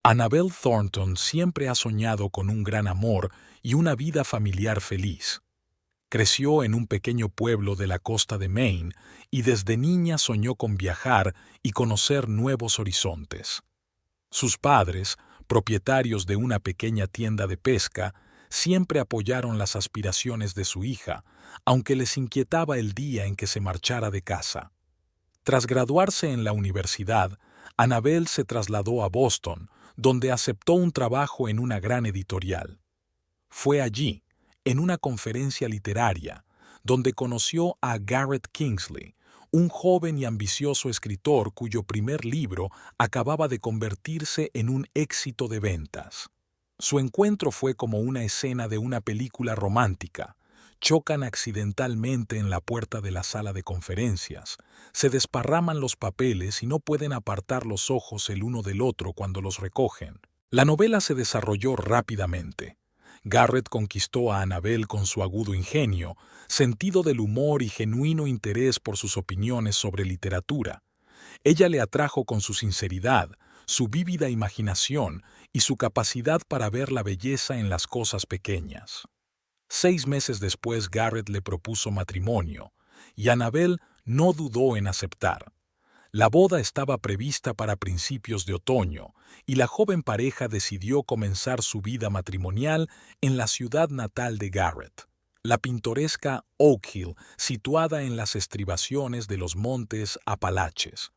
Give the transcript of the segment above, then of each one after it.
Annabel Thornton siempre ha soñado con un gran amor y una vida familiar feliz. Creció en un pequeño pueblo de la costa de Maine y desde niña soñó con viajar y conocer nuevos horizontes. Sus padres, propietarios de una pequeña tienda de pesca, siempre apoyaron las aspiraciones de su hija, aunque les inquietaba el día en que se marchara de casa. Tras graduarse en la universidad, Annabel se trasladó a Boston, donde aceptó un trabajo en una gran editorial. Fue allí, en una conferencia literaria, donde conoció a Garrett Kingsley, un joven y ambicioso escritor cuyo primer libro acababa de convertirse en un éxito de ventas. Su encuentro fue como una escena de una película romántica. Chocan accidentalmente en la puerta de la sala de conferencias, se desparraman los papeles y no pueden apartar los ojos el uno del otro cuando los recogen. La novela se desarrolló rápidamente. Garrett conquistó a Annabel con su agudo ingenio, sentido del humor y genuino interés por sus opiniones sobre literatura. Ella le atrajo con su sinceridad, su vívida imaginación y su capacidad para ver la belleza en las cosas pequeñas. 6 meses después Garrett le propuso matrimonio, y Annabel no dudó en aceptar. La boda estaba prevista para principios de otoño, y la joven pareja decidió comenzar su vida matrimonial en la ciudad natal de Garrett, la pintoresca Oak Hill, situada en las estribaciones de los montes Apalaches.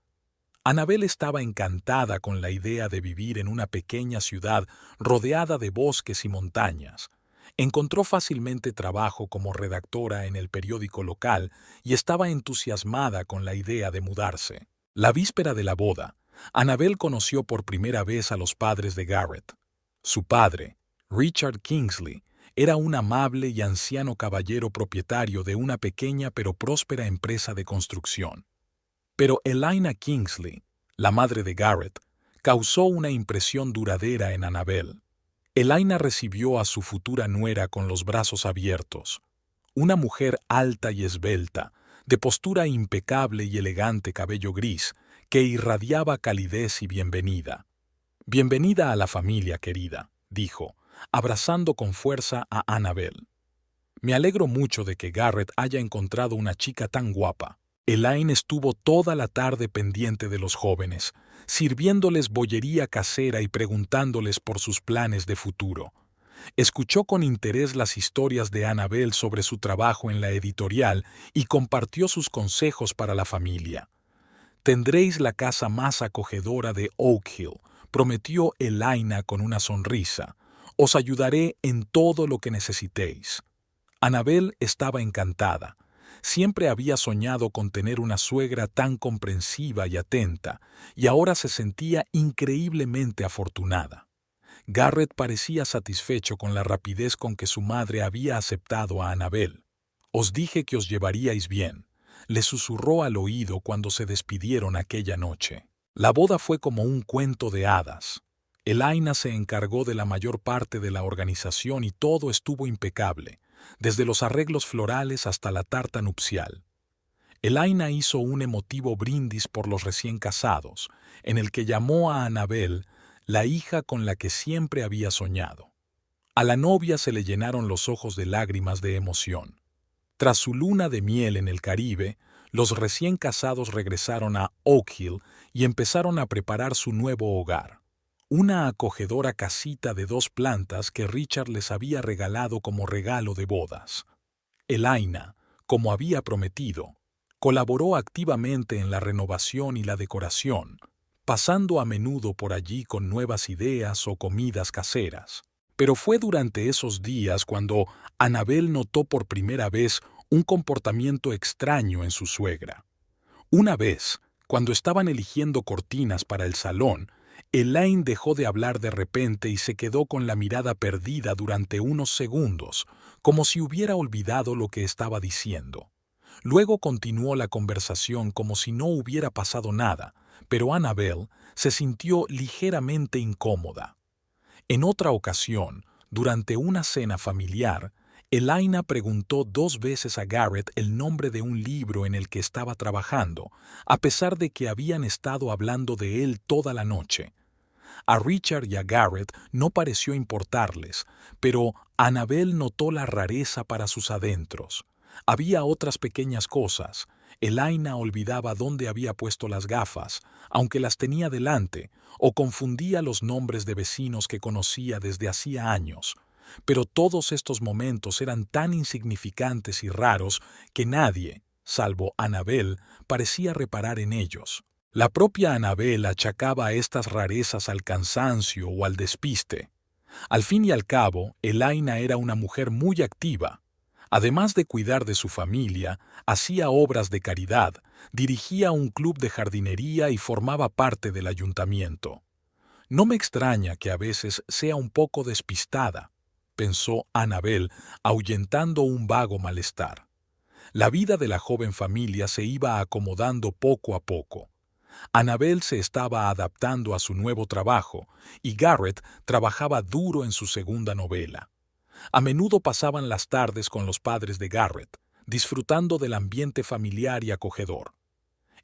Annabel estaba encantada con la idea de vivir en una pequeña ciudad rodeada de bosques y montañas. Encontró fácilmente trabajo como redactora en el periódico local y estaba entusiasmada con la idea de mudarse. La víspera de la boda, Annabel conoció por primera vez a los padres de Garrett. Su padre, Richard Kingsley, era un amable y anciano caballero propietario de una pequeña pero próspera empresa de construcción. Pero Elina Kingsley, la madre de Garrett, causó una impresión duradera en Annabel. Elina recibió a su futura nuera con los brazos abiertos. Una mujer alta y esbelta, de postura impecable y elegante cabello gris, que irradiaba calidez y bienvenida. «Bienvenida a la familia, querida», dijo, abrazando con fuerza a Annabel. «Me alegro mucho de que Garrett haya encontrado una chica tan guapa». Elaine estuvo toda la tarde pendiente de los jóvenes, sirviéndoles bollería casera y preguntándoles por sus planes de futuro. Escuchó con interés las historias de Annabel sobre su trabajo en la editorial y compartió sus consejos para la familia. «Tendréis la casa más acogedora de Oak Hill», prometió Elina con una sonrisa. «Os ayudaré en todo lo que necesitéis». Annabel estaba encantada. Siempre había soñado con tener una suegra tan comprensiva y atenta, y ahora se sentía increíblemente afortunada. Garrett parecía satisfecho con la rapidez con que su madre había aceptado a Annabel. «Os dije que os llevaríais bien», le susurró al oído cuando se despidieron aquella noche. La boda fue como un cuento de hadas. Elina se encargó de la mayor parte de la organización y todo estuvo impecable, desde los arreglos florales hasta la tarta nupcial. Elina hizo un emotivo brindis por los recién casados, en el que llamó a Annabel la hija con la que siempre había soñado. A la novia se le llenaron los ojos de lágrimas de emoción. Tras su luna de miel en el Caribe, los recién casados regresaron a Oak Hill y empezaron a preparar su nuevo hogar. Una acogedora casita de 2 plantas que Richard les había regalado como regalo de bodas. Elina, como había prometido, colaboró activamente en la renovación y la decoración, pasando a menudo por allí con nuevas ideas o comidas caseras. Pero fue durante esos días cuando Annabel notó por primera vez un comportamiento extraño en su suegra. Una vez, cuando estaban eligiendo cortinas para el salón, Elaine dejó de hablar de repente y se quedó con la mirada perdida durante unos segundos, como si hubiera olvidado lo que estaba diciendo. Luego continuó la conversación como si no hubiera pasado nada, pero Annabel se sintió ligeramente incómoda. En otra ocasión, durante una cena familiar, Elina preguntó 2 veces a Garrett el nombre de un libro en el que estaba trabajando, a pesar de que habían estado hablando de él toda la noche. A Richard y a Garrett no pareció importarles, pero Annabel notó la rareza para sus adentros. Había otras pequeñas cosas. Elaina olvidaba dónde había puesto las gafas, aunque las tenía delante, o confundía los nombres de vecinos que conocía desde hacía años. Pero todos estos momentos eran tan insignificantes y raros que nadie, salvo Annabel, parecía reparar en ellos. La propia Annabel achacaba estas rarezas al cansancio o al despiste. Al fin y al cabo, Elaina era una mujer muy activa. Además de cuidar de su familia, hacía obras de caridad, dirigía un club de jardinería y formaba parte del ayuntamiento. No me extraña que a veces sea un poco despistada, pensó Annabel, ahuyentando un vago malestar. La vida de la joven familia se iba acomodando poco a poco. Annabel se estaba adaptando a su nuevo trabajo y Garrett trabajaba duro en su segunda novela. A menudo pasaban las tardes con los padres de Garrett, disfrutando del ambiente familiar y acogedor.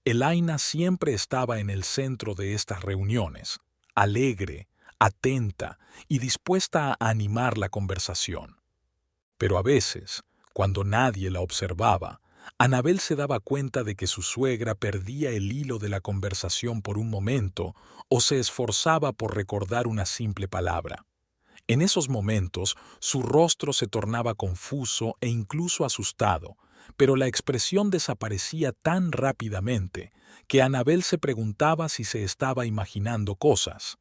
Elaina siempre estaba en el centro de estas reuniones, alegre, atenta y dispuesta a animar la conversación. Pero a veces, cuando nadie la observaba, Annabel se daba cuenta de que su suegra perdía el hilo de la conversación por un momento o se esforzaba por recordar una simple palabra. En esos momentos, su rostro se tornaba confuso e incluso asustado, pero la expresión desaparecía tan rápidamente que Annabel se preguntaba si se estaba imaginando cosas.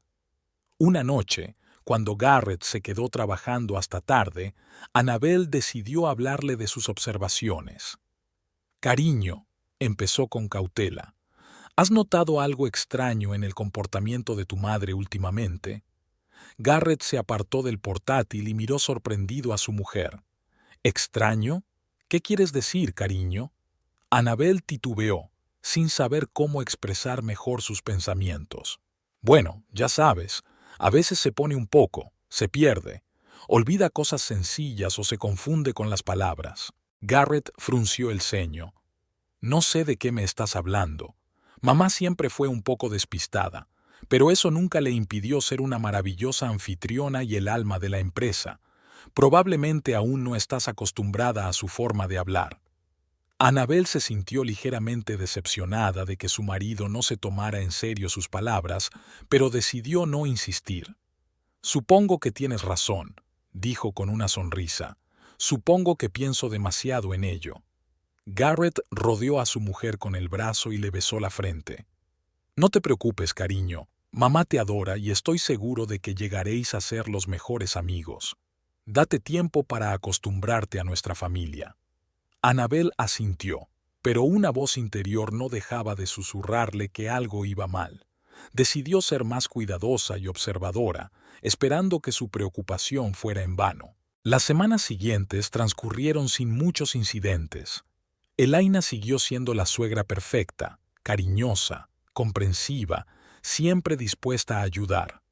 Una noche, cuando Garrett se quedó trabajando hasta tarde, Annabel decidió hablarle de sus observaciones. «Cariño», empezó con cautela, «¿has notado algo extraño en el comportamiento de tu madre últimamente?» Garrett se apartó del portátil y miró sorprendido a su mujer. «¿Extraño? ¿Qué quieres decir, cariño?» Annabel titubeó, sin saber cómo expresar mejor sus pensamientos. «Bueno, ya sabes, a veces se pone un poco, se pierde, olvida cosas sencillas o se confunde con las palabras». Garrett frunció el ceño. «No sé de qué me estás hablando. Mamá siempre fue un poco despistada, pero eso nunca le impidió ser una maravillosa anfitriona y el alma de la empresa. Probablemente aún no estás acostumbrada a su forma de hablar». Annabel se sintió ligeramente decepcionada de que su marido no se tomara en serio sus palabras, pero decidió no insistir. «Supongo que tienes razón», dijo con una sonrisa. «Supongo que pienso demasiado en ello». Garrett rodeó a su mujer con el brazo y le besó la frente. «No te preocupes, cariño. Mamá te adora y estoy seguro de que llegaréis a ser los mejores amigos. Date tiempo para acostumbrarte a nuestra familia». Annabel asintió, pero una voz interior no dejaba de susurrarle que algo iba mal. Decidió ser más cuidadosa y observadora, esperando que su preocupación fuera en vano. Las semanas siguientes transcurrieron sin muchos incidentes. Elaina siguió siendo la suegra perfecta, cariñosa, comprensiva, siempre dispuesta a ayudar.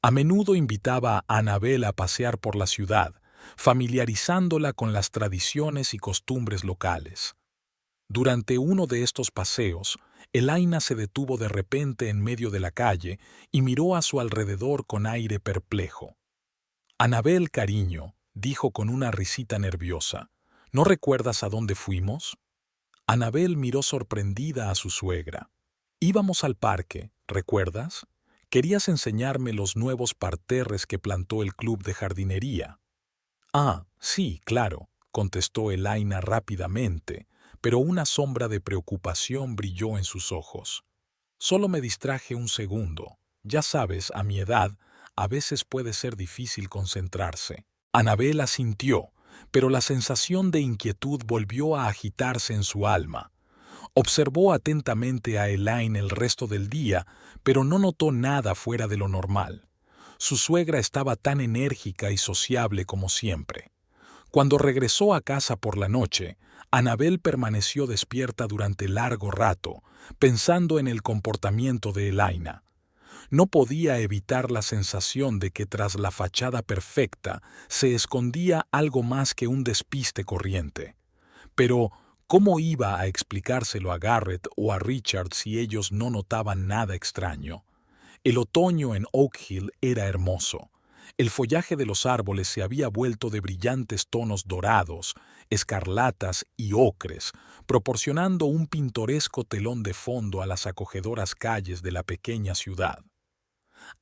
A menudo invitaba a Annabel a pasear por la ciudad, familiarizándola con las tradiciones y costumbres locales. Durante uno de estos paseos, Elaina se detuvo de repente en medio de la calle y miró a su alrededor con aire perplejo. «Annabel, cariño», dijo con una risita nerviosa, «¿no recuerdas a dónde fuimos?» Annabel miró sorprendida a su suegra. «Íbamos al parque, ¿recuerdas? Querías enseñarme los nuevos parterres que plantó el club de jardinería». «Ah, sí, claro», contestó Elaina rápidamente, pero una sombra de preocupación brilló en sus ojos. «Solo me distraje un segundo. Ya sabes, a mi edad, a veces puede ser difícil concentrarse». Annabel asintió, pero la sensación de inquietud volvió a agitarse en su alma. Observó atentamente a Elaine el resto del día, pero no notó nada fuera de lo normal. Su suegra estaba tan enérgica y sociable como siempre. Cuando regresó a casa por la noche, Annabel permaneció despierta durante largo rato, pensando en el comportamiento de Elaina. No podía evitar la sensación de que tras la fachada perfecta se escondía algo más que un despiste corriente. Pero, ¿cómo iba a explicárselo a Garrett o a Richard si ellos no notaban nada extraño? El otoño en Oak Hill era hermoso. El follaje de los árboles se había vuelto de brillantes tonos dorados, escarlatas y ocres, proporcionando un pintoresco telón de fondo a las acogedoras calles de la pequeña ciudad.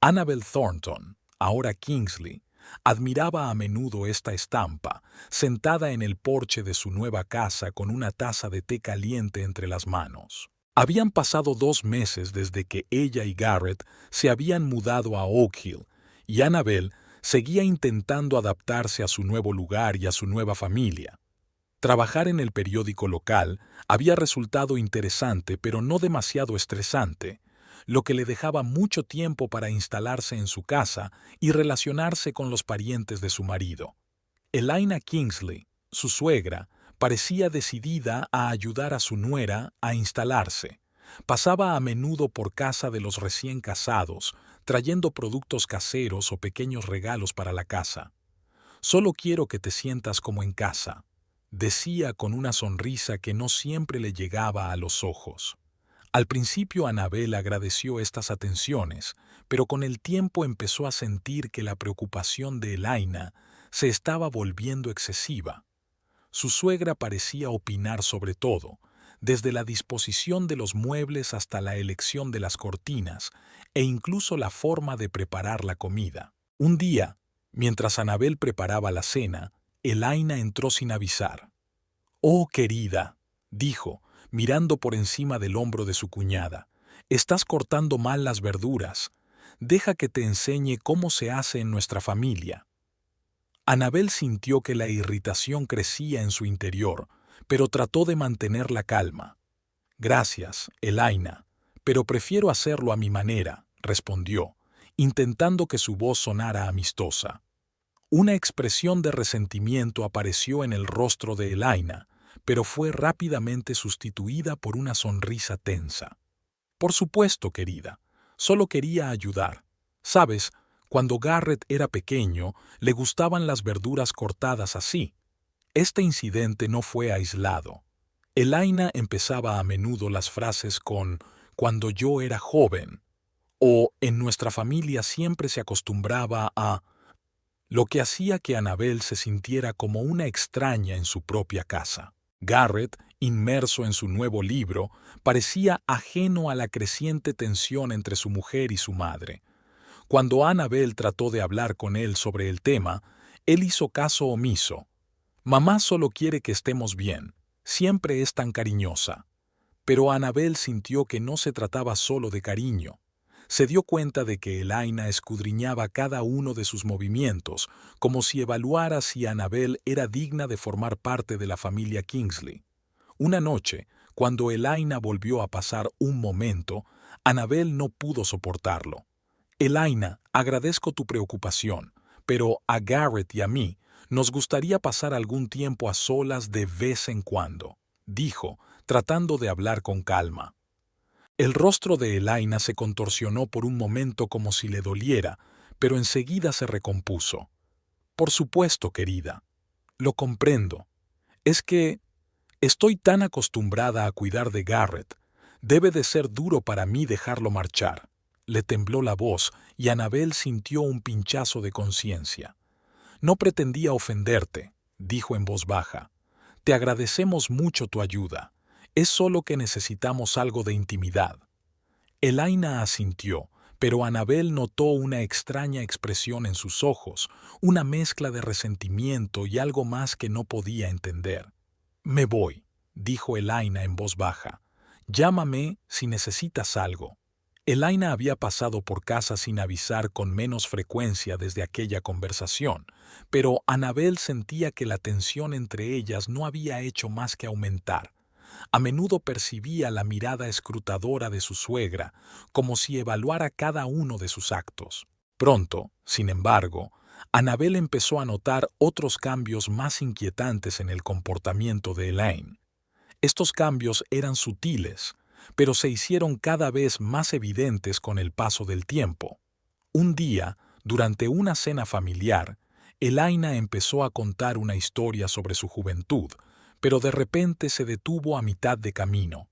Annabel Thornton, ahora Kingsley, admiraba a menudo esta estampa, sentada en el porche de su nueva casa con una taza de té caliente entre las manos. Habían pasado 2 meses desde que ella y Garrett se habían mudado a Oak Hill, y Annabel seguía intentando adaptarse a su nuevo lugar y a su nueva familia. Trabajar en el periódico local había resultado interesante, pero no demasiado estresante, lo que le dejaba mucho tiempo para instalarse en su casa y relacionarse con los parientes de su marido. Elaina Kingsley, su suegra, parecía decidida a ayudar a su nuera a instalarse. Pasaba a menudo por casa de los recién casados, trayendo productos caseros o pequeños regalos para la casa. «Solo quiero que te sientas como en casa», decía con una sonrisa que no siempre le llegaba a los ojos. Al principio Annabel agradeció estas atenciones, pero con el tiempo empezó a sentir que la preocupación de Elaina se estaba volviendo excesiva. Su suegra parecía opinar sobre todo, desde la disposición de los muebles hasta la elección de las cortinas e incluso la forma de preparar la comida. Un día, mientras Annabel preparaba la cena, Elaina entró sin avisar. «Oh, querida», dijo, mirando por encima del hombro de su cuñada, «estás cortando mal las verduras. Deja que te enseñe cómo se hace en nuestra familia». Annabel sintió que la irritación crecía en su interior, pero trató de mantener la calma. «Gracias, Elaina, pero prefiero hacerlo a mi manera», respondió, intentando que su voz sonara amistosa. Una expresión de resentimiento apareció en el rostro de Elaina, pero fue rápidamente sustituida por una sonrisa tensa. «Por supuesto, querida. Solo quería ayudar. Sabes, cuando Garrett era pequeño, le gustaban las verduras cortadas así. Este incidente no fue aislado. Elaina empezaba a menudo las frases con «cuando yo era joven» o «en nuestra familia siempre se acostumbraba a», lo que hacía que Annabel se sintiera como una extraña en su propia casa. Garrett, inmerso en su nuevo libro, parecía ajeno a la creciente tensión entre su mujer y su madre. Cuando Annabel trató de hablar con él sobre el tema, él hizo caso omiso. «Mamá solo quiere que estemos bien. Siempre es tan cariñosa». Pero Annabel sintió que no se trataba solo de cariño. Se dio cuenta de que Elaina escudriñaba cada uno de sus movimientos, como si evaluara si Annabel era digna de formar parte de la familia Kingsley. Una noche, cuando Elaina volvió a pasar un momento, Annabel no pudo soportarlo. «Elaina, agradezco tu preocupación, pero a Garrett y a mí nos gustaría pasar algún tiempo a solas de vez en cuando», dijo, tratando de hablar con calma. El rostro de Elaina se contorsionó por un momento como si le doliera, pero enseguida se recompuso. «Por supuesto, querida. Lo comprendo. Es que estoy tan acostumbrada a cuidar de Garrett. Debe de ser duro para mí dejarlo marchar». Le tembló la voz y Annabel sintió un pinchazo de conciencia. «No pretendía ofenderte», dijo en voz baja. «Te agradecemos mucho tu ayuda. Es solo que necesitamos algo de intimidad». Elaina asintió, pero Annabel notó una extraña expresión en sus ojos, una mezcla de resentimiento y algo más que no podía entender. «Me voy», dijo Elaina en voz baja. «Llámame si necesitas algo». Elaina había pasado por casa sin avisar con menos frecuencia desde aquella conversación, pero Annabel sentía que la tensión entre ellas no había hecho más que aumentar. A menudo percibía la mirada escrutadora de su suegra, como si evaluara cada uno de sus actos. Pronto, sin embargo, Annabel empezó a notar otros cambios más inquietantes en el comportamiento de Elaine. Estos cambios eran sutiles, pero se hicieron cada vez más evidentes con el paso del tiempo. Un día, durante una cena familiar, Elaina empezó a contar una historia sobre su juventud, pero de repente se detuvo a mitad de camino.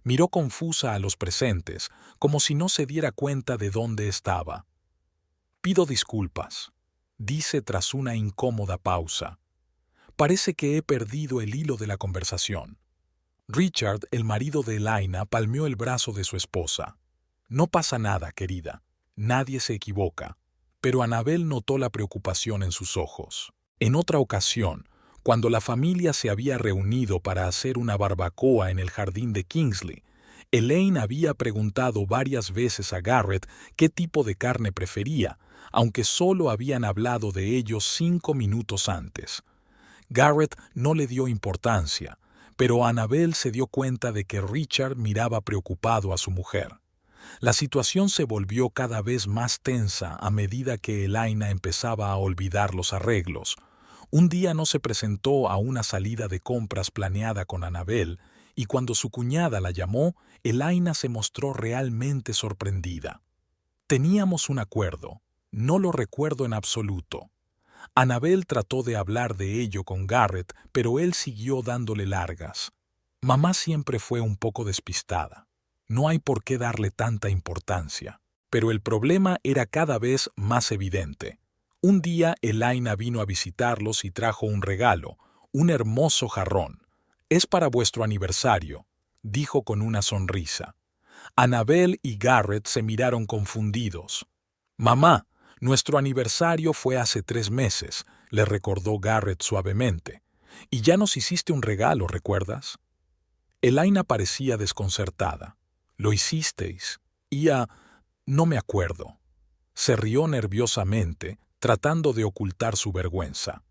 Miró confusa a los presentes, como si no se diera cuenta de dónde estaba. «Pido disculpas», dice tras una incómoda pausa. «Parece que he perdido el hilo de la conversación». Richard, el marido de Elaina, palmeó el brazo de su esposa. «No pasa nada, querida. Nadie se equivoca». Pero Annabel notó la preocupación en sus ojos. En otra ocasión, cuando la familia se había reunido para hacer una barbacoa en el jardín de Kingsley, Elaine había preguntado varias veces a Garrett qué tipo de carne prefería, aunque solo habían hablado de ello 5 minutos antes. Garrett no le dio importancia, pero Annabel se dio cuenta de que Richard miraba preocupado a su mujer. La situación se volvió cada vez más tensa a medida que Elaina empezaba a olvidar los arreglos. Un día no se presentó a una salida de compras planeada con Annabel, y cuando su cuñada la llamó, Elaina se mostró realmente sorprendida. «Teníamos un acuerdo. No lo recuerdo en absoluto». Annabel trató de hablar de ello con Garrett, pero él siguió dándole largas. «Mamá siempre fue un poco despistada. No hay por qué darle tanta importancia». Pero el problema era cada vez más evidente. Un día Elaina vino a visitarlos y trajo un regalo, un hermoso jarrón. «Es para vuestro aniversario», dijo con una sonrisa. Annabel y Garrett se miraron confundidos. «Mamá, nuestro aniversario fue hace 3 meses», le recordó Garrett suavemente. «Y ya nos hiciste un regalo, ¿recuerdas?» Elaina parecía desconcertada. «¿Lo hicisteis?» No me acuerdo». Se rió nerviosamente, tratando de ocultar su vergüenza.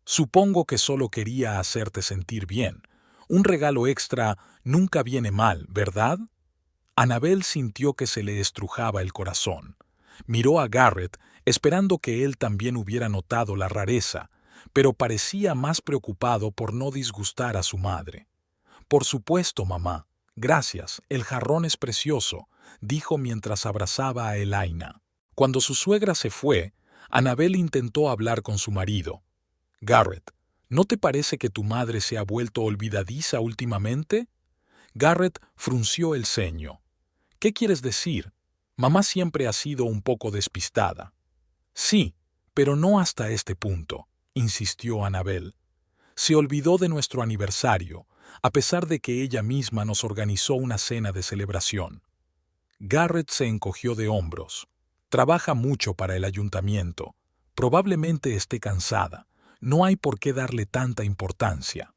«Supongo que solo quería hacerte sentir bien. Un regalo extra nunca viene mal, ¿verdad?» Annabel sintió que se le estrujaba el corazón. Miró a Garrett, esperando que él también hubiera notado la rareza, pero parecía más preocupado por no disgustar a su madre. «Por supuesto, mamá. Gracias, el jarrón es precioso», dijo mientras abrazaba a Elaina. Cuando su suegra se fue, Annabel intentó hablar con su marido. «Garrett, ¿no te parece que tu madre se ha vuelto olvidadiza últimamente?» Garrett frunció el ceño. «¿Qué quieres decir? Mamá siempre ha sido un poco despistada». «Sí, pero no hasta este punto», insistió Annabel. «Se olvidó de nuestro aniversario, a pesar de que ella misma nos organizó una cena de celebración». Garrett se encogió de hombros. «Trabaja mucho para el ayuntamiento. Probablemente esté cansada. No hay por qué darle tanta importancia».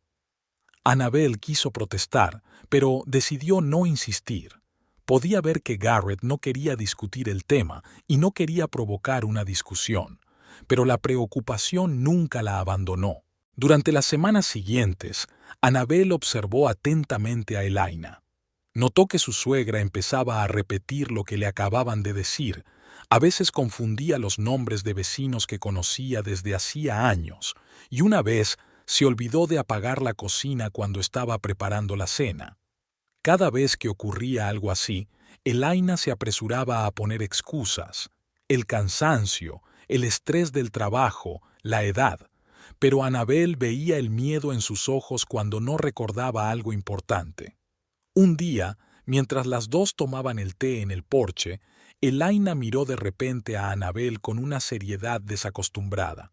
Annabel quiso protestar, pero decidió no insistir. Podía ver que Garrett no quería discutir el tema y no quería provocar una discusión, pero la preocupación nunca la abandonó. Durante las semanas siguientes, Annabel observó atentamente a Elaina. Notó que su suegra empezaba a repetir lo que le acababan de decir. A veces confundía los nombres de vecinos que conocía desde hacía años, y una vez se olvidó de apagar la cocina cuando estaba preparando la cena. Cada vez que ocurría algo así, Elaina se apresuraba a poner excusas: el cansancio, el estrés del trabajo, la edad. Pero Annabel veía el miedo en sus ojos cuando no recordaba algo importante. Un día, mientras las dos tomaban el té en el porche, Elaina miró de repente a Annabel con una seriedad desacostumbrada.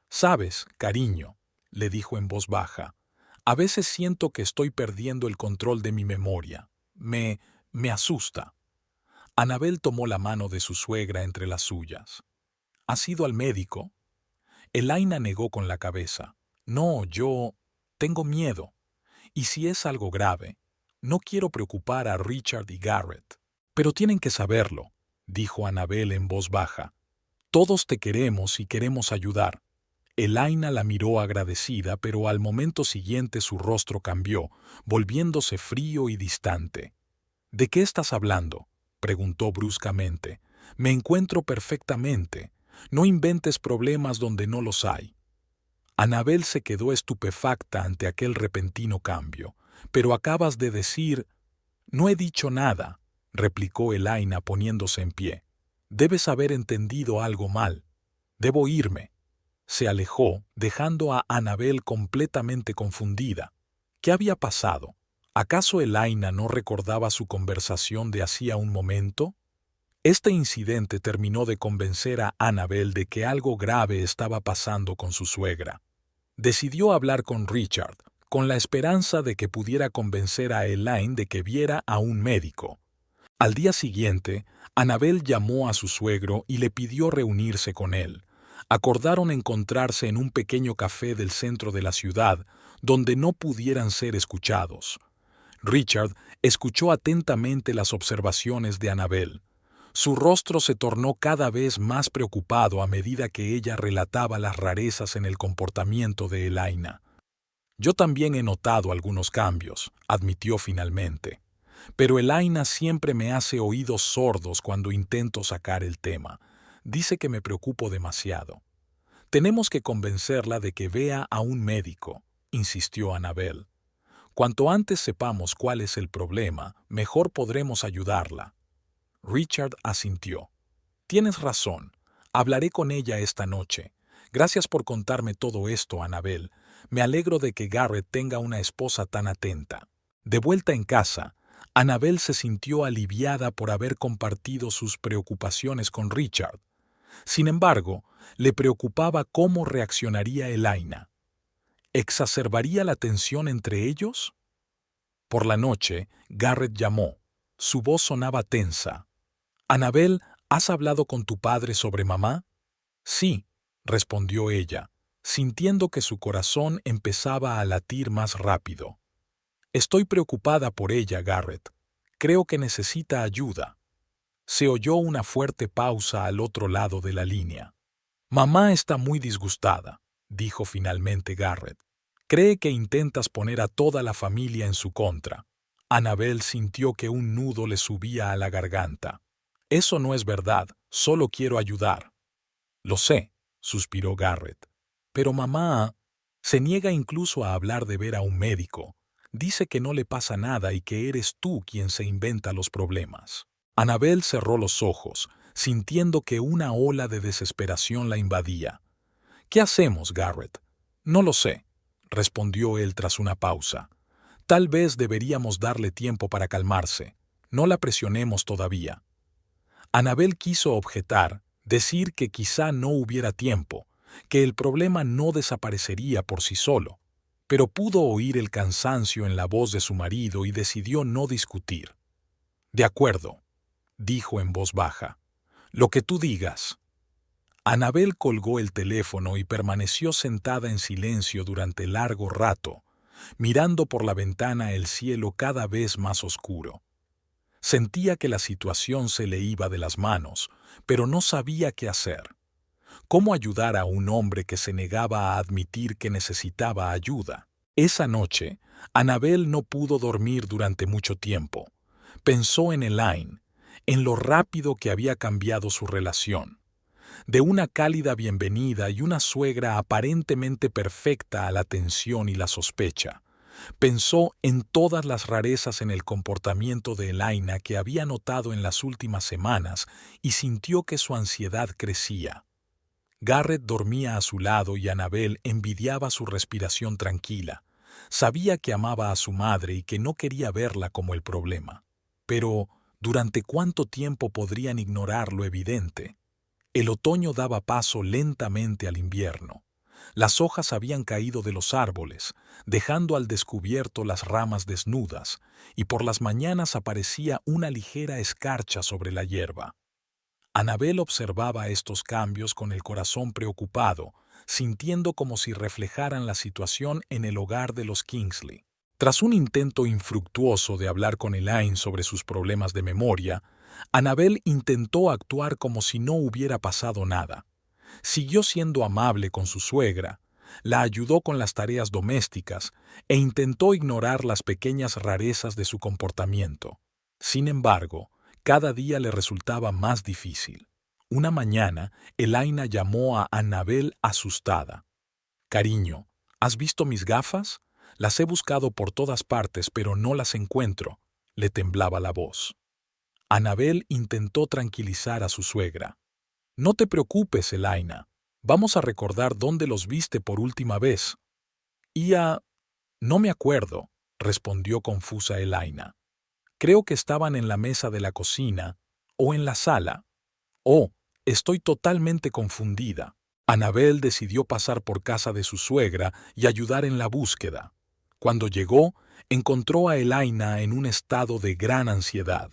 «Sabes, cariño», le dijo en voz baja, «a veces siento que estoy perdiendo el control de mi memoria. Me asusta». Annabel tomó la mano de su suegra entre las suyas. «¿Has ido al médico?» Elaina negó con la cabeza. «No, yo tengo miedo. Y si es algo grave, no quiero preocupar a Richard y Garrett». «Pero tienen que saberlo», dijo Annabel en voz baja. «Todos te queremos y queremos ayudar». Elaina la miró agradecida, pero al momento siguiente su rostro cambió, volviéndose frío y distante. «¿De qué estás hablando?», preguntó bruscamente. «Me encuentro perfectamente. No inventes problemas donde no los hay». Annabel se quedó estupefacta ante aquel repentino cambio. «Pero acabas de decir...» «No he dicho nada», replicó Elaina poniéndose en pie. «Debes haber entendido algo mal. Debo irme». Se alejó, dejando a Annabel completamente confundida. ¿Qué había pasado? ¿Acaso Elaina no recordaba su conversación de hacía un momento? Este incidente terminó de convencer a Annabel de que algo grave estaba pasando con su suegra. Decidió hablar con Richard, con la esperanza de que pudiera convencer a Elaine de que viera a un médico. Al día siguiente, Annabel llamó a su suegro y le pidió reunirse con él. Acordaron encontrarse en un pequeño café del centro de la ciudad, donde no pudieran ser escuchados. Richard escuchó atentamente las observaciones de Annabel. Su rostro se tornó cada vez más preocupado a medida que ella relataba las rarezas en el comportamiento de Elaina. «Yo también he notado algunos cambios», admitió finalmente. «Pero Elaina siempre me hace oídos sordos cuando intento sacar el tema. Dice que me preocupo demasiado». «Tenemos que convencerla de que vea a un médico», insistió Annabel. «Cuanto antes sepamos cuál es el problema, mejor podremos ayudarla». Richard asintió. «Tienes razón. Hablaré con ella esta noche. Gracias por contarme todo esto, Annabel. Me alegro de que Garrett tenga una esposa tan atenta». De vuelta en casa, Annabel se sintió aliviada por haber compartido sus preocupaciones con Richard. Sin embargo, le preocupaba cómo reaccionaría Elaina. ¿Exacerbaría la tensión entre ellos? Por la noche, Garrett llamó. Su voz sonaba tensa. «Annabel, ¿has hablado con tu padre sobre mamá?» «Sí», respondió ella, sintiendo que su corazón empezaba a latir más rápido. «Estoy preocupada por ella, Garrett. Creo que necesita ayuda». Se oyó una fuerte pausa al otro lado de la línea. «Mamá está muy disgustada», dijo finalmente Garrett. «Cree que intentas poner a toda la familia en su contra». Annabel sintió que un nudo le subía a la garganta. «Eso no es verdad, solo quiero ayudar». «Lo sé», suspiró Garrett. «Pero mamá se niega incluso a hablar de ver a un médico. Dice que no le pasa nada y que eres tú quien se inventa los problemas». Annabel cerró los ojos, sintiendo que una ola de desesperación la invadía. «¿Qué hacemos, Garrett?» «No lo sé», respondió él tras una pausa. «Tal vez deberíamos darle tiempo para calmarse. No la presionemos todavía». Annabel quiso objetar, decir que quizá no hubiera tiempo, que el problema no desaparecería por sí solo, pero pudo oír el cansancio en la voz de su marido y decidió no discutir. «De acuerdo», dijo en voz baja. «Lo que tú digas». Annabel colgó el teléfono y permaneció sentada en silencio durante largo rato, mirando por la ventana el cielo cada vez más oscuro. Sentía que la situación se le iba de las manos, pero no sabía qué hacer. ¿Cómo ayudar a un hombre que se negaba a admitir que necesitaba ayuda? Esa noche, Annabel no pudo dormir durante mucho tiempo. Pensó en Elaine, en lo rápido que había cambiado su relación. De una cálida bienvenida y una suegra aparentemente perfecta a la tensión y la sospecha. Pensó en todas las rarezas en el comportamiento de Elaina que había notado en las últimas semanas y sintió que su ansiedad crecía. Garrett dormía a su lado y Annabel envidiaba su respiración tranquila. Sabía que amaba a su madre y que no quería verla como el problema. Pero, ¿durante cuánto tiempo podrían ignorar lo evidente? El otoño daba paso lentamente al invierno. Las hojas habían caído de los árboles, dejando al descubierto las ramas desnudas, y por las mañanas aparecía una ligera escarcha sobre la hierba. Annabel observaba estos cambios con el corazón preocupado, sintiendo como si reflejaran la situación en el hogar de los Kingsley. Tras un intento infructuoso de hablar con Elaine sobre sus problemas de memoria, Annabel intentó actuar como si no hubiera pasado nada. Siguió siendo amable con su suegra, la ayudó con las tareas domésticas e intentó ignorar las pequeñas rarezas de su comportamiento. Sin embargo, cada día le resultaba más difícil. Una mañana, Elaina llamó a Annabel asustada. «Cariño, ¿has visto mis gafas? Las he buscado por todas partes, pero no las encuentro», le temblaba la voz. Annabel intentó tranquilizar a su suegra. «No te preocupes, Elaina. Vamos a recordar dónde los viste por última vez». «No me acuerdo», respondió confusa Elaina. Creo que estaban en la mesa de la cocina o en la sala. Oh, estoy totalmente confundida. Annabel decidió pasar por casa de su suegra y ayudar en la búsqueda. Cuando llegó, encontró a Elaina en un estado de gran ansiedad.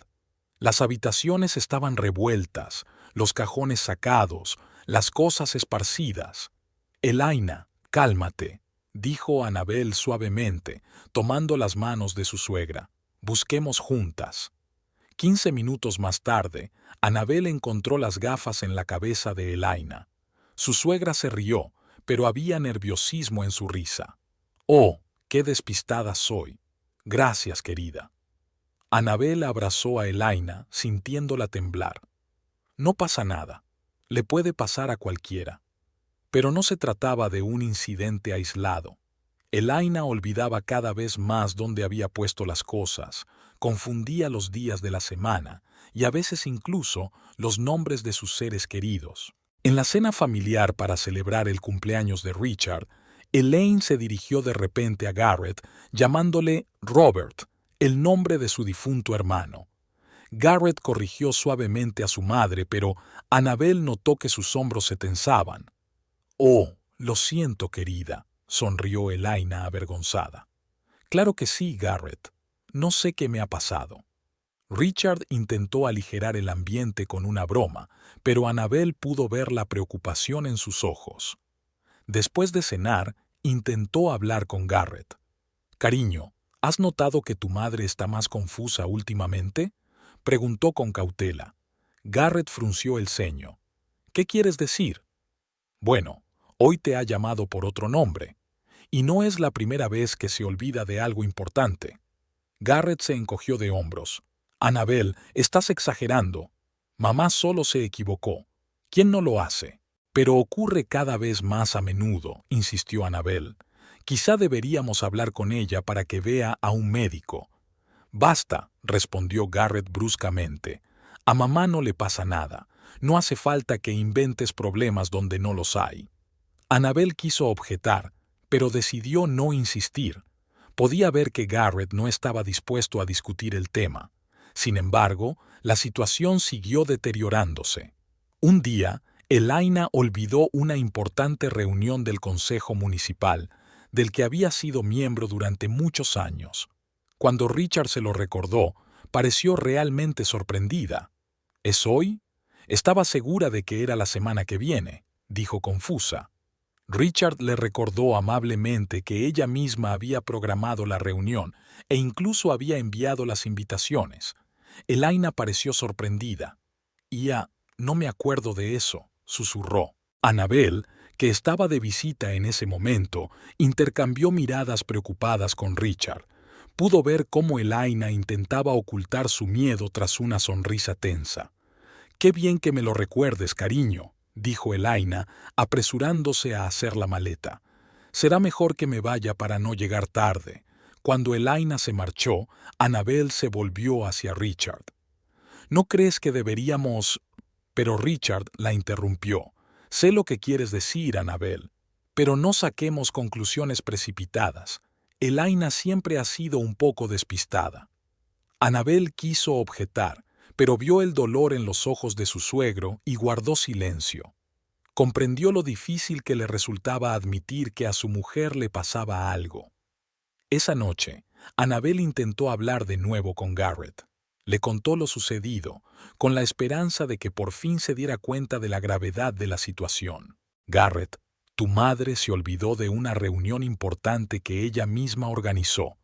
Las habitaciones estaban revueltas, los cajones sacados, las cosas esparcidas. Elaina, cálmate, dijo Annabel suavemente, tomando las manos de su suegra. Busquemos juntas. 15 minutos más tarde, Annabel encontró las gafas en la cabeza de Elaina. Su suegra se rió, pero había nerviosismo en su risa. «Oh, qué despistada soy. Gracias, querida». Annabel abrazó a Elaina, sintiéndola temblar. «No pasa nada. Le puede pasar a cualquiera». Pero no se trataba de un incidente aislado. Elaina olvidaba cada vez más dónde había puesto las cosas, confundía los días de la semana y a veces incluso los nombres de sus seres queridos. En la cena familiar para celebrar el cumpleaños de Richard, Elaine se dirigió de repente a Garrett llamándole Robert, el nombre de su difunto hermano. Garrett corrigió suavemente a su madre, pero Annabel notó que sus hombros se tensaban. «Oh, lo siento, querida», sonrió Elaina avergonzada. «Claro que sí, Garrett. No sé qué me ha pasado». Richard intentó aligerar el ambiente con una broma, pero Annabel pudo ver la preocupación en sus ojos. Después de cenar, intentó hablar con Garrett. «Cariño, ¿has notado que tu madre está más confusa últimamente?», preguntó con cautela. Garrett frunció el ceño. «¿Qué quieres decir?». «Bueno, hoy te ha llamado por otro nombre. Y no es la primera vez que se olvida de algo importante». Garrett se encogió de hombros. «Annabel, estás exagerando. Mamá solo se equivocó. ¿Quién no lo hace?». «Pero ocurre cada vez más a menudo», insistió Annabel. «Quizá deberíamos hablar con ella para que vea a un médico». «Basta», respondió Garrett bruscamente. «A mamá no le pasa nada. No hace falta que inventes problemas donde no los hay». Annabel quiso objetar, pero decidió no insistir. Podía ver que Garrett no estaba dispuesto a discutir el tema. Sin embargo, la situación siguió deteriorándose. Un día, Elaina olvidó una importante reunión del Consejo Municipal, del que había sido miembro durante muchos años. Cuando Richard se lo recordó, pareció realmente sorprendida. «¿Es hoy?». «Estaba segura de que era la semana que viene», dijo confusa. Richard le recordó amablemente que ella misma había programado la reunión e incluso había enviado las invitaciones. Elaina pareció sorprendida. «Ya, no me acuerdo de eso», susurró. Annabel, que estaba de visita en ese momento, intercambió miradas preocupadas con Richard. Pudo ver cómo Elaina intentaba ocultar su miedo tras una sonrisa tensa. «Qué bien que me lo recuerdes, cariño», dijo Elaina, apresurándose a hacer la maleta. «Será mejor que me vaya para no llegar tarde». Cuando Elaina se marchó, Annabel se volvió hacia Richard. «¿No crees que deberíamos...?» Pero Richard la interrumpió. «Sé lo que quieres decir, Annabel, pero no saquemos conclusiones precipitadas. Elaina siempre ha sido un poco despistada». Annabel quiso objetar, pero vio el dolor en los ojos de su suegro y guardó silencio. Comprendió lo difícil que le resultaba admitir que a su mujer le pasaba algo. Esa noche, Annabel intentó hablar de nuevo con Garrett. Le contó lo sucedido, con la esperanza de que por fin se diera cuenta de la gravedad de la situación. «Garrett, tu madre se olvidó de una reunión importante que ella misma organizó.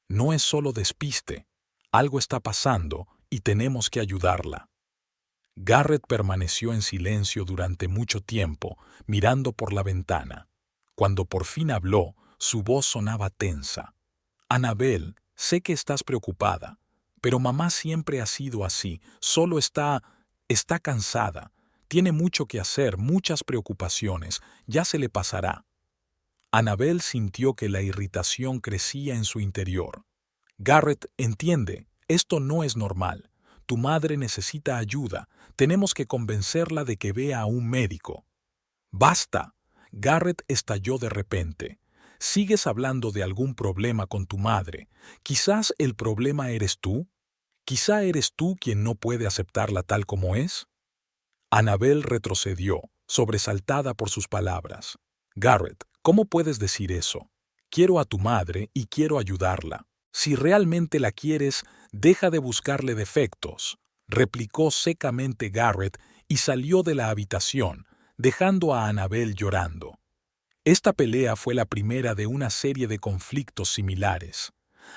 No es solo despiste. Algo está pasando y tenemos que ayudarla». Garrett permaneció en silencio durante mucho tiempo, mirando por la ventana. Cuando por fin habló, su voz sonaba tensa. «Annabel, sé que estás preocupada, pero mamá siempre ha sido así, solo está cansada. Tiene mucho que hacer, muchas preocupaciones, ya se le pasará». Annabel sintió que la irritación crecía en su interior. «Garrett, entiende, esto no es normal. Tu madre necesita ayuda. Tenemos que convencerla de que vea a un médico». «¡Basta!». Garrett estalló de repente. Sigues hablando de algún problema con tu madre. Quizás el problema eres tú. Quizá eres tú quien no puede aceptarla tal como es. Annabel retrocedió, sobresaltada por sus palabras. Garrett, ¿cómo puedes decir eso? Quiero a tu madre y quiero ayudarla. Si realmente la quieres, deja de buscarle defectos, replicó secamente Garrett y salió de la habitación, dejando a Annabel llorando. Esta pelea fue la primera de una serie de conflictos similares.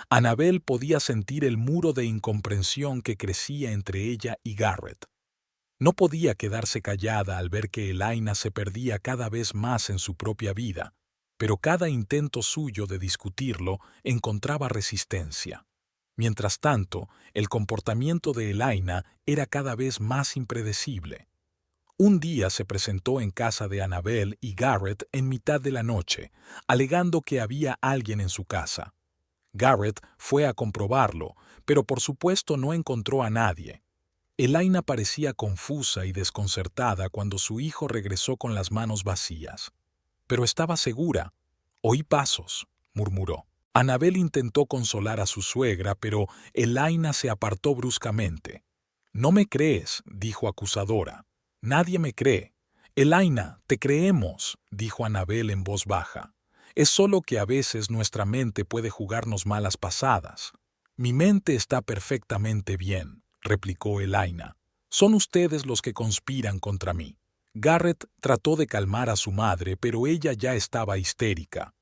Annabel podía sentir el muro de incomprensión que crecía entre ella y Garrett. No podía quedarse callada al ver que Elaina se perdía cada vez más en su propia vida, pero cada intento suyo de discutirlo encontraba resistencia. Mientras tanto, el comportamiento de Elaina era cada vez más impredecible. Un día se presentó en casa de Annabel y Garrett en mitad de la noche, alegando que había alguien en su casa. Garrett fue a comprobarlo, pero por supuesto no encontró a nadie. Elaina parecía confusa y desconcertada cuando su hijo regresó con las manos vacías. Pero estaba segura. Oí pasos, murmuró. Annabel intentó consolar a su suegra, pero Elaina se apartó bruscamente. «No me crees», dijo acusadora. «Nadie me cree». «Elaina, te creemos», dijo Annabel en voz baja. «Es solo que a veces nuestra mente puede jugarnos malas pasadas». «Mi mente está perfectamente bien», replicó Elaina. «Son ustedes los que conspiran contra mí». Garrett trató de calmar a su madre, pero ella ya estaba histérica.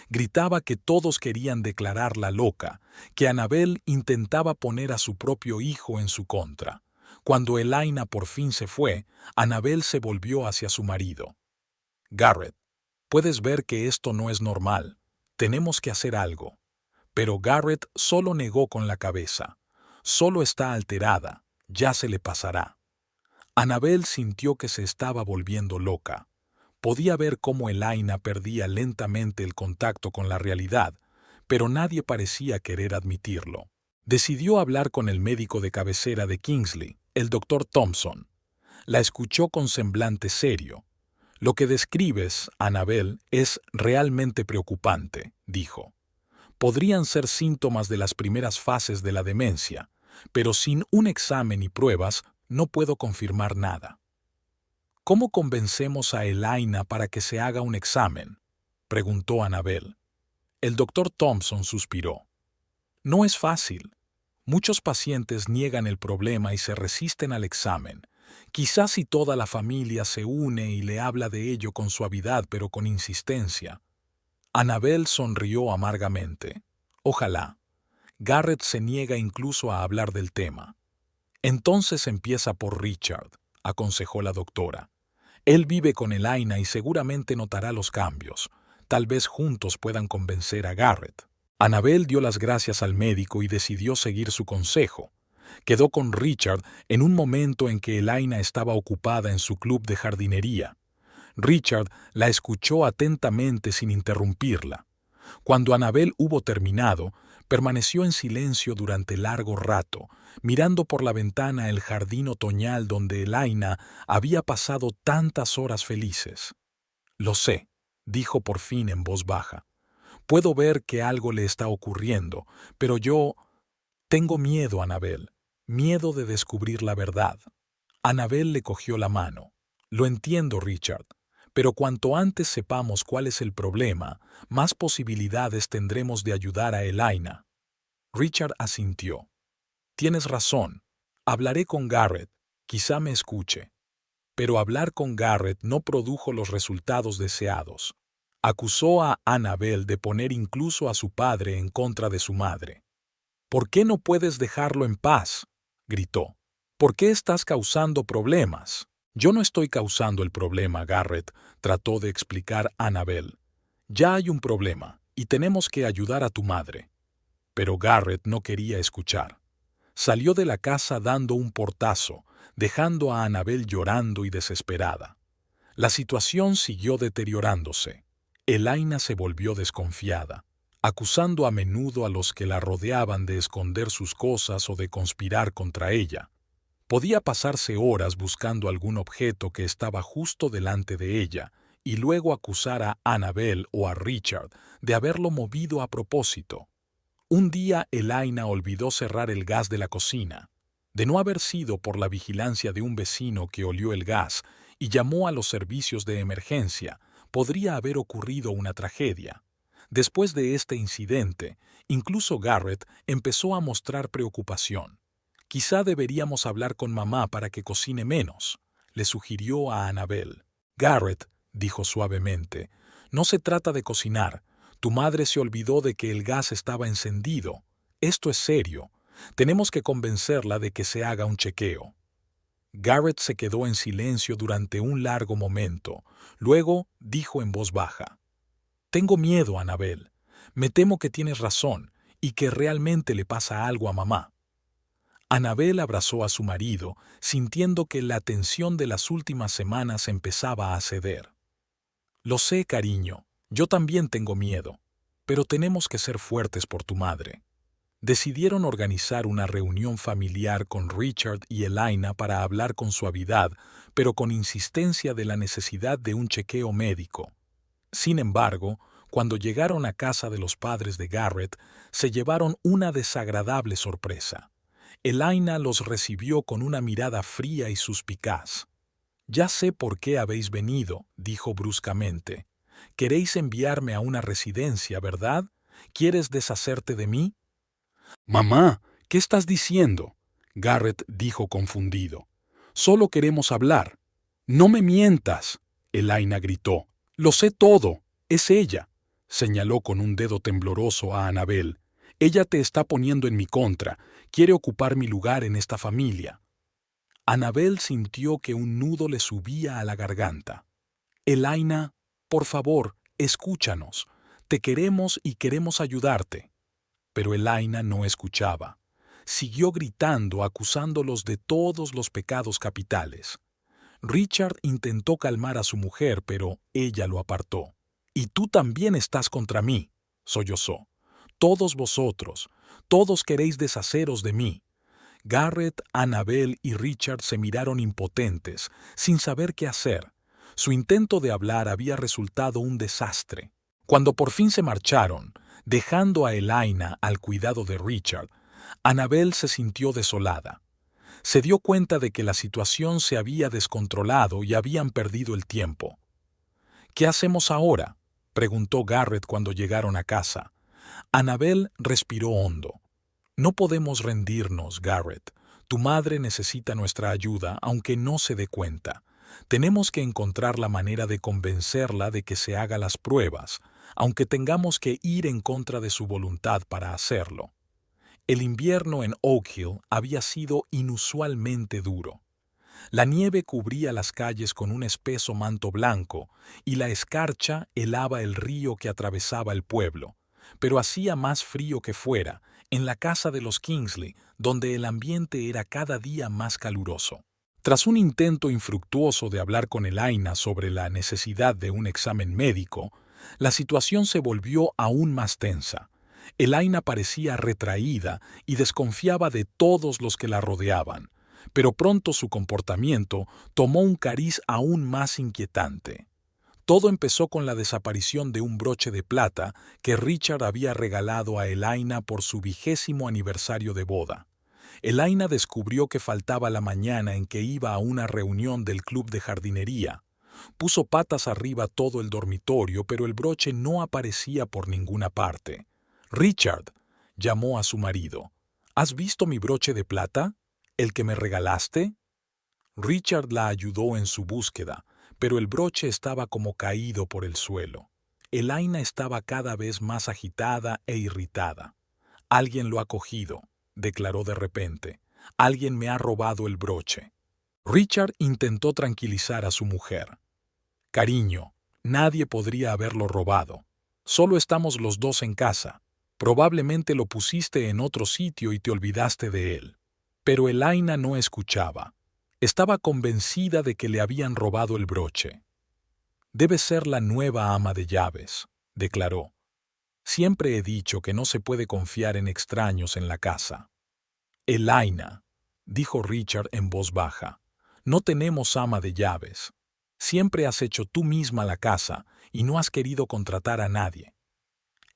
Gritaba que todos querían declararla loca, que Annabel intentaba poner a su propio hijo en su contra. Cuando Elaina por fin se fue, Annabel se volvió hacia su marido. «Garrett, puedes ver que esto no es normal. Tenemos que hacer algo». Pero Garrett solo negó con la cabeza. «Solo está alterada. Ya se le pasará». Annabel sintió que se estaba volviendo loca. Podía ver cómo Elaina perdía lentamente el contacto con la realidad, pero nadie parecía querer admitirlo. Decidió hablar con el médico de cabecera de Kingsley, el Dr. Thompson. La escuchó con semblante serio. «Lo que describes, Annabel, es realmente preocupante», dijo. «Podrían ser síntomas de las primeras fases de la demencia, pero sin un examen y pruebas no puedo confirmar nada». «¿Cómo convencemos a Elaina para que se haga un examen?», preguntó Annabel. El doctor Thompson suspiró. «No es fácil. Muchos pacientes niegan el problema y se resisten al examen. Quizás si toda la familia se une y le habla de ello con suavidad pero con insistencia». Annabel sonrió amargamente. «Ojalá. Garrett se niega incluso a hablar del tema». «Entonces empieza por Richard», aconsejó la doctora. «Él vive con Elaina y seguramente notará los cambios. Tal vez juntos puedan convencer a Garrett». Annabel dio las gracias al médico y decidió seguir su consejo. Quedó con Richard en un momento en que Elaina estaba ocupada en su club de jardinería. Richard la escuchó atentamente sin interrumpirla. Cuando Annabel hubo terminado, permaneció en silencio durante largo rato, mirando por la ventana el jardín otoñal donde Elaina había pasado tantas horas felices. «Lo sé», dijo por fin en voz baja. «Puedo ver que algo le está ocurriendo, pero yo tengo miedo, Annabel, miedo de descubrir la verdad». Annabel le cogió la mano. «Lo entiendo, Richard, pero cuanto antes sepamos cuál es el problema, más posibilidades tendremos de ayudar a Elaina». Richard asintió. «Tienes razón. Hablaré con Garrett. Quizá me escuche». Pero hablar con Garrett no produjo los resultados deseados. Acusó a Annabel de poner incluso a su padre en contra de su madre. «¿Por qué no puedes dejarlo en paz?», gritó. «¿Por qué estás causando problemas?». «Yo no estoy causando el problema, Garrett», trató de explicar Annabel. «Ya hay un problema, y tenemos que ayudar a tu madre». Pero Garrett no quería escuchar. Salió de la casa dando un portazo, dejando a Annabel llorando y desesperada. La situación siguió deteriorándose. Elaina se volvió desconfiada, acusando a menudo a los que la rodeaban de esconder sus cosas o de conspirar contra ella. Podía pasarse horas buscando algún objeto que estaba justo delante de ella, y luego acusar a Annabel o a Richard de haberlo movido a propósito. Un día Elaina olvidó cerrar el gas de la cocina. De no haber sido por la vigilancia de un vecino que olió el gas y llamó a los servicios de emergencia, podría haber ocurrido una tragedia. Después de este incidente, incluso Garrett empezó a mostrar preocupación. «Quizá deberíamos hablar con mamá para que cocine menos», le sugirió a Annabel. «Garrett», dijo suavemente, «no se trata de cocinar. Tu madre se olvidó de que el gas estaba encendido. Esto es serio. Tenemos que convencerla de que se haga un chequeo». Garrett se quedó en silencio durante un largo momento. Luego dijo en voz baja: «Tengo miedo, Annabel. Me temo que tienes razón y que realmente le pasa algo a mamá». Annabel abrazó a su marido, sintiendo que la tensión de las últimas semanas empezaba a ceder. «Lo sé, cariño. Yo también tengo miedo. Pero tenemos que ser fuertes por tu madre». Decidieron organizar una reunión familiar con Richard y Elaina para hablar con suavidad, pero con insistencia de la necesidad de un chequeo médico. Sin embargo, cuando llegaron a casa de los padres de Garrett, se llevaron una desagradable sorpresa. Elaina los recibió con una mirada fría y suspicaz. «Ya sé por qué habéis venido», dijo bruscamente. «Queréis enviarme a una residencia, ¿verdad? ¿Quieres deshacerte de mí?» «Mamá, ¿qué estás diciendo?», Garrett dijo confundido. «Solo queremos hablar». «No me mientas», Elaina gritó. «Lo sé todo. Es ella», señaló con un dedo tembloroso a Annabel. «Ella te está poniendo en mi contra. Quiere ocupar mi lugar en esta familia». Annabel sintió que un nudo le subía a la garganta. «Elaina, por favor, escúchanos. Te queremos y queremos ayudarte». Pero Elaina no escuchaba. Siguió gritando, acusándolos de todos los pecados capitales. Richard intentó calmar a su mujer, pero ella lo apartó. «Y tú también estás contra mí», sollozó. «Todos vosotros, todos queréis deshaceros de mí». Garrett, Annabel y Richard se miraron impotentes, sin saber qué hacer. Su intento de hablar había resultado un desastre. Cuando por fin se marcharon, dejando a Elaina al cuidado de Richard, Annabel se sintió desolada. Se dio cuenta de que la situación se había descontrolado y habían perdido el tiempo. «¿Qué hacemos ahora?», preguntó Garrett cuando llegaron a casa. Annabel respiró hondo. «No podemos rendirnos, Garrett. Tu madre necesita nuestra ayuda, aunque no se dé cuenta. Tenemos que encontrar la manera de convencerla de que se haga las pruebas, aunque tengamos que ir en contra de su voluntad para hacerlo». El invierno en Oak Hill había sido inusualmente duro. La nieve cubría las calles con un espeso manto blanco y la escarcha helaba el río que atravesaba el pueblo. Pero hacía más frío que fuera, en la casa de los Kingsley, donde el ambiente era cada día más caluroso. Tras un intento infructuoso de hablar con Elaina sobre la necesidad de un examen médico, la situación se volvió aún más tensa. Elaina parecía retraída y desconfiaba de todos los que la rodeaban, pero pronto su comportamiento tomó un cariz aún más inquietante. Todo empezó con la desaparición de un broche de plata que Richard había regalado a Elaina por su 20º aniversario de boda. Elaina descubrió que faltaba la mañana en que iba a una reunión del club de jardinería. Puso patas arriba todo el dormitorio, pero el broche no aparecía por ninguna parte. «Richard», llamó a su marido, «¿has visto mi broche de plata? ¿El que me regalaste?» Richard la ayudó en su búsqueda, pero el broche estaba como caído por el suelo. Elaina estaba cada vez más agitada e irritada. «Alguien lo ha cogido», declaró de repente. «Alguien me ha robado el broche». Richard intentó tranquilizar a su mujer. «Cariño, nadie podría haberlo robado. Solo estamos los dos en casa. Probablemente lo pusiste en otro sitio y te olvidaste de él». Pero Elaina no escuchaba. Estaba convencida de que le habían robado el broche. «Debe ser la nueva ama de llaves», declaró. «Siempre he dicho que no se puede confiar en extraños en la casa». «Elaina», dijo Richard en voz baja, «no tenemos ama de llaves». Siempre has hecho tú misma la casa y no has querido contratar a nadie.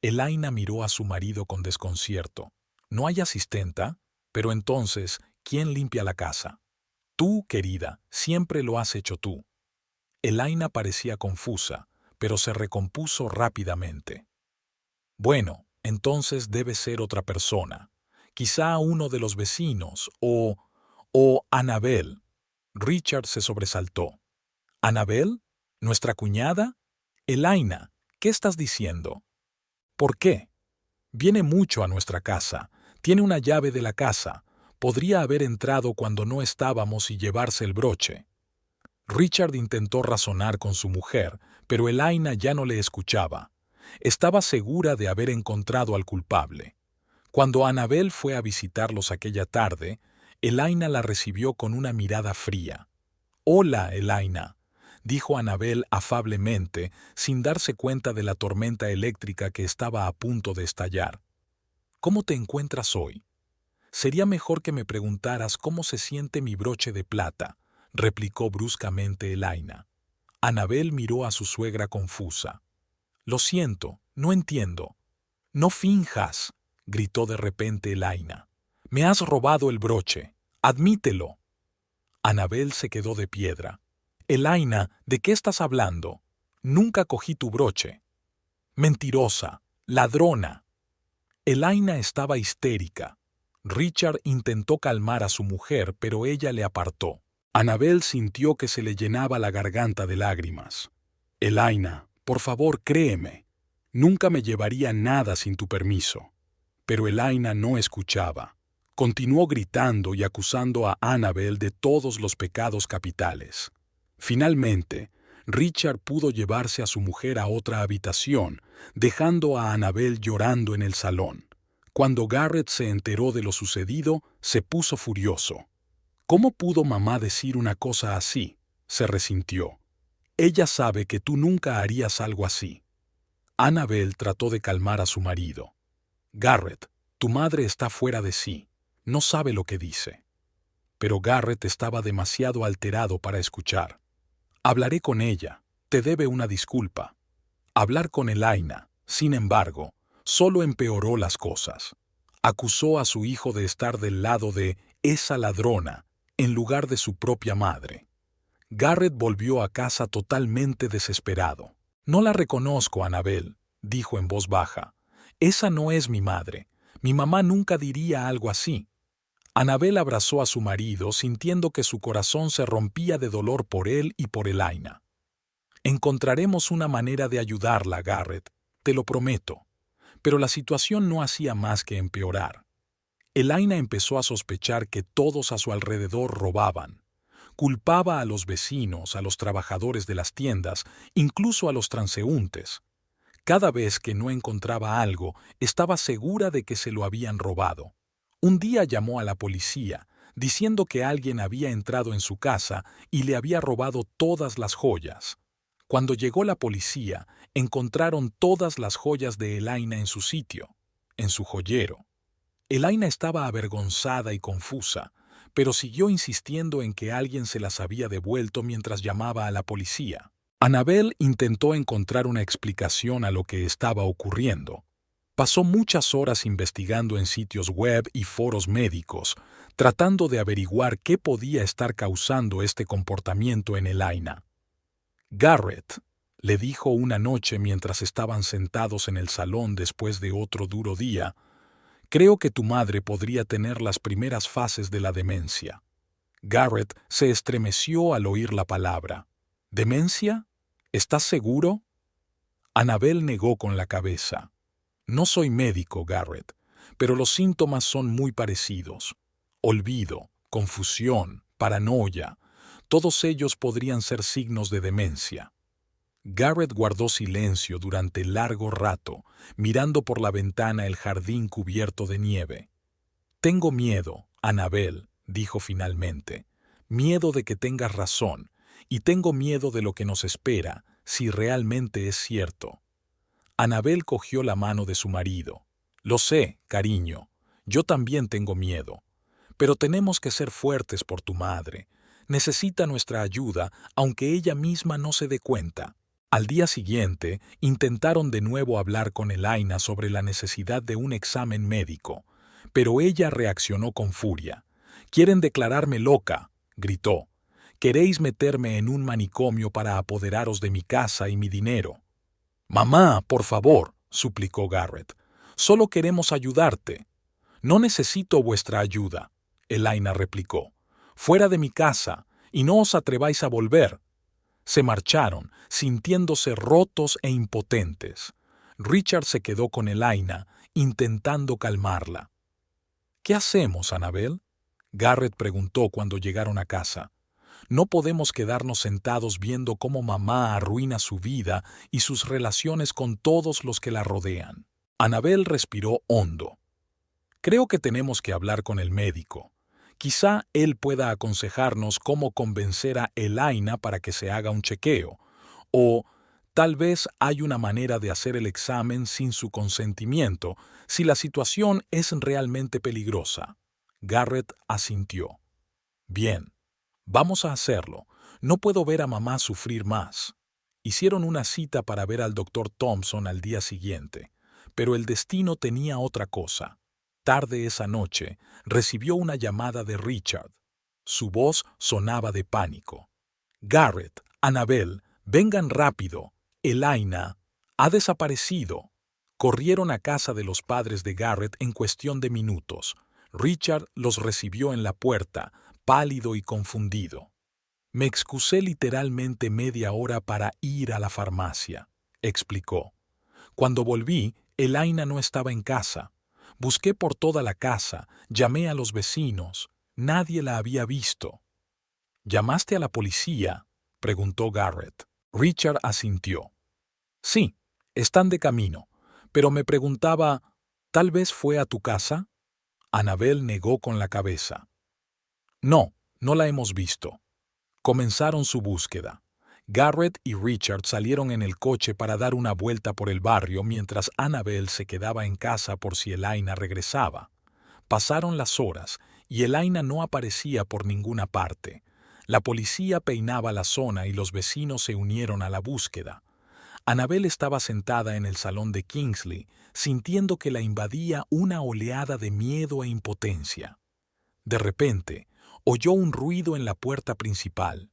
Elaina miró a su marido con desconcierto. ¿No hay asistenta? Pero entonces, ¿quién limpia la casa? Tú, querida, siempre lo has hecho tú. Elaina parecía confusa, pero se recompuso rápidamente. Bueno, entonces debe ser otra persona. Quizá uno de los vecinos o Annabel. Richard se sobresaltó. ¿Annabel? ¿Nuestra cuñada? Elaina, ¿qué estás diciendo? ¿Por qué? Viene mucho a nuestra casa. Tiene una llave de la casa. Podría haber entrado cuando no estábamos y llevarse el broche. Richard intentó razonar con su mujer, pero Elaina ya no le escuchaba. Estaba segura de haber encontrado al culpable. Cuando Annabel fue a visitarlos aquella tarde, Elaina la recibió con una mirada fría. «Hola, Elaina», dijo Annabel afablemente, sin darse cuenta de la tormenta eléctrica que estaba a punto de estallar. «¿Cómo te encuentras hoy? Sería mejor que me preguntaras cómo se siente mi broche de plata», replicó bruscamente Elaina. Annabel miró a su suegra confusa. «Lo siento, no entiendo». «No finjas», gritó de repente Elaina. «Me has robado el broche. Admítelo». Annabel se quedó de piedra. «Elaina, ¿de qué estás hablando? Nunca cogí tu broche». «Mentirosa, ladrona». Elaina estaba histérica. Richard intentó calmar a su mujer, pero ella le apartó. Annabel sintió que se le llenaba la garganta de lágrimas. «Elaina, por favor, créeme. Nunca me llevaría nada sin tu permiso». Pero Elaina no escuchaba. Continuó gritando y acusando a Annabel de todos los pecados capitales. Finalmente, Richard pudo llevarse a su mujer a otra habitación, dejando a Annabel llorando en el salón. Cuando Garrett se enteró de lo sucedido, se puso furioso. «¿Cómo pudo mamá decir una cosa así?», se resintió. «Ella sabe que tú nunca harías algo así». Annabel trató de calmar a su marido. «Garrett, tu madre está fuera de sí. No sabe lo que dice». Pero Garrett estaba demasiado alterado para escuchar. «Hablaré con ella. Te debe una disculpa». Hablar con Elaina, sin embargo, solo empeoró las cosas. Acusó a su hijo de estar del lado de esa ladrona en lugar de su propia madre. Garrett volvió a casa totalmente desesperado. «No la reconozco, Annabel», dijo en voz baja. «Esa no es mi madre. Mi mamá nunca diría algo así». Annabel abrazó a su marido, sintiendo que su corazón se rompía de dolor por él y por Elaina. «Encontraremos una manera de ayudarla, Garrett, te lo prometo». Pero la situación no hacía más que empeorar. Elaina empezó a sospechar que todos a su alrededor robaban. Culpaba a los vecinos, a los trabajadores de las tiendas, incluso a los transeúntes. Cada vez que no encontraba algo, estaba segura de que se lo habían robado. Un día llamó a la policía, diciendo que alguien había entrado en su casa y le había robado todas las joyas. Cuando llegó la policía, encontraron todas las joyas de Elaina en su sitio, en su joyero. Elaina estaba avergonzada y confusa, pero siguió insistiendo en que alguien se las había devuelto mientras llamaba a la policía. Annabel intentó encontrar una explicación a lo que estaba ocurriendo. Pasó muchas horas investigando en sitios web y foros médicos, tratando de averiguar qué podía estar causando este comportamiento en Elaina. «Garrett», le dijo una noche mientras estaban sentados en el salón después de otro duro día, «creo que tu madre podría tener las primeras fases de la demencia». Garrett se estremeció al oír la palabra. «¿Demencia? ¿Estás seguro?» Annabel negó con la cabeza. «No soy médico, Garrett, pero los síntomas son muy parecidos. Olvido, confusión, paranoia, todos ellos podrían ser signos de demencia». Garrett guardó silencio durante largo rato, mirando por la ventana el jardín cubierto de nieve. «Tengo miedo, Annabel», dijo finalmente. «Miedo de que tengas razón, y tengo miedo de lo que nos espera, si realmente es cierto». Annabel cogió la mano de su marido. «Lo sé, cariño, yo también tengo miedo. Pero tenemos que ser fuertes por tu madre. Necesita nuestra ayuda, aunque ella misma no se dé cuenta. Al día siguiente, intentaron de nuevo hablar con Elaina sobre la necesidad de un examen médico, pero ella reaccionó con furia. «Quieren declararme loca», gritó. «Queréis meterme en un manicomio para apoderaros de mi casa y mi dinero». «Mamá, por favor», suplicó Garrett. «Solo queremos ayudarte». «No necesito vuestra ayuda», Elaina replicó. «Fuera de mi casa, y no os atreváis a volver». Se marcharon, sintiéndose rotos e impotentes. Richard se quedó con Elaina, intentando calmarla. «¿Qué hacemos, Annabel?», Garrett preguntó cuando llegaron a casa. «No podemos quedarnos sentados viendo cómo mamá arruina su vida y sus relaciones con todos los que la rodean». Annabel respiró hondo. «Creo que tenemos que hablar con el médico. Quizá él pueda aconsejarnos cómo convencer a Elaina para que se haga un chequeo, o tal vez hay una manera de hacer el examen sin su consentimiento si la situación es realmente peligrosa». Garrett asintió. «Bien, vamos a hacerlo. No puedo ver a mamá sufrir más». Hicieron una cita para ver al doctor Thompson al día siguiente, pero el destino tenía otra cosa. Tarde esa noche, recibió una llamada de Richard. Su voz sonaba de pánico. «Garrett, Annabel, vengan rápido. Elaina ha desaparecido». Corrieron a casa de los padres de Garrett en cuestión de minutos. Richard los recibió en la puerta, pálido y confundido. «Me excusé literalmente media hora para ir a la farmacia», explicó. «Cuando volví, Elaina no estaba en casa. Busqué por toda la casa, llamé a los vecinos. Nadie la había visto». «¿Llamaste a la policía?», preguntó Garrett. Richard asintió. «Sí, están de camino, pero me preguntaba, ¿tal vez fue a tu casa?». Annabel negó con la cabeza. «No, no la hemos visto». Comenzaron su búsqueda. Garrett y Richard salieron en el coche para dar una vuelta por el barrio mientras Annabel se quedaba en casa por si Elaina regresaba. Pasaron las horas y Elaina no aparecía por ninguna parte. La policía peinaba la zona y los vecinos se unieron a la búsqueda. Annabel estaba sentada en el salón de Kingsley, sintiendo que la invadía una oleada de miedo e impotencia. De repente, oyó un ruido en la puerta principal.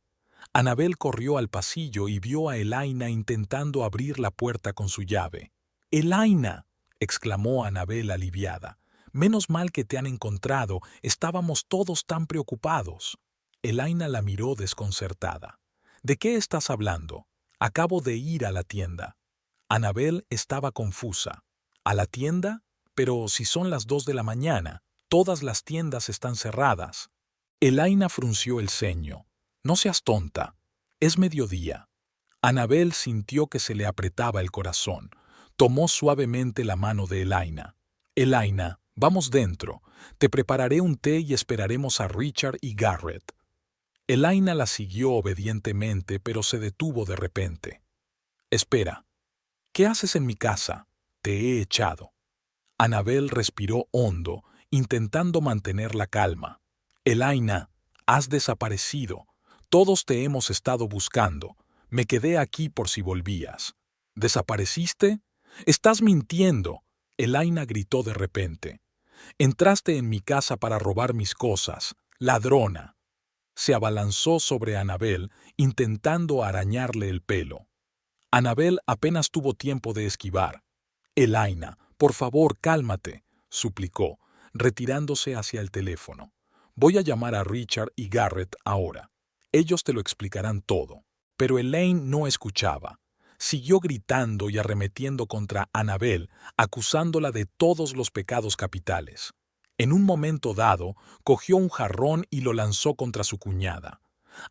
Annabel corrió al pasillo y vio a Elaina intentando abrir la puerta con su llave. «¡Elaina!», exclamó Annabel aliviada. «Menos mal que te han encontrado, estábamos todos tan preocupados». Elaina la miró desconcertada. «¿De qué estás hablando? Acabo de ir a la tienda». Annabel estaba confusa. «¿A la tienda? Pero si son las 2 de la mañana, todas las tiendas están cerradas». Elaina frunció el ceño. «No seas tonta. Es mediodía». Annabel sintió que se le apretaba el corazón. Tomó suavemente la mano de Elaina. «Elaina, vamos dentro. Te prepararé un té y esperaremos a Richard y Garrett». Elaina la siguió obedientemente, pero se detuvo de repente. «Espera. ¿Qué haces en mi casa? Te he echado». Annabel respiró hondo, intentando mantener la calma. «Elaina, has desaparecido. Todos te hemos estado buscando. Me quedé aquí por si volvías». «¿Desapareciste? Estás mintiendo», Elaina gritó de repente. «Entraste en mi casa para robar mis cosas. Ladrona». Se abalanzó sobre Annabel, intentando arañarle el pelo. Annabel apenas tuvo tiempo de esquivar. «Elaina, por favor, cálmate», suplicó, retirándose hacia el teléfono. «Voy a llamar a Richard y Garrett ahora. Ellos te lo explicarán todo». Pero Elaine no escuchaba. Siguió gritando y arremetiendo contra Annabel, acusándola de todos los pecados capitales. En un momento dado, cogió un jarrón y lo lanzó contra su cuñada.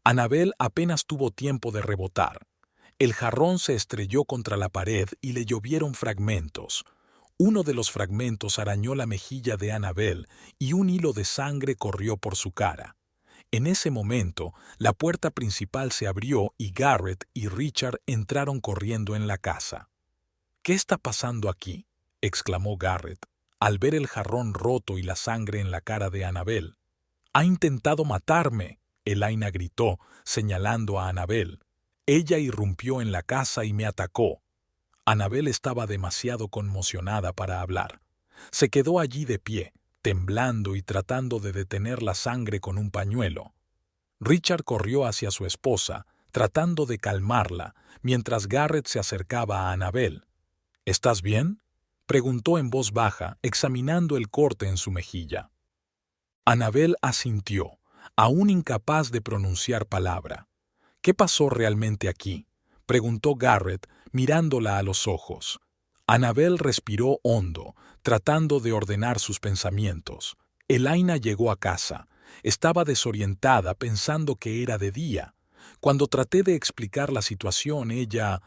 Annabel apenas tuvo tiempo de rebotar. El jarrón se estrelló contra la pared y le llovieron fragmentos. Uno de los fragmentos arañó la mejilla de Annabel y un hilo de sangre corrió por su cara. En ese momento, la puerta principal se abrió y Garrett y Richard entraron corriendo en la casa. «¿Qué está pasando aquí?», exclamó Garrett, al ver el jarrón roto y la sangre en la cara de Annabel. «Ha intentado matarme», Elaina gritó, señalando a Annabel. Ella irrumpió en la casa y me atacó. Annabel estaba demasiado conmocionada para hablar. Se quedó allí de pie, temblando y tratando de detener la sangre con un pañuelo. Richard corrió hacia su esposa, tratando de calmarla, mientras Garrett se acercaba a Annabel. ¿Estás bien?, preguntó en voz baja, examinando el corte en su mejilla. Annabel asintió, aún incapaz de pronunciar palabra. ¿Qué pasó realmente aquí?, preguntó Garrett, mirándola a los ojos. Annabel respiró hondo, tratando de ordenar sus pensamientos. Elaina llegó a casa. Estaba desorientada, pensando que era de día. Cuando traté de explicar la situación, ella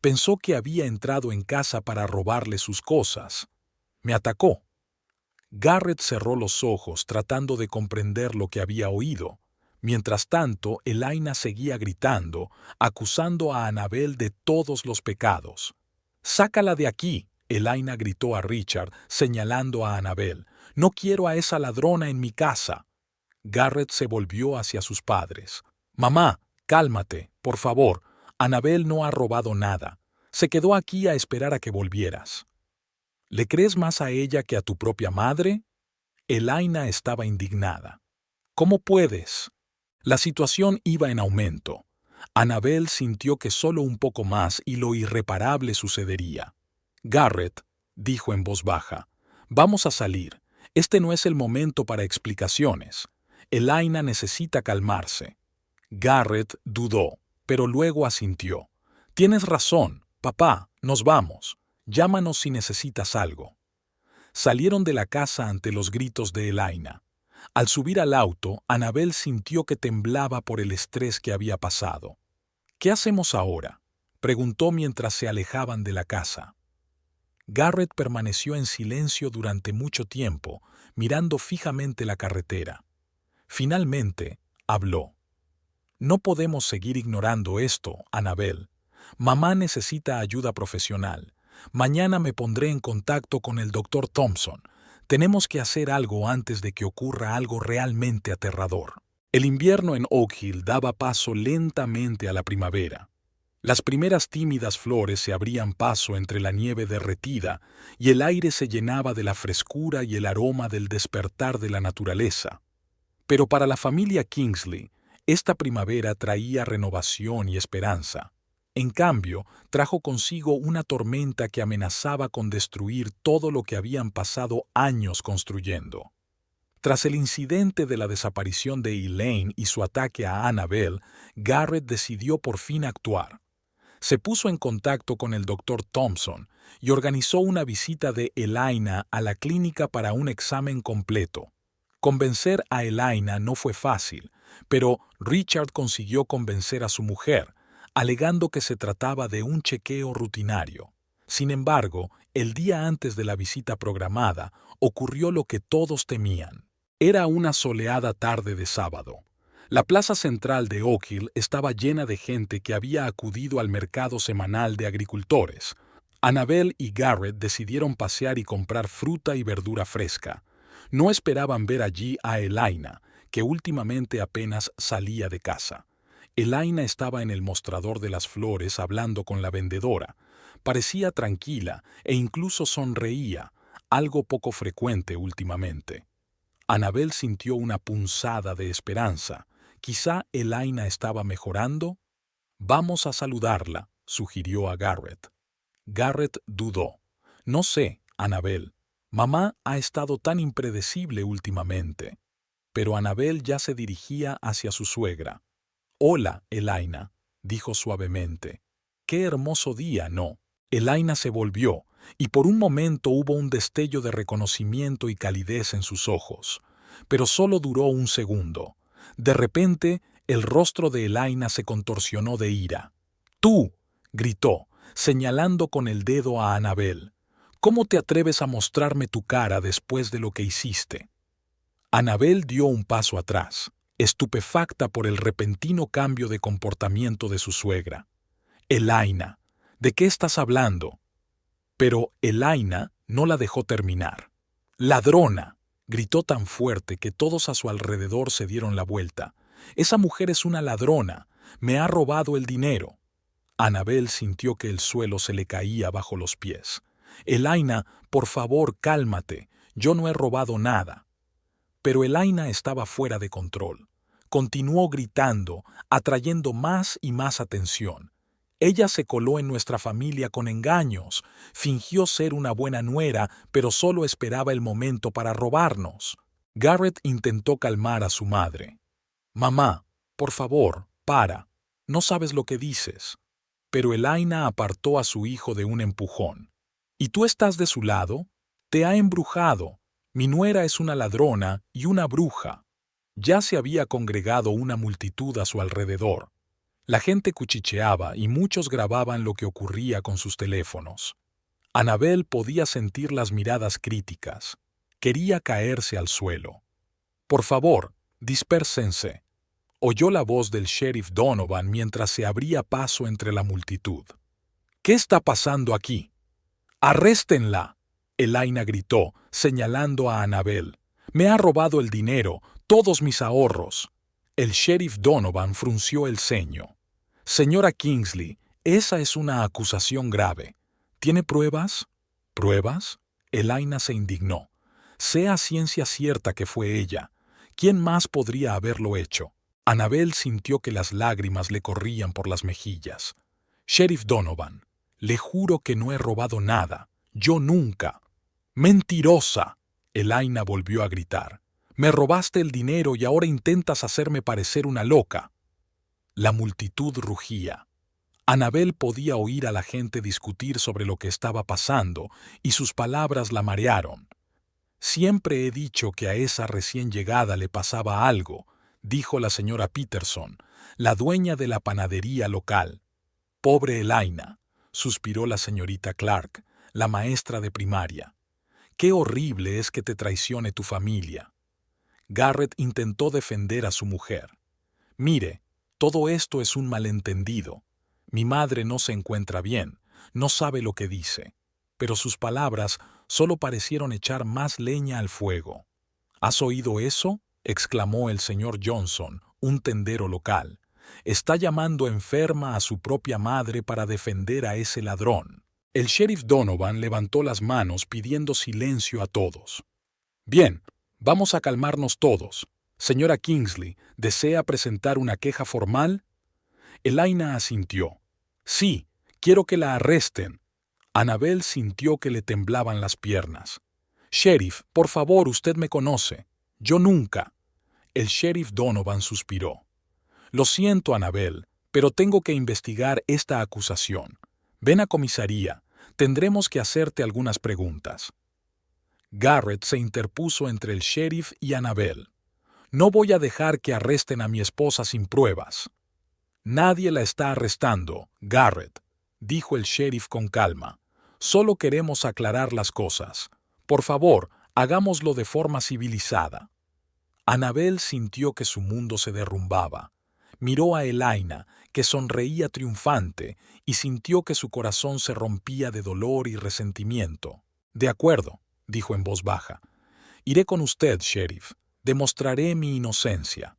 pensó que había entrado en casa para robarle sus cosas. Me atacó. Garrett cerró los ojos, tratando de comprender lo que había oído. Mientras tanto, Elaina seguía gritando, acusando a Annabel de todos los pecados. «¡Sácala de aquí!», Elaina gritó a Richard, señalando a Annabel. «No quiero a esa ladrona en mi casa». Garrett se volvió hacia sus padres. «Mamá, cálmate, por favor. Annabel no ha robado nada. Se quedó aquí a esperar a que volvieras». «¿Le crees más a ella que a tu propia madre?». Elaina estaba indignada. «¿Cómo puedes?». La situación iba en aumento. Annabel sintió que solo un poco más y lo irreparable sucedería. «Garrett», dijo en voz baja, «vamos a salir. Este no es el momento para explicaciones. Elaina necesita calmarse». Garrett dudó, pero luego asintió. «Tienes razón, papá, nos vamos. Llámanos si necesitas algo». Salieron de la casa ante los gritos de Elaina. Al subir al auto, Annabel sintió que temblaba por el estrés que había pasado. «¿Qué hacemos ahora?», preguntó mientras se alejaban de la casa. Garrett permaneció en silencio durante mucho tiempo, mirando fijamente la carretera. Finalmente, habló. «No podemos seguir ignorando esto, Annabel. Mamá necesita ayuda profesional. Mañana me pondré en contacto con el Dr. Thompson. Tenemos que hacer algo antes de que ocurra algo realmente aterrador». El invierno en Oak Hill daba paso lentamente a la primavera. Las primeras tímidas flores se abrían paso entre la nieve derretida y el aire se llenaba de la frescura y el aroma del despertar de la naturaleza. Pero para la familia Kingsley, esta primavera traía renovación y esperanza. En cambio, trajo consigo una tormenta que amenazaba con destruir todo lo que habían pasado años construyendo. Tras el incidente de la desaparición de Elaine y su ataque a Annabel, Garrett decidió por fin actuar. Se puso en contacto con el Dr. Thompson y organizó una visita de Elaina a la clínica para un examen completo. Convencer a Elaina no fue fácil, pero Richard consiguió convencer a su mujer, alegando que se trataba de un chequeo rutinario. Sin embargo, el día antes de la visita programada, ocurrió lo que todos temían. Era una soleada tarde de sábado. La plaza central de Oak Hill estaba llena de gente que había acudido al mercado semanal de agricultores. Annabel y Garrett decidieron pasear y comprar fruta y verdura fresca. No esperaban ver allí a Elaina, que últimamente apenas salía de casa. Elaina estaba en el mostrador de las flores hablando con la vendedora. Parecía tranquila e incluso sonreía, algo poco frecuente últimamente. Annabel sintió una punzada de esperanza. ¿Quizá Elaina estaba mejorando? «Vamos a saludarla», sugirió a Garrett. Garrett dudó. «No sé, Annabel. Mamá ha estado tan impredecible últimamente». Pero Annabel ya se dirigía hacia su suegra. «Hola, Elaina», dijo suavemente. «Qué hermoso día, ¿no?». Elaina se volvió, y por un momento hubo un destello de reconocimiento y calidez en sus ojos. Pero solo duró un segundo. De repente, el rostro de Elaina se contorsionó de ira. «¡Tú!», gritó, señalando con el dedo a Annabel. «¿Cómo te atreves a mostrarme tu cara después de lo que hiciste?». Annabel dio un paso atrás, estupefacta por el repentino cambio de comportamiento de su suegra. «Elaina, ¿de qué estás hablando?». Pero Elaina no la dejó terminar. «¡Ladrona!», gritó tan fuerte que todos a su alrededor se dieron la vuelta. Esa mujer es una ladrona. Me ha robado el dinero. Annabel sintió que el suelo se le caía bajo los pies. Elaina, por favor, cálmate. Yo no he robado nada. Pero Elaina estaba fuera de control. Continuó gritando, atrayendo más y más atención. Ella se coló en nuestra familia con engaños, fingió ser una buena nuera, pero solo esperaba el momento para robarnos. Garrett intentó calmar a su madre. Mamá, por favor, para. No sabes lo que dices. Pero Elaina apartó a su hijo de un empujón. ¿Y tú estás de su lado? Te ha embrujado. Mi nuera es una ladrona y una bruja. Ya se había congregado una multitud a su alrededor. La gente cuchicheaba y muchos grababan lo que ocurría con sus teléfonos. Annabel podía sentir las miradas críticas. Quería caerse al suelo. Por favor, dispérsense. Oyó la voz del sheriff Donovan mientras se abría paso entre la multitud. ¿Qué está pasando aquí? ¡Arréstenla! Elaina gritó, señalando a Annabel. Me ha robado el dinero, todos mis ahorros. El sheriff Donovan frunció el ceño. Señora Kingsley, esa es una acusación grave. ¿Tiene pruebas? ¿Pruebas? Elaina se indignó. Sea ciencia cierta que fue ella. ¿Quién más podría haberlo hecho? Annabel sintió que las lágrimas le corrían por las mejillas. Sheriff Donovan, le juro que no he robado nada. Yo nunca. ¡Mentirosa! Elaina volvió a gritar. Me robaste el dinero y ahora intentas hacerme parecer una loca. La multitud rugía. Annabel podía oír a la gente discutir sobre lo que estaba pasando y sus palabras la marearon. Siempre he dicho que a esa recién llegada le pasaba algo, dijo la señora Peterson, la dueña de la panadería local. Pobre Elaina, suspiró la señorita Clark, la maestra de primaria. Qué horrible es que te traicione tu familia. Garrett intentó defender a su mujer. Mire, todo esto es un malentendido. Mi madre no se encuentra bien, no sabe lo que dice. Pero sus palabras solo parecieron echar más leña al fuego. ¿Has oído eso?, exclamó el señor Johnson, un tendero local. Está llamando enferma a su propia madre para defender a ese ladrón. El sheriff Donovan levantó las manos pidiendo silencio a todos. Bien, vamos a calmarnos todos. Señora Kingsley, ¿desea presentar una queja formal? Elaina asintió. Sí, quiero que la arresten. Annabel sintió que le temblaban las piernas. Sheriff, por favor, usted me conoce. Yo nunca. El sheriff Donovan suspiró. Lo siento, Annabel, pero tengo que investigar esta acusación. Ven a comisaría. Tendremos que hacerte algunas preguntas. Garrett se interpuso entre el sheriff y Annabel. No voy a dejar que arresten a mi esposa sin pruebas. Nadie la está arrestando, Garrett, dijo el sheriff con calma. Solo queremos aclarar las cosas. Por favor, hagámoslo de forma civilizada. Annabel sintió que su mundo se derrumbaba. Miró a Elaina, que sonreía triunfante, y sintió que su corazón se rompía de dolor y resentimiento. De acuerdo, dijo en voz baja. Iré con usted, sheriff. Demostraré mi inocencia.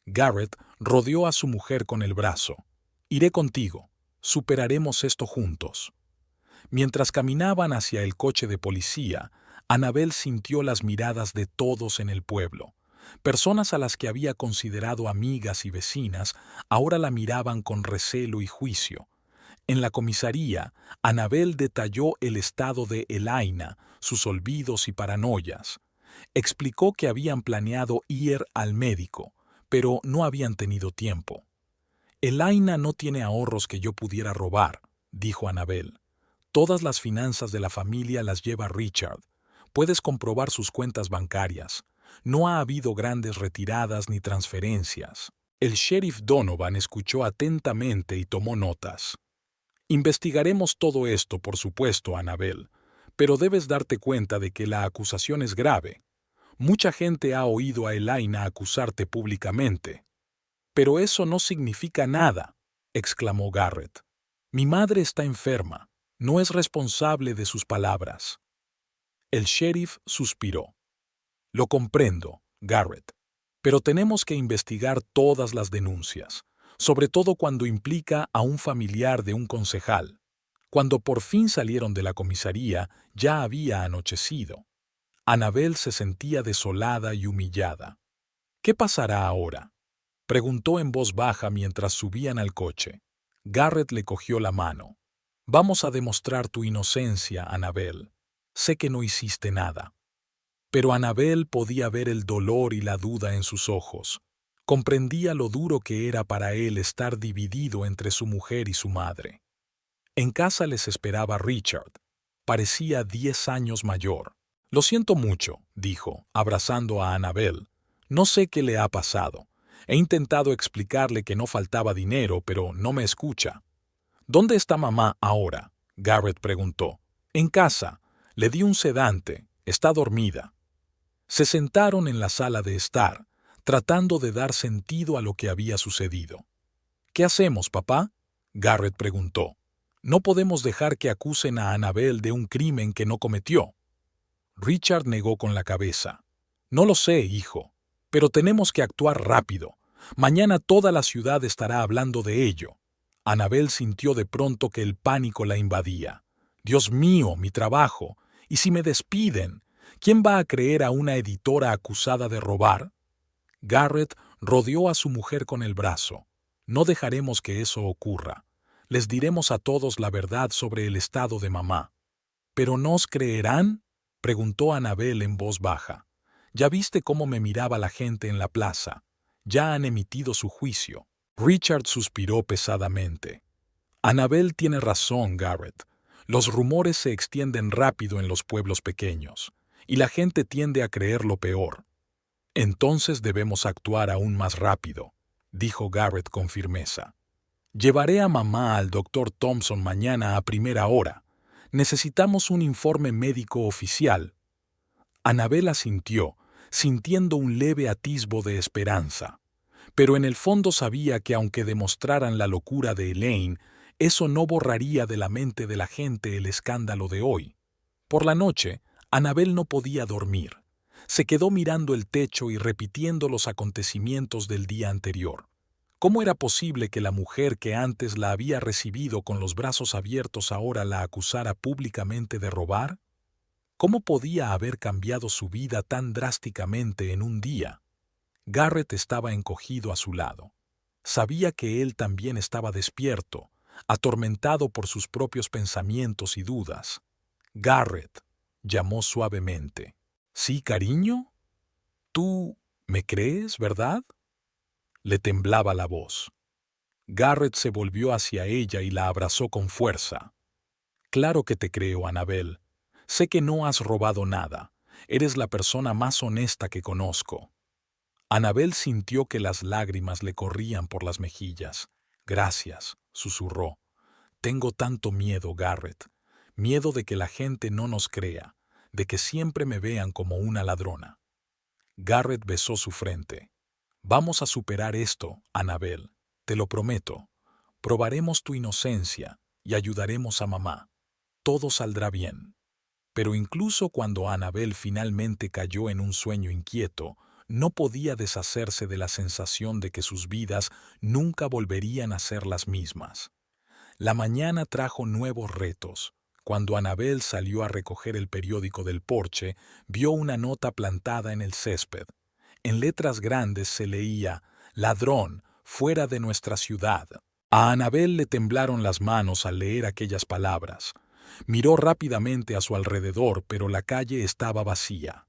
Garrett rodeó a su mujer con el brazo. Iré contigo. Superaremos esto juntos. Mientras caminaban hacia el coche de policía, Annabel sintió las miradas de todos en el pueblo. Personas a las que había considerado amigas y vecinas ahora la miraban con recelo y juicio. En la comisaría, Annabel detalló el estado de Elaina, sus olvidos y paranoias. Explicó que habían planeado ir al médico, pero no habían tenido tiempo. Elaina no tiene ahorros que yo pudiera robar, dijo Annabel. Todas las finanzas de la familia las lleva Richard. Puedes comprobar sus cuentas bancarias. No ha habido grandes retiradas ni transferencias. El sheriff Donovan escuchó atentamente y tomó notas. Investigaremos todo esto, por supuesto, Annabel, pero debes darte cuenta de que la acusación es grave. Mucha gente ha oído a Elaina acusarte públicamente. Pero eso no significa nada, exclamó Garrett. Mi madre está enferma. No es responsable de sus palabras. El sheriff suspiró. Lo comprendo, Garrett. Pero tenemos que investigar todas las denuncias, sobre todo cuando implica a un familiar de un concejal. Cuando por fin salieron de la comisaría, ya había anochecido. Annabel se sentía desolada y humillada. ¿Qué pasará ahora?, preguntó en voz baja mientras subían al coche. Garrett le cogió la mano. Vamos a demostrar tu inocencia, Annabel. Sé que no hiciste nada. Pero Annabel podía ver el dolor y la duda en sus ojos. Comprendía lo duro que era para él estar dividido entre su mujer y su madre. En casa les esperaba Richard. Parecía 10 años mayor. Lo siento mucho, dijo, abrazando a Annabel. No sé qué le ha pasado. He intentado explicarle que no faltaba dinero, pero no me escucha. ¿Dónde está mamá ahora?, Garrett preguntó. En casa. Le di un sedante. Está dormida. Se sentaron en la sala de estar, tratando de dar sentido a lo que había sucedido. ¿Qué hacemos, papá?, Garrett preguntó. No podemos dejar que acusen a Annabel de un crimen que no cometió. Richard negó con la cabeza. No lo sé, hijo, pero tenemos que actuar rápido. Mañana toda la ciudad estará hablando de ello. Annabel sintió de pronto que el pánico la invadía. Dios mío, mi trabajo. ¿Y si me despiden? ¿Quién va a creer a una editora acusada de robar? Garrett rodeó a su mujer con el brazo. No dejaremos que eso ocurra. Les diremos a todos la verdad sobre el estado de mamá. ¿Pero nos creerán?, preguntó Annabel en voz baja. Ya viste cómo me miraba la gente en la plaza. Ya han emitido su juicio. Richard suspiró pesadamente. Annabel tiene razón, Garrett. Los rumores se extienden rápido en los pueblos pequeños, y la gente tiende a creer lo peor. Entonces debemos actuar aún más rápido, dijo Garrett con firmeza. Llevaré a mamá al doctor Thompson mañana a primera hora. Necesitamos un informe médico oficial. Annabel asintió, sintiendo un leve atisbo de esperanza. Pero en el fondo sabía que aunque demostraran la locura de Elaine, eso no borraría de la mente de la gente el escándalo de hoy. Por la noche, Annabel no podía dormir. Se quedó mirando el techo y repitiendo los acontecimientos del día anterior. ¿Cómo era posible que la mujer que antes la había recibido con los brazos abiertos ahora la acusara públicamente de robar? ¿Cómo podía haber cambiado su vida tan drásticamente en un día? Garrett estaba encogido a su lado. Sabía que él también estaba despierto, atormentado por sus propios pensamientos y dudas. Garrett, llamó suavemente. ¿Sí, cariño? ¿Tú me crees, verdad? Le temblaba la voz. Garrett se volvió hacia ella y la abrazó con fuerza. Claro que te creo, Annabel. Sé que no has robado nada. Eres la persona más honesta que conozco. Annabel sintió que las lágrimas le corrían por las mejillas. Gracias, susurró. Tengo tanto miedo, Garrett. Miedo de que la gente no nos crea, de que siempre me vean como una ladrona. Garrett besó su frente. Vamos a superar esto, Annabel. Te lo prometo. Probaremos tu inocencia y ayudaremos a mamá. Todo saldrá bien. Pero incluso cuando Annabel finalmente cayó en un sueño inquieto, no podía deshacerse de la sensación de que sus vidas nunca volverían a ser las mismas. La mañana trajo nuevos retos. Cuando Annabel salió a recoger el periódico del porche, vio una nota plantada en el césped. En letras grandes se leía: «Ladrón, fuera de nuestra ciudad». A Annabel le temblaron las manos al leer aquellas palabras. Miró rápidamente a su alrededor, pero la calle estaba vacía.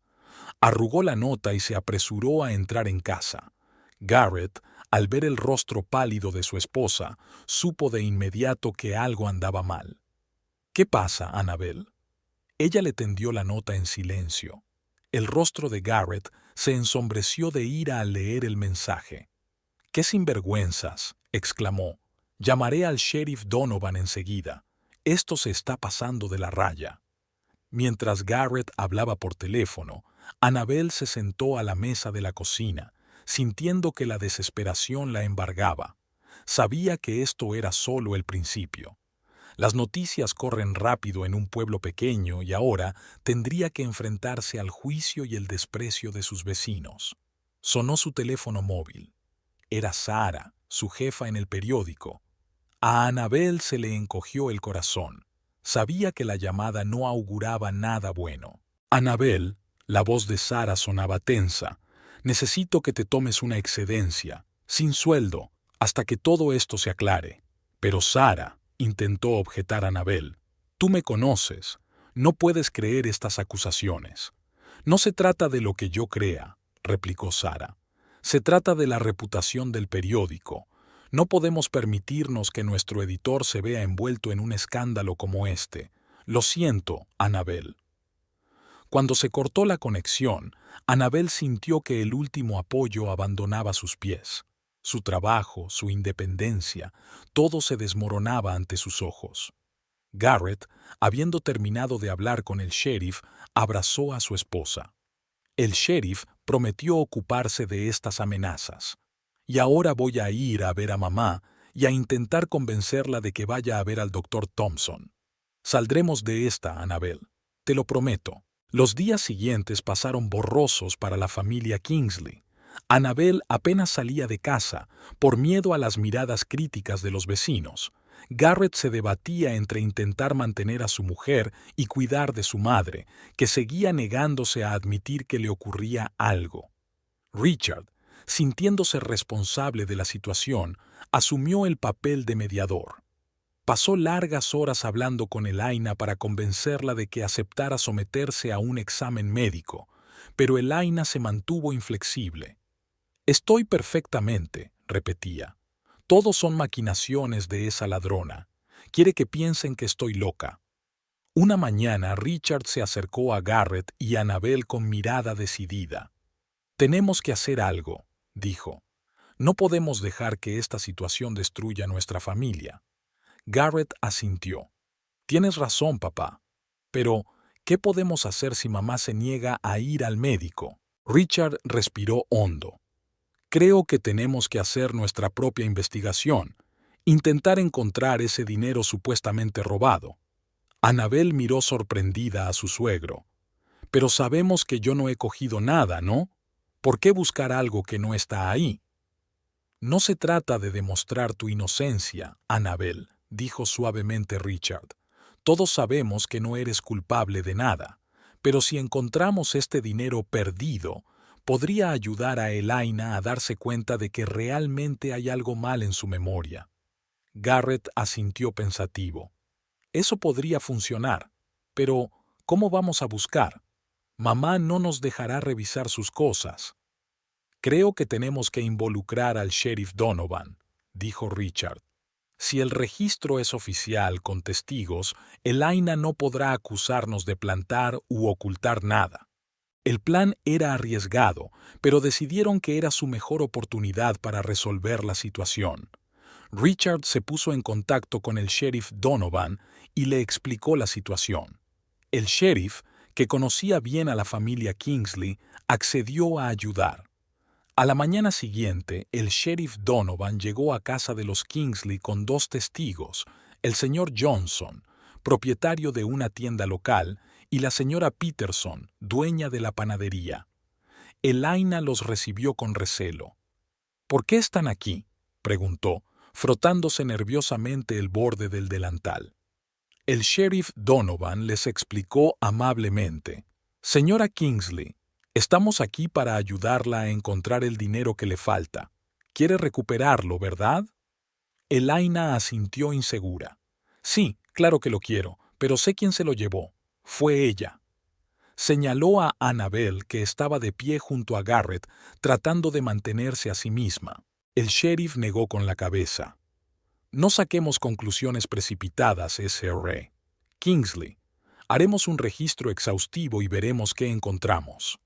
Arrugó la nota y se apresuró a entrar en casa. Garrett, al ver el rostro pálido de su esposa, supo de inmediato que algo andaba mal. «¿Qué pasa, Annabel?». Ella le tendió la nota en silencio. El rostro de Garrett se ensombreció de ira al leer el mensaje. «¡Qué sinvergüenzas!», exclamó. «Llamaré al sheriff Donovan enseguida. Esto se está pasando de la raya». Mientras Garrett hablaba por teléfono, Annabel se sentó a la mesa de la cocina, sintiendo que la desesperación la embargaba. Sabía que esto era solo el principio. Las noticias corren rápido en un pueblo pequeño y ahora tendría que enfrentarse al juicio y el desprecio de sus vecinos. Sonó su teléfono móvil. Era Sara, su jefa en el periódico. A Annabel se le encogió el corazón. Sabía que la llamada no auguraba nada bueno. Annabel, la voz de Sara sonaba tensa. Necesito que te tomes una excedencia, sin sueldo, hasta que todo esto se aclare. Pero Sara, intentó objetar Annabel, tú me conoces. No puedes creer estas acusaciones. No se trata de lo que yo crea, replicó Sara. Se trata de la reputación del periódico. No podemos permitirnos que nuestro editor se vea envuelto en un escándalo como este. Lo siento, Annabel. Cuando se cortó la conexión, Annabel sintió que el último apoyo abandonaba sus pies. Su trabajo, su independencia, todo se desmoronaba ante sus ojos. Garrett, habiendo terminado de hablar con el sheriff, abrazó a su esposa. El sheriff prometió ocuparse de estas amenazas. Y ahora voy a ir a ver a mamá y a intentar convencerla de que vaya a ver al doctor Thompson. Saldremos de esta, Annabel. Te lo prometo. Los días siguientes pasaron borrosos para la familia Kingsley. Annabel apenas salía de casa, por miedo a las miradas críticas de los vecinos. Garrett se debatía entre intentar mantener a su mujer y cuidar de su madre, que seguía negándose a admitir que le ocurría algo. Richard, sintiéndose responsable de la situación, asumió el papel de mediador. Pasó largas horas hablando con Elaina para convencerla de que aceptara someterse a un examen médico, pero Elaina se mantuvo inflexible. Estoy perfectamente, repetía. Todos son maquinaciones de esa ladrona. Quiere que piensen que estoy loca. Una mañana Richard se acercó a Garrett y a Annabel con mirada decidida. Tenemos que hacer algo, dijo. No podemos dejar que esta situación destruya nuestra familia. Garrett asintió. Tienes razón, papá. Pero, ¿qué podemos hacer si mamá se niega a ir al médico? Richard respiró hondo. Creo que tenemos que hacer nuestra propia investigación, intentar encontrar ese dinero supuestamente robado. Annabel miró sorprendida a su suegro. Pero sabemos que yo no he cogido nada, ¿no? ¿Por qué buscar algo que no está ahí? No se trata de demostrar tu inocencia, Annabel, dijo suavemente Richard. Todos sabemos que no eres culpable de nada, pero si encontramos este dinero perdido, podría ayudar a Elaina a darse cuenta de que realmente hay algo mal en su memoria. Garrett asintió pensativo. Eso podría funcionar, pero ¿cómo vamos a buscar? Mamá no nos dejará revisar sus cosas. Creo que tenemos que involucrar al sheriff Donovan, dijo Richard. Si el registro es oficial con testigos, Elaina no podrá acusarnos de plantar u ocultar nada. El plan era arriesgado, pero decidieron que era su mejor oportunidad para resolver la situación. Richard se puso en contacto con el sheriff Donovan y le explicó la situación. El sheriff, que conocía bien a la familia Kingsley, accedió a ayudar. A la mañana siguiente, el sheriff Donovan llegó a casa de los Kingsley con 2 testigos, el señor Johnson, propietario de una tienda local, y la señora Peterson, dueña de la panadería. Elaina los recibió con recelo. ¿Por qué están aquí?, preguntó, frotándose nerviosamente el borde del delantal. El sheriff Donovan les explicó amablemente. Señora Kingsley, estamos aquí para ayudarla a encontrar el dinero que le falta. Quiere recuperarlo, ¿verdad? Elaina asintió insegura. Sí, claro que lo quiero, pero sé quién se lo llevó. Fue ella. Señaló a Annabel, que estaba de pie junto a Garrett, tratando de mantenerse a sí misma. El sheriff negó con la cabeza. No saquemos conclusiones precipitadas, Sr. Kingsley. Haremos un registro exhaustivo y veremos qué encontramos.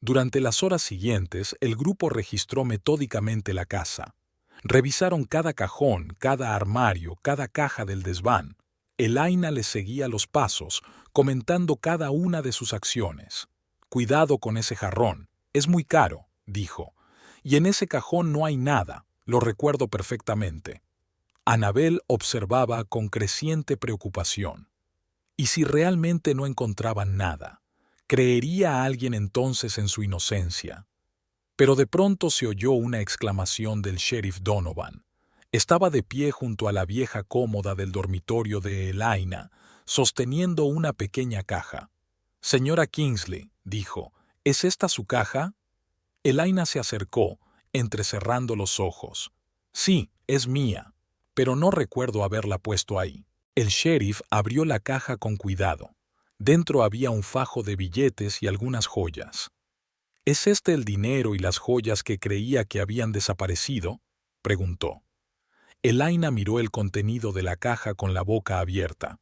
Durante las horas siguientes, el grupo registró metódicamente la casa. Revisaron cada cajón, cada armario, cada caja del desván. Elaina les seguía los pasos, comentando cada una de sus acciones. «Cuidado con ese jarrón, es muy caro», dijo. «Y en ese cajón no hay nada, lo recuerdo perfectamente». Annabel observaba con creciente preocupación. ¿Y si realmente no encontraban nada? ¿Creería a alguien entonces en su inocencia? Pero de pronto se oyó una exclamación del sheriff Donovan. Estaba de pie junto a la vieja cómoda del dormitorio de Elaina, sosteniendo una pequeña caja. «Señora Kingsley», dijo, «¿es esta su caja?» Elaina se acercó, entrecerrando los ojos. «Sí, es mía, pero no recuerdo haberla puesto ahí». El sheriff abrió la caja con cuidado. Dentro había un fajo de billetes y algunas joyas. «¿Es este el dinero y las joyas que creía que habían desaparecido?», preguntó. Elaina miró el contenido de la caja con la boca abierta.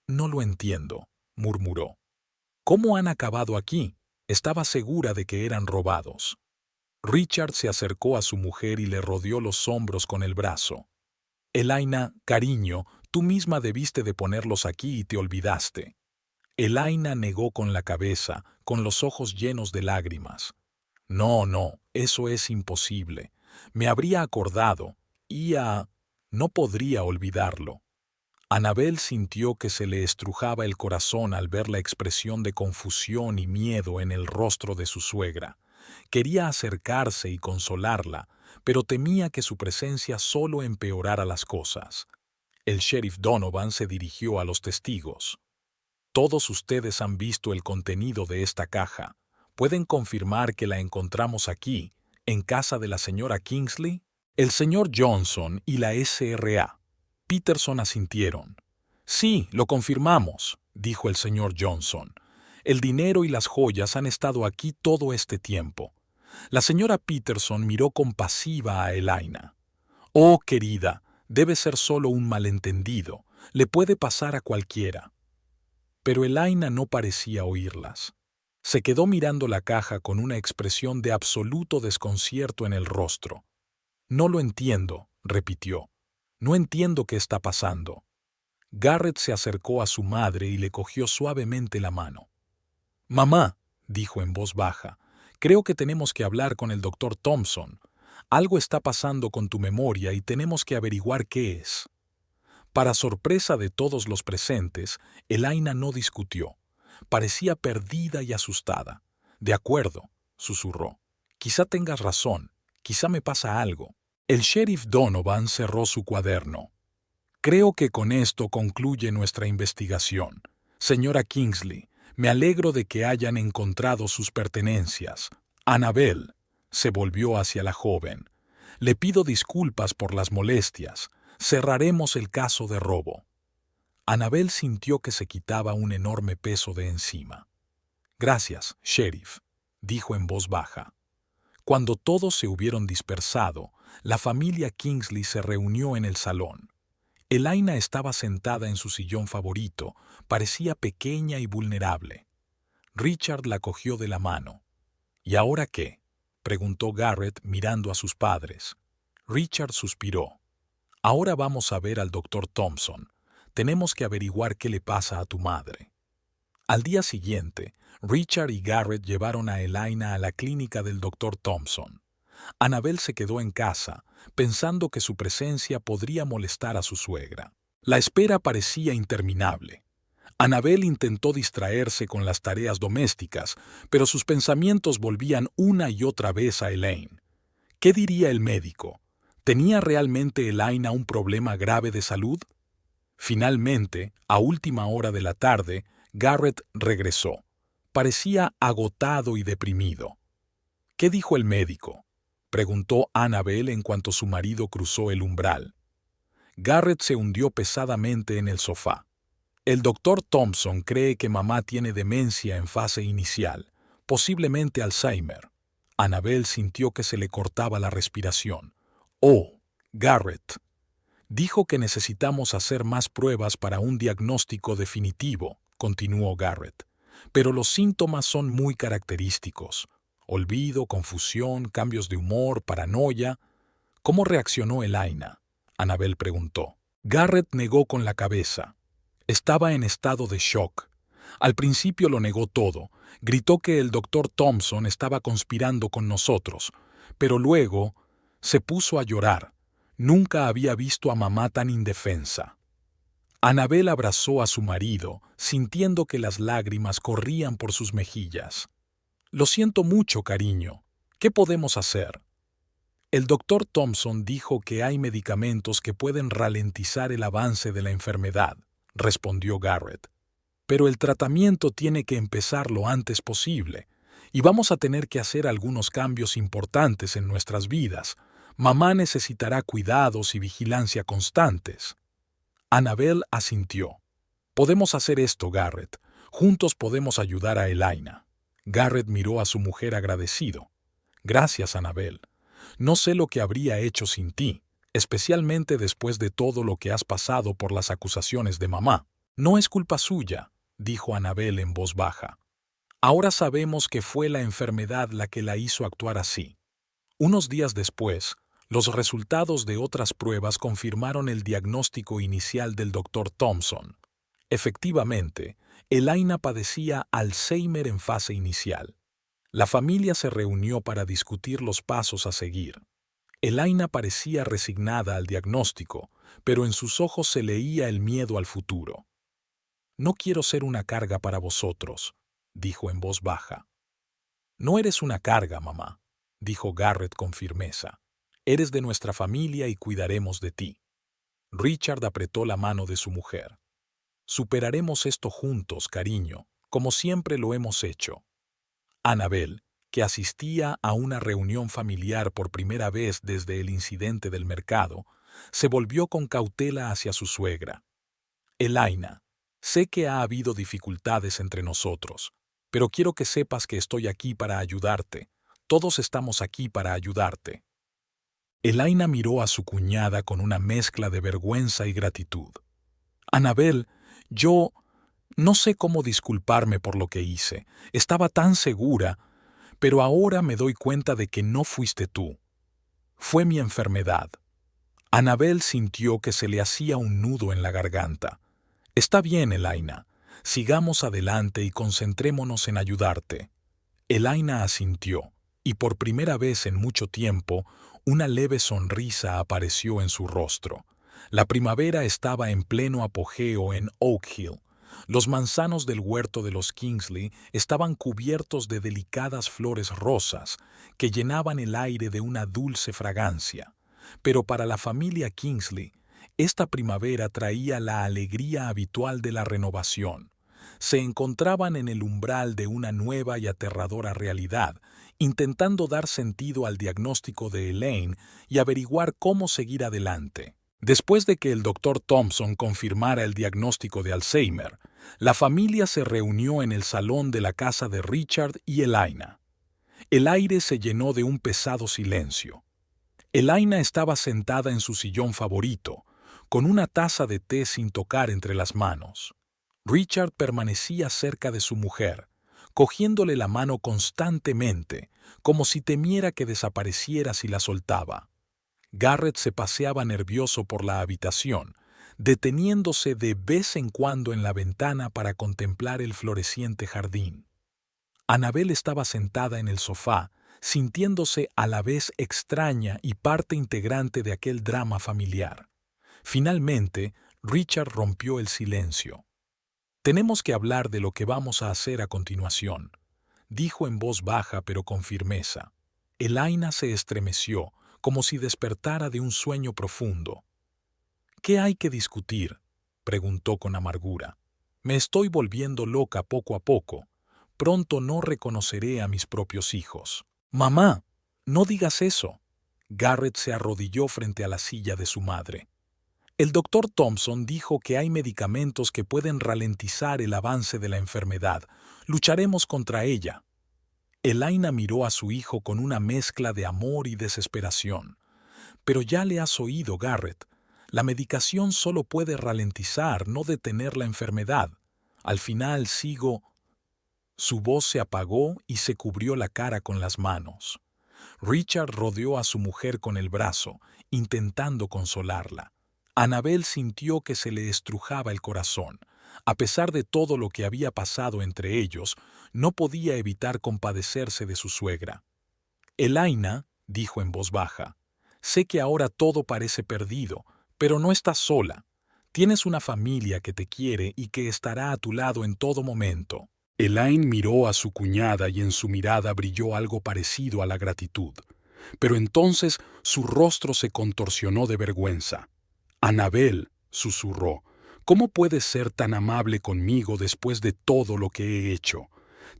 No lo entiendo», murmuró. «¿Cómo han acabado aquí? Estaba segura de que eran robados». Richard se acercó a su mujer y le rodeó los hombros con el brazo. «Elaina, cariño, tú misma debiste de ponerlos aquí y te olvidaste». Elaina negó con la cabeza, con los ojos llenos de lágrimas. «No, no, eso es imposible. Me habría acordado. No podría olvidarlo». Annabel sintió que se le estrujaba el corazón al ver la expresión de confusión y miedo en el rostro de su suegra. Quería acercarse y consolarla, pero temía que su presencia solo empeorara las cosas. El sheriff Donovan se dirigió a los testigos. «Todos ustedes han visto el contenido de esta caja. ¿Pueden confirmar que la encontramos aquí, en casa de la señora Kingsley?» El señor Johnson y la SRA. Peterson asintieron. «Sí, lo confirmamos», dijo el señor Johnson. «El dinero y las joyas han estado aquí todo este tiempo». La señora Peterson miró compasiva a Elaina. «Oh, querida, debe ser solo un malentendido. Le puede pasar a cualquiera». Pero Elaina no parecía oírlas. Se quedó mirando la caja con una expresión de absoluto desconcierto en el rostro. «No lo entiendo», repitió. «No entiendo qué está pasando». Garrett se acercó a su madre y le cogió suavemente la mano. «Mamá», dijo en voz baja, «creo que tenemos que hablar con el doctor Thompson. Algo está pasando con tu memoria y tenemos que averiguar qué es». Para sorpresa de todos los presentes, Elaina no discutió. Parecía perdida y asustada. «De acuerdo», susurró. «Quizá tengas razón. Quizá me pasa algo». El sheriff Donovan cerró su cuaderno. «Creo que con esto concluye nuestra investigación. Señora Kingsley, me alegro de que hayan encontrado sus pertenencias. Annabel», se volvió hacia la joven, «le pido disculpas por las molestias. Cerraremos el caso de robo». Annabel sintió que se quitaba un enorme peso de encima. «Gracias, sheriff», dijo en voz baja. Cuando todos se hubieron dispersado, la familia Kingsley se reunió en el salón. Elaina estaba sentada en su sillón favorito, parecía pequeña y vulnerable. Richard la cogió de la mano. «¿Y ahora qué?», preguntó Garrett mirando a sus padres. Richard suspiró. «Ahora vamos a ver al doctor Thompson. Tenemos que averiguar qué le pasa a tu madre». Al día siguiente, Richard y Garrett llevaron a Elaina a la clínica del doctor Thompson. Annabel se quedó en casa, pensando que su presencia podría molestar a su suegra. La espera parecía interminable. Annabel intentó distraerse con las tareas domésticas, pero sus pensamientos volvían una y otra vez a Elaine. ¿Qué diría el médico? ¿Tenía realmente Elaina un problema grave de salud? Finalmente, a última hora de la tarde, Garrett regresó. Parecía agotado y deprimido. «¿Qué dijo el médico?», preguntó Annabel en cuanto su marido cruzó el umbral. Garrett se hundió pesadamente en el sofá. «El doctor Thompson cree que mamá tiene demencia en fase inicial, posiblemente Alzheimer». Annabel sintió que se le cortaba la respiración. «Oh, Garrett». «Dijo que necesitamos hacer más pruebas para un diagnóstico definitivo», continuó Garrett. «Pero los síntomas son muy característicos. Olvido, confusión, cambios de humor, paranoia». «¿Cómo reaccionó Elaina?», Annabel preguntó. Garrett negó con la cabeza. Estaba en estado de shock. Al principio lo negó todo. Gritó que el doctor Thompson estaba conspirando con nosotros. Pero luego se puso a llorar. Nunca había visto a mamá tan indefensa. Annabel abrazó a su marido, sintiendo que las lágrimas corrían por sus mejillas. «Lo siento mucho, cariño», ¿Qué podemos hacer? El doctor Thompson dijo que hay medicamentos que pueden ralentizar el avance de la enfermedad, respondió Garrett. Pero el tratamiento tiene que empezar lo antes posible, y vamos a tener que hacer algunos cambios importantes en nuestras vidas. Mamá necesitará cuidados y vigilancia constantes. Annabel asintió. Podemos hacer esto, Garrett. Juntos podemos ayudar a Elaina. Garrett miró a su mujer agradecido. Gracias, Annabel. No sé lo que habría hecho sin ti, especialmente después de todo lo que has pasado por las acusaciones de mamá. No es culpa suya, dijo Annabel en voz baja. Ahora sabemos que fue la enfermedad la que la hizo actuar así. Unos días después, los resultados de otras pruebas confirmaron el diagnóstico inicial del doctor Thompson. Efectivamente, Elaina padecía Alzheimer en fase inicial. La familia se reunió para discutir los pasos a seguir. Elaina parecía resignada al diagnóstico, pero en sus ojos se leía el miedo al futuro. «No quiero ser una carga para vosotros», dijo en voz baja. «No eres una carga, mamá», dijo Garrett con firmeza. «Eres de nuestra familia y cuidaremos de ti». Richard apretó la mano de su mujer. «Superaremos esto juntos, cariño, como siempre lo hemos hecho». Annabel, que asistía a una reunión familiar por primera vez desde el incidente del mercado, se volvió con cautela hacia su suegra. «Elaina, sé que ha habido dificultades entre nosotros, pero quiero que sepas que estoy aquí para ayudarte. Todos estamos aquí para ayudarte». Elaina miró a su cuñada con una mezcla de vergüenza y gratitud. «Annabel, yo no sé cómo disculparme por lo que hice. Estaba tan segura, pero ahora me doy cuenta de que no fuiste tú. Fue mi enfermedad». Annabel sintió que se le hacía un nudo en la garganta. «Está bien, Elaina. Sigamos adelante y concentrémonos en ayudarte». Elaina asintió, y por primera vez en mucho tiempo, una leve sonrisa apareció en su rostro. La primavera estaba en pleno apogeo en Oak Hill. Los manzanos del huerto de los Kingsley estaban cubiertos de delicadas flores rosas que llenaban el aire de una dulce fragancia. Pero para la familia Kingsley, esta primavera traía la alegría habitual de la renovación. Se encontraban en el umbral de una nueva y aterradora realidad, intentando dar sentido al diagnóstico de Elaine y averiguar cómo seguir adelante. Después de que el doctor Thompson confirmara el diagnóstico de Alzheimer, la familia se reunió en el salón de la casa de Richard y Elaina. El aire se llenó de un pesado silencio. Elaina estaba sentada en su sillón favorito, con una taza de té sin tocar entre las manos. Richard permanecía cerca de su mujer, cogiéndole la mano constantemente, como si temiera que desapareciera si la soltaba. Garrett se paseaba nervioso por la habitación, deteniéndose de vez en cuando en la ventana para contemplar el floreciente jardín. Annabel estaba sentada en el sofá, sintiéndose a la vez extraña y parte integrante de aquel drama familiar. Finalmente, Richard rompió el silencio. «Tenemos que hablar de lo que vamos a hacer a continuación», dijo en voz baja pero con firmeza. Elaina se estremeció, como si despertara de un sueño profundo. «¿Qué hay que discutir?», preguntó con amargura. «Me estoy volviendo loca poco a poco. Pronto no reconoceré a mis propios hijos». «Mamá, no digas eso». Garrett se arrodilló frente a la silla de su madre. «El doctor Thompson dijo que hay medicamentos que pueden ralentizar el avance de la enfermedad. Lucharemos contra ella». Elaina miró a su hijo con una mezcla de amor y desesperación. «Pero ya le has oído, Garrett. La medicación solo puede ralentizar, no detener la enfermedad. Al final sigo...» Su voz se apagó y se cubrió la cara con las manos. Richard rodeó a su mujer con el brazo, intentando consolarla. Annabel sintió que se le estrujaba el corazón. A pesar de todo lo que había pasado entre ellos, no podía evitar compadecerse de su suegra. «Elaina», dijo en voz baja, «sé que ahora todo parece perdido, pero no estás sola. Tienes una familia que te quiere y que estará a tu lado en todo momento». Elaine miró a su cuñada y en su mirada brilló algo parecido a la gratitud. Pero entonces su rostro se contorsionó de vergüenza. «Annabel», susurró, «¿cómo puedes ser tan amable conmigo después de todo lo que he hecho?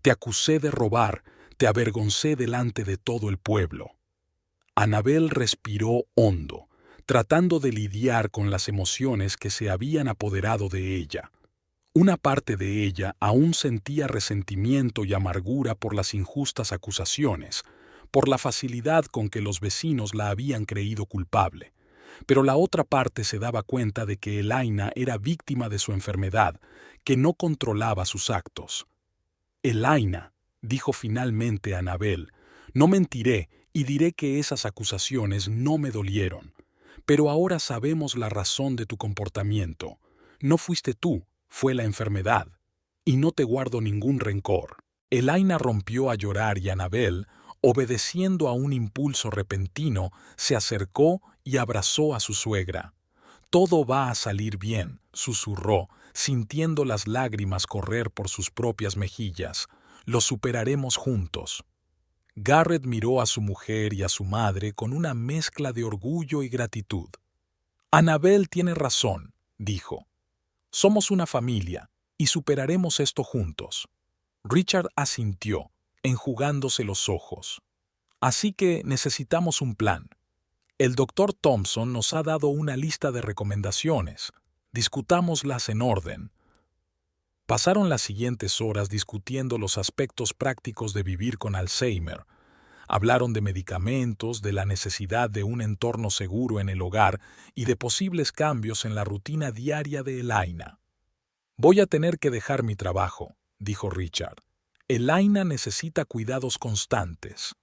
Te acusé de robar, te avergoncé delante de todo el pueblo». Annabel respiró hondo, tratando de lidiar con las emociones que se habían apoderado de ella. Una parte de ella aún sentía resentimiento y amargura por las injustas acusaciones, por la facilidad con que los vecinos la habían creído culpable. Pero la otra parte se daba cuenta de que Elaina era víctima de su enfermedad, que no controlaba sus actos. «Elaina», dijo finalmente Annabel, «no mentiré y diré que esas acusaciones no me dolieron. Pero ahora sabemos la razón de tu comportamiento. No fuiste tú, fue la enfermedad. Y no te guardo ningún rencor». Elaina rompió a llorar y Annabel, obedeciendo a un impulso repentino, se acercó y abrazó a su suegra. «Todo va a salir bien», susurró, sintiendo las lágrimas correr por sus propias mejillas. «Lo superaremos juntos». Garrett miró a su mujer y a su madre con una mezcla de orgullo y gratitud. «Annabel tiene razón», dijo. «Somos una familia y superaremos esto juntos». Richard asintió, enjugándose los ojos. «Así que necesitamos un plan. El doctor Thompson nos ha dado una lista de recomendaciones. Discutámoslas en orden». Pasaron las siguientes horas discutiendo los aspectos prácticos de vivir con Alzheimer. Hablaron de medicamentos, de la necesidad de un entorno seguro en el hogar y de posibles cambios en la rutina diaria de Elaina. «Voy a tener que dejar mi trabajo», dijo Richard. «Elaina necesita cuidados constantes».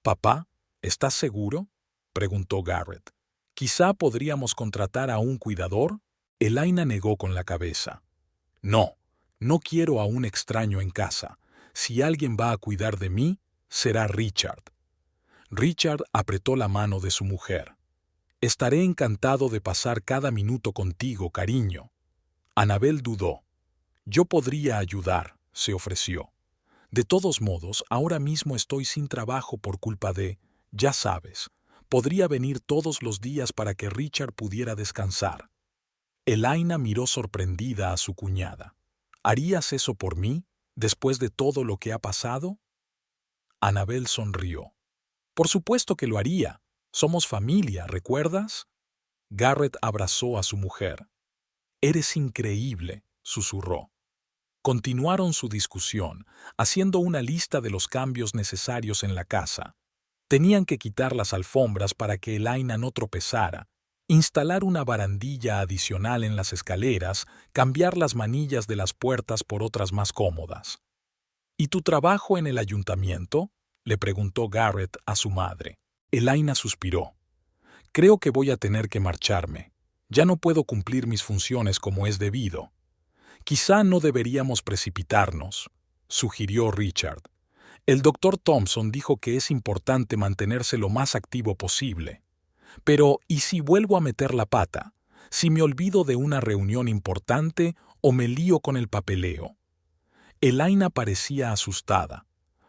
«Papá, ¿estás seguro?», preguntó Garrett. «Quizá podríamos contratar a un cuidador». Elaina negó con la cabeza. «No, no quiero a un extraño en casa. Si alguien va a cuidar de mí, será Richard». Richard apretó la mano de su mujer. «Estaré encantado de pasar cada minuto contigo, cariño». Annabel dudó. «Yo podría ayudar», se ofreció. «De todos modos, ahora mismo estoy sin trabajo por culpa de, ya sabes, podría venir todos los días para que Richard pudiera descansar». Elaina miró sorprendida a su cuñada. «¿Harías eso por mí, después de todo lo que ha pasado?». Annabel sonrió. «Por supuesto que lo haría. Somos familia, ¿recuerdas?». Garrett abrazó a su mujer. «Eres increíble», susurró. Continuaron su discusión, haciendo una lista de los cambios necesarios en la casa. Tenían que quitar las alfombras para que Elaina no tropezara, instalar una barandilla adicional en las escaleras, cambiar las manillas de las puertas por otras más cómodas. «¿Y tu trabajo en el ayuntamiento?», le preguntó Garrett a su madre. Elaina suspiró. «Creo que voy a tener que marcharme. Ya no puedo cumplir mis funciones como es debido». «Quizá no deberíamos precipitarnos», sugirió Richard. «El doctor Thompson dijo que es importante mantenerse lo más activo posible. Pero, ¿y si vuelvo a meter la pata? ¿Si me olvido de una reunión importante o me lío con el papeleo?». Elaina parecía asustada.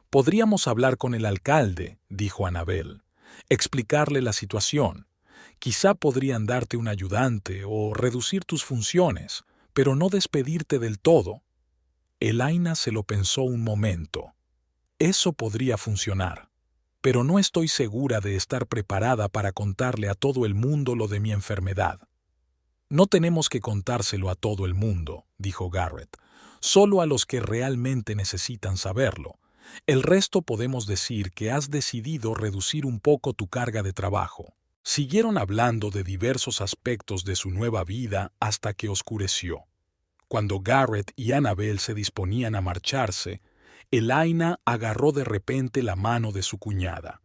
«Podríamos hablar con el alcalde», dijo Annabel. «Explicarle la situación. Quizá podrían darte un ayudante o reducir tus funciones, pero no despedirte del todo». Elaina se lo pensó un momento. «Eso podría funcionar. Pero no estoy segura de estar preparada para contarle a todo el mundo lo de mi enfermedad». «No tenemos que contárselo a todo el mundo», dijo Garrett. «Solo a los que realmente necesitan saberlo. El resto podemos decir que has decidido reducir un poco tu carga de trabajo». Siguieron hablando de diversos aspectos de su nueva vida hasta que oscureció. Cuando Garrett y Annabel se disponían a marcharse, Elaina agarró de repente la mano de su cuñada.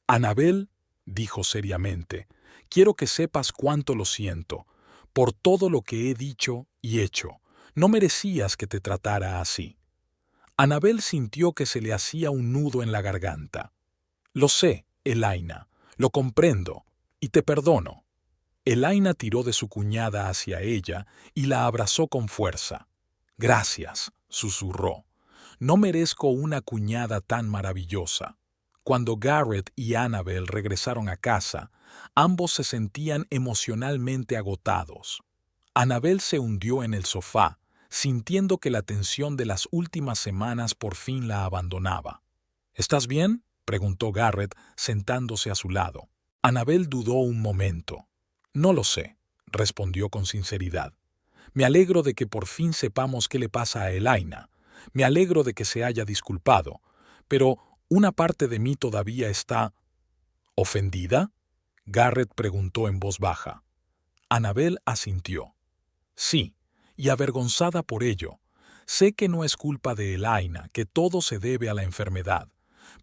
«Annabel», dijo seriamente, «quiero que sepas cuánto lo siento, por todo lo que he dicho y hecho. No merecías que te tratara así». Annabel sintió que se le hacía un nudo en la garganta. «Lo sé, Elaina, lo comprendo, y te perdono». Elaina tiró de su cuñada hacia ella y la abrazó con fuerza. «Gracias», susurró. No merezco una cuñada tan maravillosa. Cuando Garrett y Annabel regresaron a casa, ambos se sentían emocionalmente agotados. Annabel se hundió en el sofá, sintiendo que la tensión de las últimas semanas por fin la abandonaba. ¿Estás bien?, preguntó Garrett, sentándose a su lado. Annabel dudó un momento. No lo sé, respondió con sinceridad. Me alegro de que por fin sepamos qué le pasa a Elaina. Me alegro de que se haya disculpado. Pero una parte de mí todavía está... ¿Ofendida?, Garrett preguntó en voz baja. Annabel asintió. Sí, y avergonzada por ello. Sé que no es culpa de Elaina, que todo se debe a la enfermedad,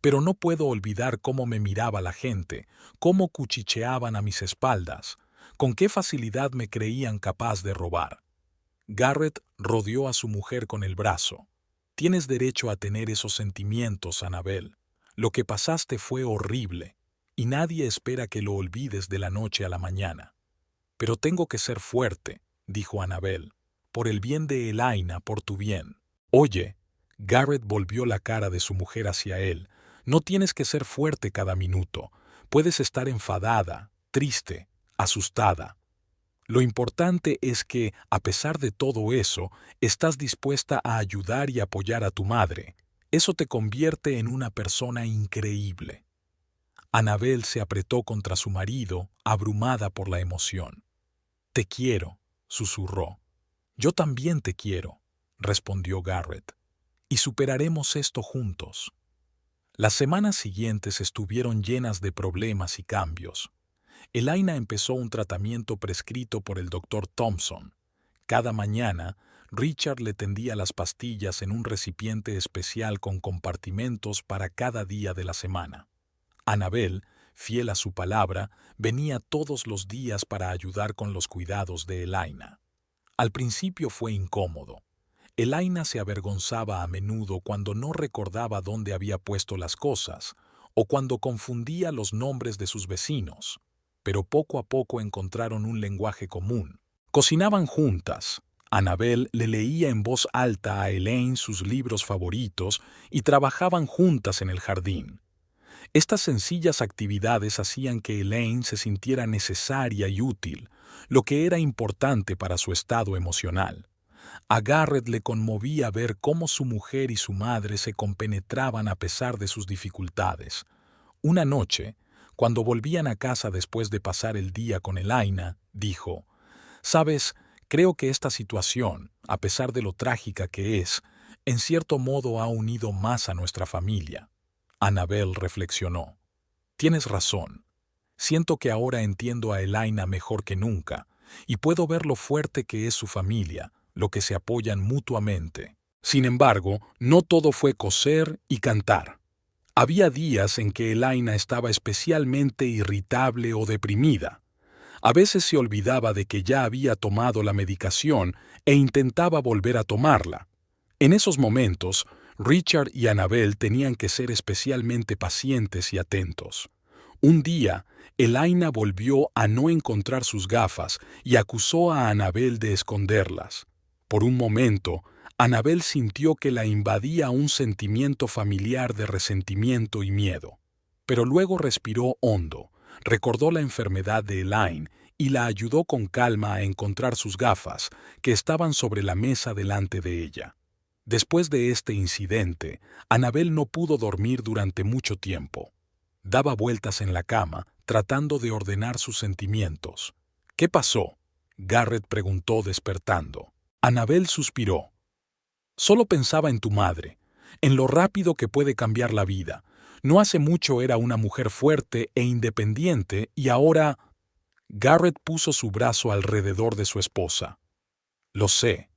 pero no puedo olvidar cómo me miraba la gente, cómo cuchicheaban a mis espaldas, con qué facilidad me creían capaz de robar. Garrett rodeó a su mujer con el brazo. Tienes derecho a tener esos sentimientos, Annabel. Lo que pasaste fue horrible, y nadie espera que lo olvides de la noche a la mañana. Pero tengo que ser fuerte, dijo Annabel, por el bien de Elaina, por tu bien. Oye, Garrett volvió la cara de su mujer hacia él. No tienes que ser fuerte cada minuto. Puedes estar enfadada, triste, asustada. Lo importante es que, a pesar de todo eso, estás dispuesta a ayudar y apoyar a tu madre. Eso te convierte en una persona increíble. Annabel se apretó contra su marido, abrumada por la emoción. Te quiero, susurró. Yo también te quiero, respondió Garrett. Y superaremos esto juntos. Las semanas siguientes estuvieron llenas de problemas y cambios. Elaina empezó un tratamiento prescrito por el doctor Thompson. Cada mañana, Richard le tendía las pastillas en un recipiente especial con compartimentos para cada día de la semana. Annabel, fiel a su palabra, venía todos los días para ayudar con los cuidados de Elaina. Al principio fue incómodo. Elaina se avergonzaba a menudo cuando no recordaba dónde había puesto las cosas o cuando confundía los nombres de sus vecinos, pero poco a poco encontraron un lenguaje común. Cocinaban juntas. Annabel le leía en voz alta a Elaine sus libros favoritos y trabajaban juntas en el jardín. Estas sencillas actividades hacían que Elaine se sintiera necesaria y útil, lo que era importante para su estado emocional. A Garrett le conmovía ver cómo su mujer y su madre se compenetraban a pesar de sus dificultades. Una noche, cuando volvían a casa después de pasar el día con Elaina, dijo: «Sabes, creo que esta situación, a pesar de lo trágica que es, en cierto modo ha unido más a nuestra familia». Annabel reflexionó. Tienes razón. Siento que ahora entiendo a Elaina mejor que nunca, y puedo ver lo fuerte que es su familia, lo que se apoyan mutuamente. Sin embargo, no todo fue coser y cantar. Había días en que Elaina estaba especialmente irritable o deprimida. A veces se olvidaba de que ya había tomado la medicación e intentaba volver a tomarla. En esos momentos, Richard y Annabel tenían que ser especialmente pacientes y atentos. Un día, Elaina volvió a no encontrar sus gafas y acusó a Annabel de esconderlas. Por un momento, Annabel sintió que la invadía un sentimiento familiar de resentimiento y miedo. Pero luego respiró hondo, recordó la enfermedad de Elaine y la ayudó con calma a encontrar sus gafas, que estaban sobre la mesa delante de ella. Después de este incidente, Annabel no pudo dormir durante mucho tiempo. Daba vueltas en la cama, tratando de ordenar sus sentimientos. ¿Qué pasó?, Garrett preguntó despertando. Annabel suspiró. Solo pensaba en tu madre, en lo rápido que puede cambiar la vida. No hace mucho era una mujer fuerte e independiente y ahora... Garrett puso su brazo alrededor de su esposa. Lo sé.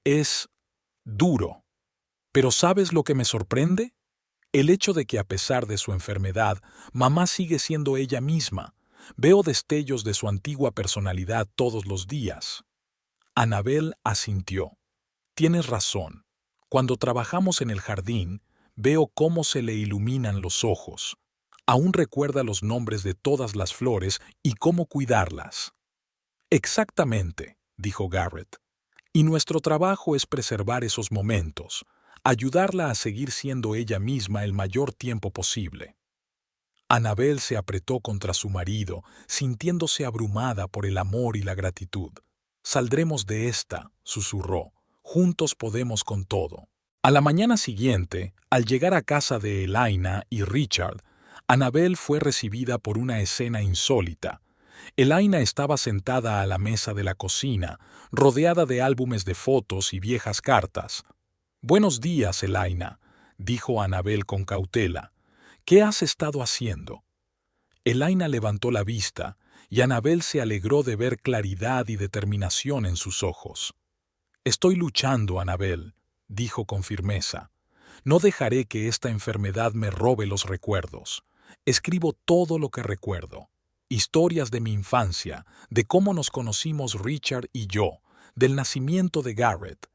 Es duro. Pero ¿sabes lo que me sorprende? El hecho de que a pesar de su enfermedad, mamá sigue siendo ella misma. Veo destellos de su antigua personalidad todos los días. Annabel asintió. Tienes razón. Cuando trabajamos en el jardín, veo cómo se le iluminan los ojos. Aún recuerda los nombres de todas las flores y cómo cuidarlas. Exactamente, dijo Garrett. Y nuestro trabajo es preservar esos momentos, ayudarla a seguir siendo ella misma el mayor tiempo posible. Annabel se apretó contra su marido, sintiéndose abrumada por el amor y la gratitud. «Saldremos de esta», susurró. «Juntos podemos con todo». A la mañana siguiente, al llegar a casa de Elaina y Richard, Annabel fue recibida por una escena insólita. Elaina estaba sentada a la mesa de la cocina, rodeada de álbumes de fotos y viejas cartas. «Buenos días, Elaina», dijo Annabel con cautela. «¿Qué has estado haciendo?» Elaina levantó la vista, y Annabel se alegró de ver claridad y determinación en sus ojos. «Estoy luchando, Annabel», dijo con firmeza. «No dejaré que esta enfermedad me robe los recuerdos. Escribo todo lo que recuerdo. Historias de mi infancia, de cómo nos conocimos Richard y yo, del nacimiento de Garrett.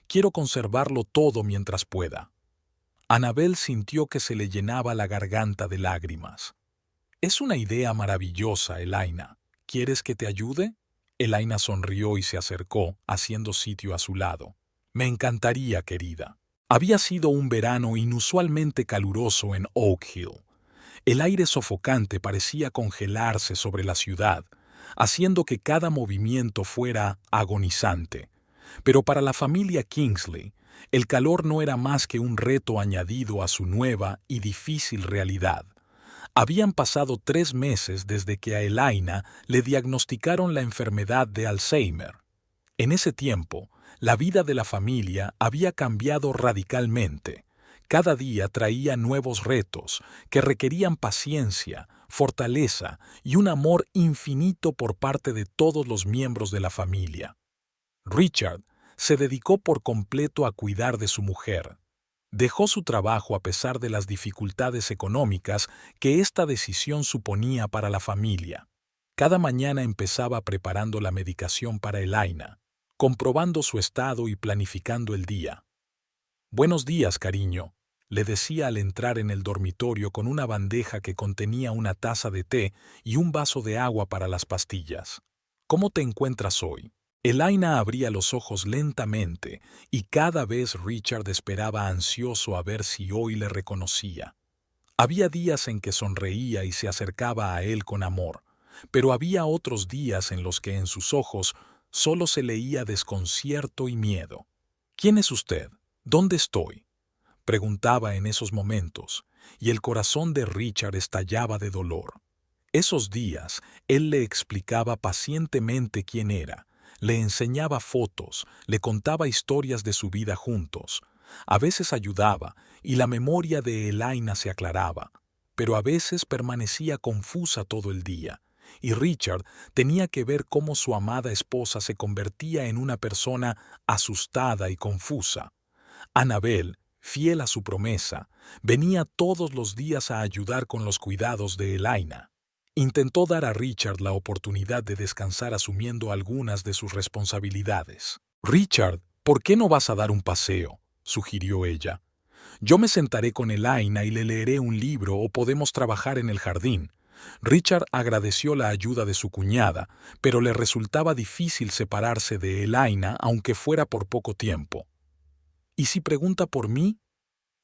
Quiero conservarlo todo mientras pueda». Annabel sintió que se le llenaba la garganta de lágrimas. «Es una idea maravillosa, Elaina. ¿Quieres que te ayude?» Elaina sonrió y se acercó, haciendo sitio a su lado. «Me encantaría, querida». Había sido un verano inusualmente caluroso en Oak Hill. El aire sofocante parecía congelarse sobre la ciudad, haciendo que cada movimiento fuera agonizante. Pero para la familia Kingsley, el calor no era más que un reto añadido a su nueva y difícil realidad. Habían pasado 3 meses desde que a Elaina le diagnosticaron la enfermedad de Alzheimer. En ese tiempo, la vida de la familia había cambiado radicalmente. Cada día traía nuevos retos que requerían paciencia, fortaleza y un amor infinito por parte de todos los miembros de la familia. Richard se dedicó por completo a cuidar de su mujer. Dejó su trabajo a pesar de las dificultades económicas que esta decisión suponía para la familia. Cada mañana empezaba preparando la medicación para Elaina, comprobando su estado y planificando el día. «Buenos días, cariño», le decía al entrar en el dormitorio con una bandeja que contenía una taza de té y un vaso de agua para las pastillas. «¿Cómo te encuentras hoy?» Elaina abría los ojos lentamente y cada vez Richard esperaba ansioso a ver si hoy le reconocía. Había días en que sonreía y se acercaba a él con amor, pero había otros días en los que en sus ojos solo se leía desconcierto y miedo. «¿Quién es usted? ¿Dónde estoy?», preguntaba en esos momentos, y el corazón de Richard estallaba de dolor. Esos días él le explicaba pacientemente quién era, le enseñaba fotos, le contaba historias de su vida juntos. A veces ayudaba y la memoria de Elaina se aclaraba, pero a veces permanecía confusa todo el día, y Richard tenía que ver cómo su amada esposa se convertía en una persona asustada y confusa. Annabel, fiel a su promesa, venía todos los días a ayudar con los cuidados de Elaina. Intentó dar a Richard la oportunidad de descansar asumiendo algunas de sus responsabilidades. «Richard, ¿por qué no vas a dar un paseo?», sugirió ella. «Yo me sentaré con Elaina y le leeré un libro o podemos trabajar en el jardín». Richard agradeció la ayuda de su cuñada, pero le resultaba difícil separarse de Elaina aunque fuera por poco tiempo. «¿Y si pregunta por mí?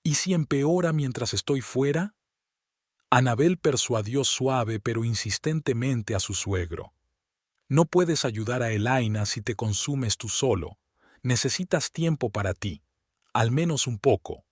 ¿Y si empeora mientras estoy fuera?». Annabel persuadió suave pero insistentemente a su suegro. «No puedes ayudar a Elaina si te consumes tú solo. Necesitas tiempo para ti, al menos un poco».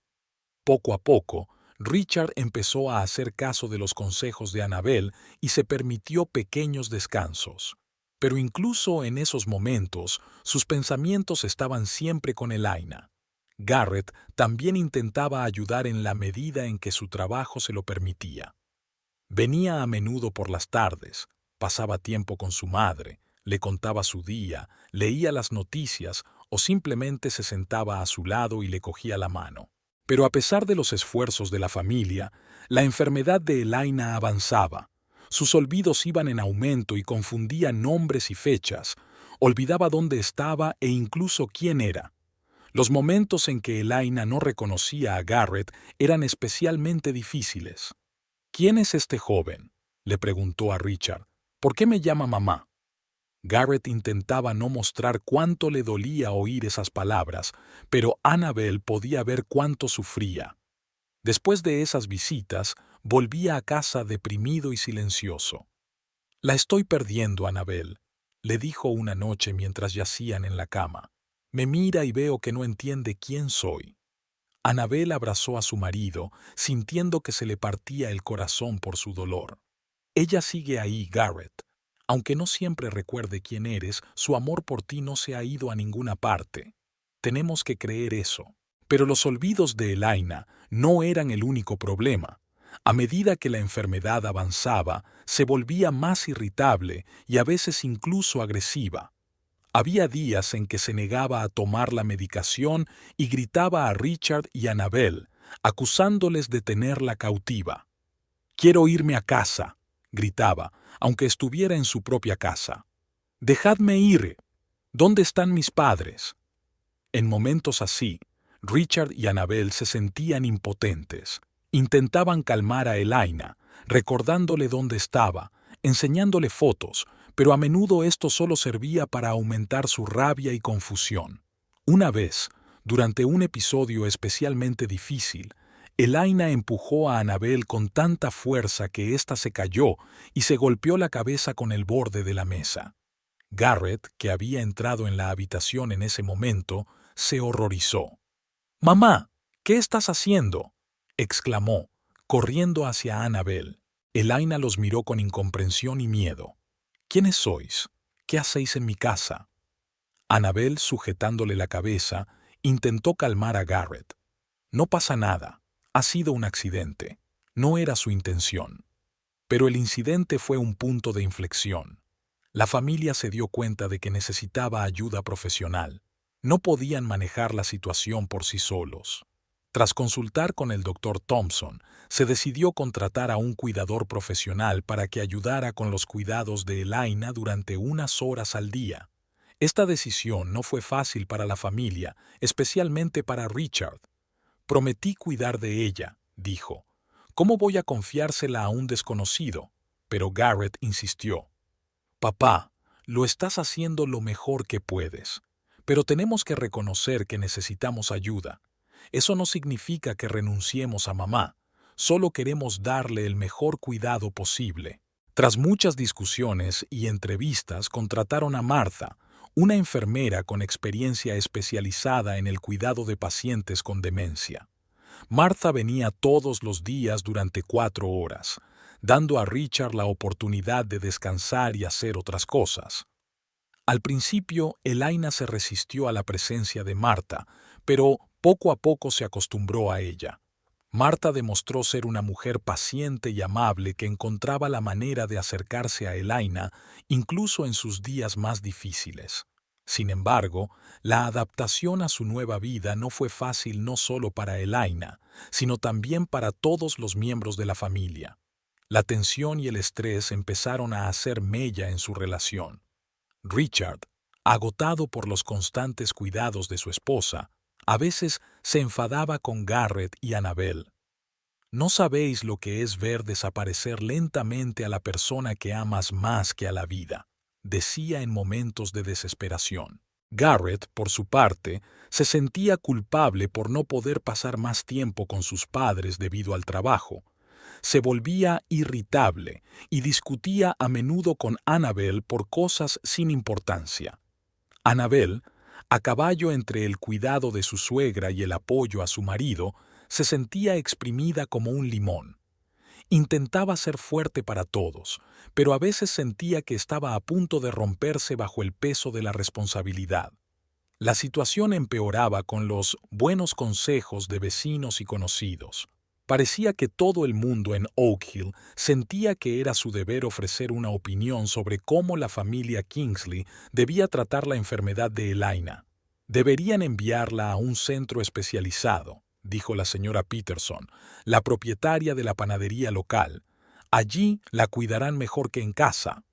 Poco a poco, Richard empezó a hacer caso de los consejos de Annabel y se permitió pequeños descansos. Pero incluso en esos momentos, sus pensamientos estaban siempre con Elaina. Garrett también intentaba ayudar en la medida en que su trabajo se lo permitía. Venía a menudo por las tardes, pasaba tiempo con su madre, le contaba su día, leía las noticias o simplemente se sentaba a su lado y le cogía la mano. Pero a pesar de los esfuerzos de la familia, la enfermedad de Elaina avanzaba. Sus olvidos iban en aumento y confundía nombres y fechas, olvidaba dónde estaba e incluso quién era. Los momentos en que Elaina no reconocía a Garrett eran especialmente difíciles. «¿Quién es este joven?», le preguntó a Richard. «¿Por qué me llama mamá?». Garrett intentaba no mostrar cuánto le dolía oír esas palabras, pero Annabel podía ver cuánto sufría. Después de esas visitas, volvía a casa deprimido y silencioso. «La estoy perdiendo, Annabel», le dijo una noche mientras yacían en la cama. «Me mira y veo que no entiende quién soy». Annabel abrazó a su marido, sintiendo que se le partía el corazón por su dolor. «Ella sigue ahí, Garrett. Aunque no siempre recuerde quién eres, su amor por ti no se ha ido a ninguna parte. Tenemos que creer eso». Pero los olvidos de Elaina no eran el único problema. A medida que la enfermedad avanzaba, se volvía más irritable y a veces incluso agresiva. Había días en que se negaba a tomar la medicación y gritaba a Richard y Annabel, acusándoles de tenerla cautiva. «Quiero irme a casa», gritaba, aunque estuviera en su propia casa. «Dejadme ir. ¿Dónde están mis padres?». En momentos así, Richard y Annabel se sentían impotentes. Intentaban calmar a Elaina, recordándole dónde estaba, enseñándole fotos, pero a menudo esto solo servía para aumentar su rabia y confusión. Una vez, durante un episodio especialmente difícil, Elaina empujó a Annabel con tanta fuerza que ésta se cayó y se golpeó la cabeza con el borde de la mesa. Garrett, que había entrado en la habitación en ese momento, se horrorizó. «Mamá, ¿qué estás haciendo?», exclamó, corriendo hacia Annabel. Elaina los miró con incomprensión y miedo. «¿Quiénes sois? ¿Qué hacéis en mi casa?». Annabel, sujetándole la cabeza, intentó calmar a Garrett. «No pasa nada. Ha sido un accidente. No era su intención». Pero el incidente fue un punto de inflexión. La familia se dio cuenta de que necesitaba ayuda profesional. No podían manejar la situación por sí solos. Tras consultar con el Dr. Thompson, se decidió contratar a un cuidador profesional para que ayudara con los cuidados de Elaina durante unas horas al día. Esta decisión no fue fácil para la familia, especialmente para Richard. «Prometí cuidar de ella», dijo. «¿Cómo voy a confiársela a un desconocido?». Pero Garrett insistió. «Papá, lo estás haciendo lo mejor que puedes. Pero tenemos que reconocer que necesitamos ayuda. Eso no significa que renunciemos a mamá. Solo queremos darle el mejor cuidado posible». Tras muchas discusiones y entrevistas, contrataron a Martha, una enfermera con experiencia especializada en el cuidado de pacientes con demencia. Martha venía todos los días durante 4 horas, dando a Richard la oportunidad de descansar y hacer otras cosas. Al principio, Elaina se resistió a la presencia de Martha, pero poco a poco se acostumbró a ella. Martha demostró ser una mujer paciente y amable que encontraba la manera de acercarse a Elaina incluso en sus días más difíciles. Sin embargo, la adaptación a su nueva vida no fue fácil no solo para Elaina, sino también para todos los miembros de la familia. La tensión y el estrés empezaron a hacer mella en su relación. Richard, agotado por los constantes cuidados de su esposa, a veces se enfadaba con Garrett y Annabel. «No sabéis lo que es ver desaparecer lentamente a la persona que amas más que a la vida», decía en momentos de desesperación. Garrett, por su parte, se sentía culpable por no poder pasar más tiempo con sus padres debido al trabajo. Se volvía irritable y discutía a menudo con Annabel por cosas sin importancia. Annabel, a caballo entre el cuidado de su suegra y el apoyo a su marido, se sentía exprimida como un limón. Intentaba ser fuerte para todos, pero a veces sentía que estaba a punto de romperse bajo el peso de la responsabilidad. La situación empeoraba con los buenos consejos de vecinos y conocidos. Parecía que todo el mundo en Oak Hill sentía que era su deber ofrecer una opinión sobre cómo la familia Kingsley debía tratar la enfermedad de Elaina. «Deberían enviarla a un centro especializado», dijo la señora Peterson, la propietaria de la panadería local. «Allí la cuidarán mejor que en casa».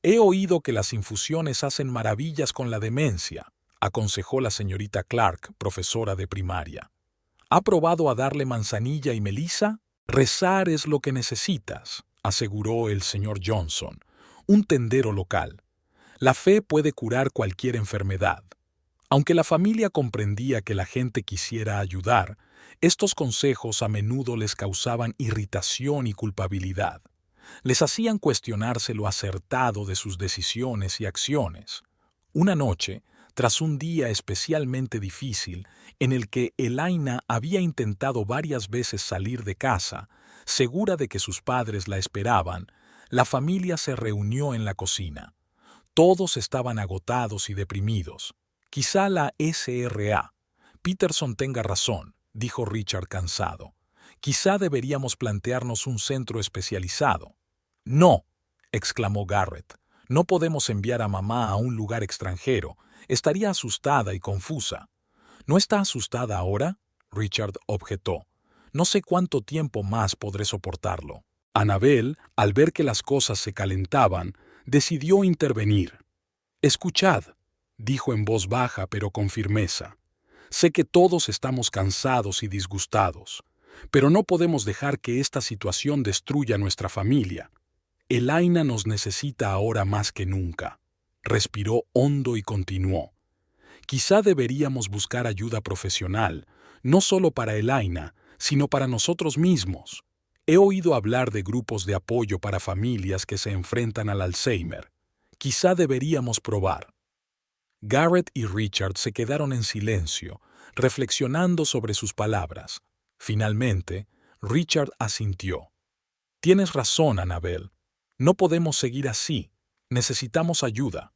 «He oído que las infusiones hacen maravillas con la demencia», aconsejó la señorita Clark, profesora de primaria. «¿Ha probado a darle manzanilla y melisa? Rezar es lo que necesitas», aseguró el señor Johnson, un tendero local. La fe puede curar cualquier enfermedad. Aunque la familia comprendía que la gente quisiera ayudar, estos consejos a menudo les causaban irritación y culpabilidad. Les hacían cuestionarse lo acertado de sus decisiones y acciones. Una noche, tras un día especialmente difícil, en el que Elaina había intentado varias veces salir de casa, segura de que sus padres la esperaban, la familia se reunió en la cocina. Todos estaban agotados y deprimidos. Quizá la SRA. Peterson tenga razón, dijo Richard cansado. Quizá deberíamos plantearnos un centro especializado. No, exclamó Garrett. No podemos enviar a mamá a un lugar extranjero. Estaría asustada y confusa. ¿No está asustada ahora? Richard objetó. No sé cuánto tiempo más podré soportarlo. Annabel, al ver que las cosas se calentaban, decidió intervenir. Escuchad, dijo en voz baja pero con firmeza. Sé que todos estamos cansados y disgustados, pero no podemos dejar que esta situación destruya nuestra familia. Elaina nos necesita ahora más que nunca. Respiró hondo y continuó. Quizá deberíamos buscar ayuda profesional, no solo para Elaina, sino para nosotros mismos. He oído hablar de grupos de apoyo para familias que se enfrentan al Alzheimer. Quizá deberíamos probar. Garrett y Richard se quedaron en silencio, reflexionando sobre sus palabras. Finalmente, Richard asintió. Tienes razón, Annabel. No podemos seguir así. Necesitamos ayuda.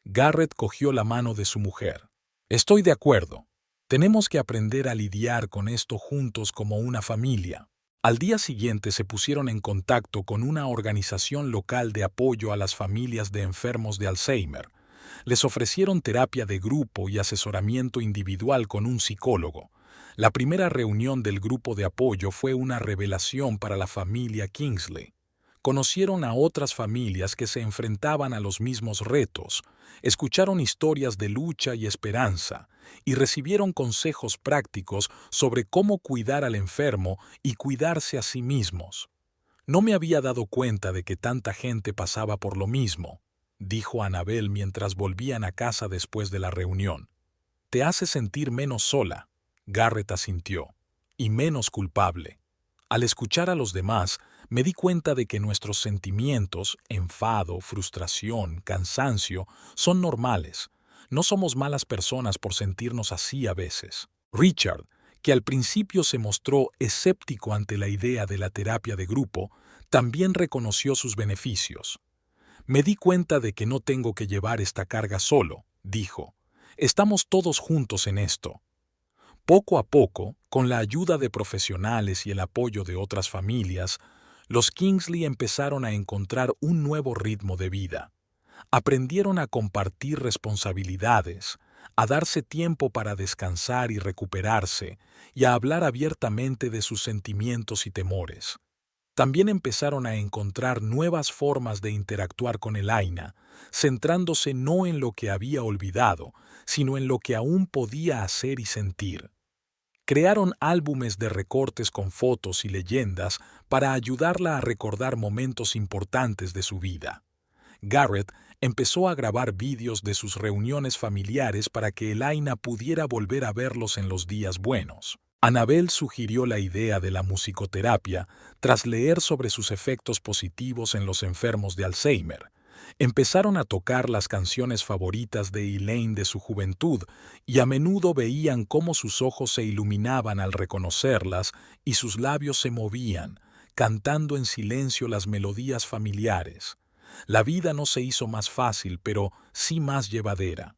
Garrett cogió la mano de su mujer. Estoy de acuerdo. Tenemos que aprender a lidiar con esto juntos como una familia. Al día siguiente se pusieron en contacto con una organización local de apoyo a las familias de enfermos de Alzheimer. Les ofrecieron terapia de grupo y asesoramiento individual con un psicólogo. La primera reunión del grupo de apoyo fue una revelación para la familia Kingsley. Conocieron a otras familias que se enfrentaban a los mismos retos, escucharon historias de lucha y esperanza, y recibieron consejos prácticos sobre cómo cuidar al enfermo y cuidarse a sí mismos. No me había dado cuenta de que tanta gente pasaba por lo mismo, dijo Annabel mientras volvían a casa después de la reunión. Te hace sentir menos sola, Garrett asintió, y menos culpable. Al escuchar a los demás, me di cuenta de que nuestros sentimientos, enfado, frustración, cansancio, son normales. No somos malas personas por sentirnos así a veces. Richard, que al principio se mostró escéptico ante la idea de la terapia de grupo, también reconoció sus beneficios. Me di cuenta de que no tengo que llevar esta carga solo, dijo. Estamos todos juntos en esto. Poco a poco, con la ayuda de profesionales y el apoyo de otras familias, los Kingsley empezaron a encontrar un nuevo ritmo de vida. Aprendieron a compartir responsabilidades, a darse tiempo para descansar y recuperarse, y a hablar abiertamente de sus sentimientos y temores. También empezaron a encontrar nuevas formas de interactuar con Elaina, centrándose no en lo que había olvidado, sino en lo que aún podía hacer y sentir. Crearon álbumes de recortes con fotos y leyendas para ayudarla a recordar momentos importantes de su vida. Garrett empezó a grabar vídeos de sus reuniones familiares para que Elaina pudiera volver a verlos en los días buenos. Annabel sugirió la idea de la musicoterapia tras leer sobre sus efectos positivos en los enfermos de Alzheimer. Empezaron a tocar las canciones favoritas de Elaine de su juventud y a menudo veían cómo sus ojos se iluminaban al reconocerlas y sus labios se movían, cantando en silencio las melodías familiares. La vida no se hizo más fácil, pero sí más llevadera.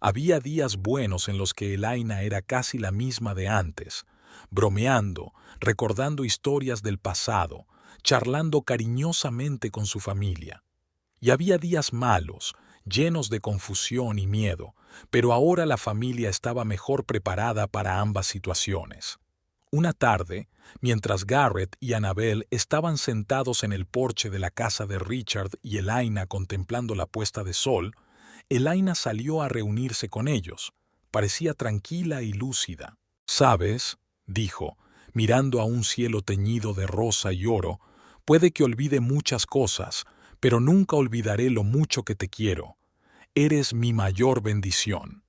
Había días buenos en los que Elaina era casi la misma de antes, bromeando, recordando historias del pasado, charlando cariñosamente con su familia. Y había días malos, llenos de confusión y miedo, pero ahora la familia estaba mejor preparada para ambas situaciones. Una tarde, mientras Garrett y Annabel estaban sentados en el porche de la casa de Richard y Elaina contemplando la puesta de sol, Elaina salió a reunirse con ellos. Parecía tranquila y lúcida. «¿Sabes?», dijo, mirando a un cielo teñido de rosa y oro, «puede que olvide muchas cosas, pero nunca olvidaré lo mucho que te quiero. Eres mi mayor bendición.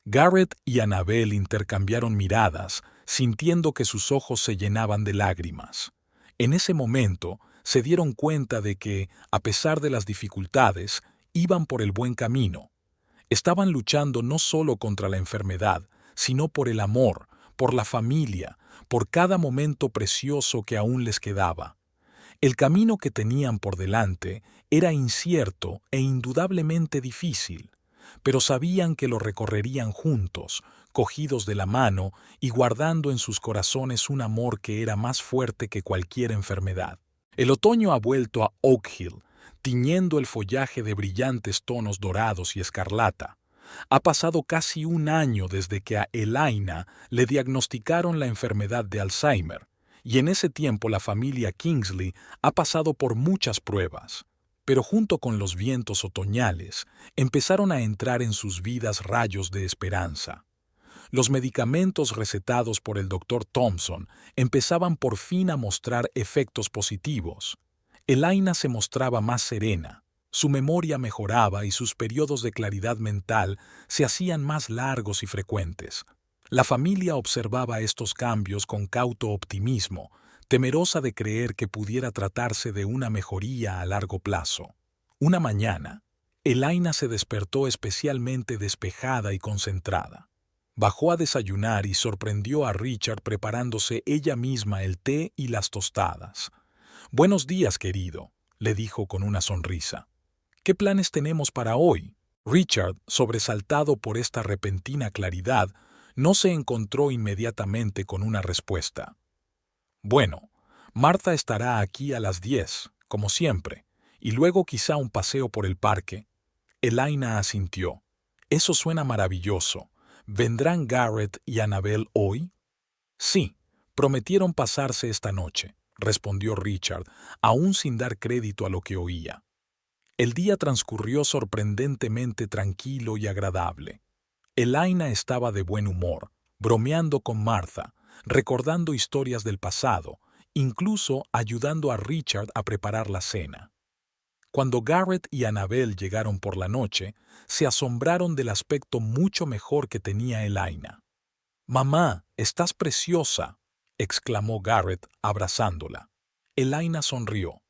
Garrett y Annabel intercambiaron miradas, sintiendo que sus ojos se llenaban de lágrimas. En ese momento, se dieron cuenta de que, a pesar de las dificultades, iban por el buen camino. Estaban luchando no solo contra la enfermedad, sino por el amor, por la familia, por cada momento precioso que aún les quedaba. El camino que tenían por delante era incierto e indudablemente difícil, pero sabían que lo recorrerían juntos, cogidos de la mano y guardando en sus corazones un amor que era más fuerte que cualquier enfermedad. El otoño ha vuelto a Oak Hill, tiñendo el follaje de brillantes tonos dorados y escarlata. Ha pasado casi un año desde que a Elaina le diagnosticaron la enfermedad de Alzheimer, y en ese tiempo la familia Kingsley ha pasado por muchas pruebas. Pero junto con los vientos otoñales, empezaron a entrar en sus vidas rayos de esperanza. Los medicamentos recetados por el Dr. Thompson empezaban por fin a mostrar efectos positivos. Elaina se mostraba más serena, su memoria mejoraba y sus periodos de claridad mental se hacían más largos y frecuentes. La familia observaba estos cambios con cauto optimismo, temerosa de creer que pudiera tratarse de una mejoría a largo plazo. Una mañana, Elaina se despertó especialmente despejada y concentrada. Bajó a desayunar y sorprendió a Richard preparándose ella misma el té y las tostadas. «Buenos días, querido», le dijo con una sonrisa. «¿Qué planes tenemos para hoy?» Richard, sobresaltado por esta repentina claridad, no se encontró inmediatamente con una respuesta. «Bueno, Martha estará aquí a las 10, como siempre, y luego quizá un paseo por el parque». Elaina asintió. «Eso suena maravilloso. ¿Vendrán Garrett y Annabel hoy?» «Sí, prometieron pasarse esta noche», respondió Richard, aún sin dar crédito a lo que oía. El día transcurrió sorprendentemente tranquilo y agradable. Elaina estaba de buen humor, bromeando con Martha, recordando historias del pasado, incluso ayudando a Richard a preparar la cena. Cuando Garrett y Annabel llegaron por la noche, se asombraron del aspecto mucho mejor que tenía Elaina. «Mamá, estás preciosa», exclamó Garrett abrazándola. Elaina sonrió.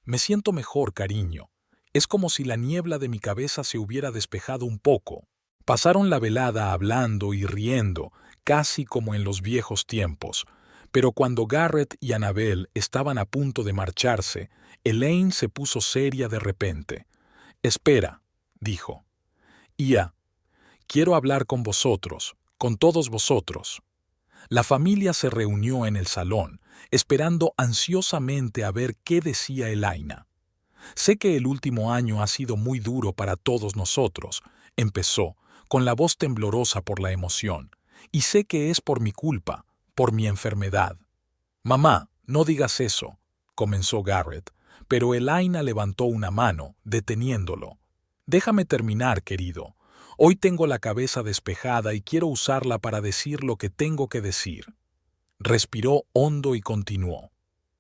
«Me siento mejor, cariño. Es como si la niebla de mi cabeza se hubiera despejado un poco». Pasaron la velada hablando y riendo, casi como en los viejos tiempos, pero cuando Garrett y Annabel estaban a punto de marcharse, Elaine se puso seria de repente. «Espera», dijo. «Ia, quiero hablar con vosotros, con todos vosotros». La familia se reunió en el salón, esperando ansiosamente a ver qué decía Elaina. «Sé que el último año ha sido muy duro para todos nosotros», empezó, con la voz temblorosa por la emoción, «y sé que es por mi culpa, por mi enfermedad». «Mamá, no digas eso», comenzó Garrett, pero Elaina levantó una mano, deteniéndolo. «Déjame terminar, querido. Hoy tengo la cabeza despejada y quiero usarla para decir lo que tengo que decir». Respiró hondo y continuó.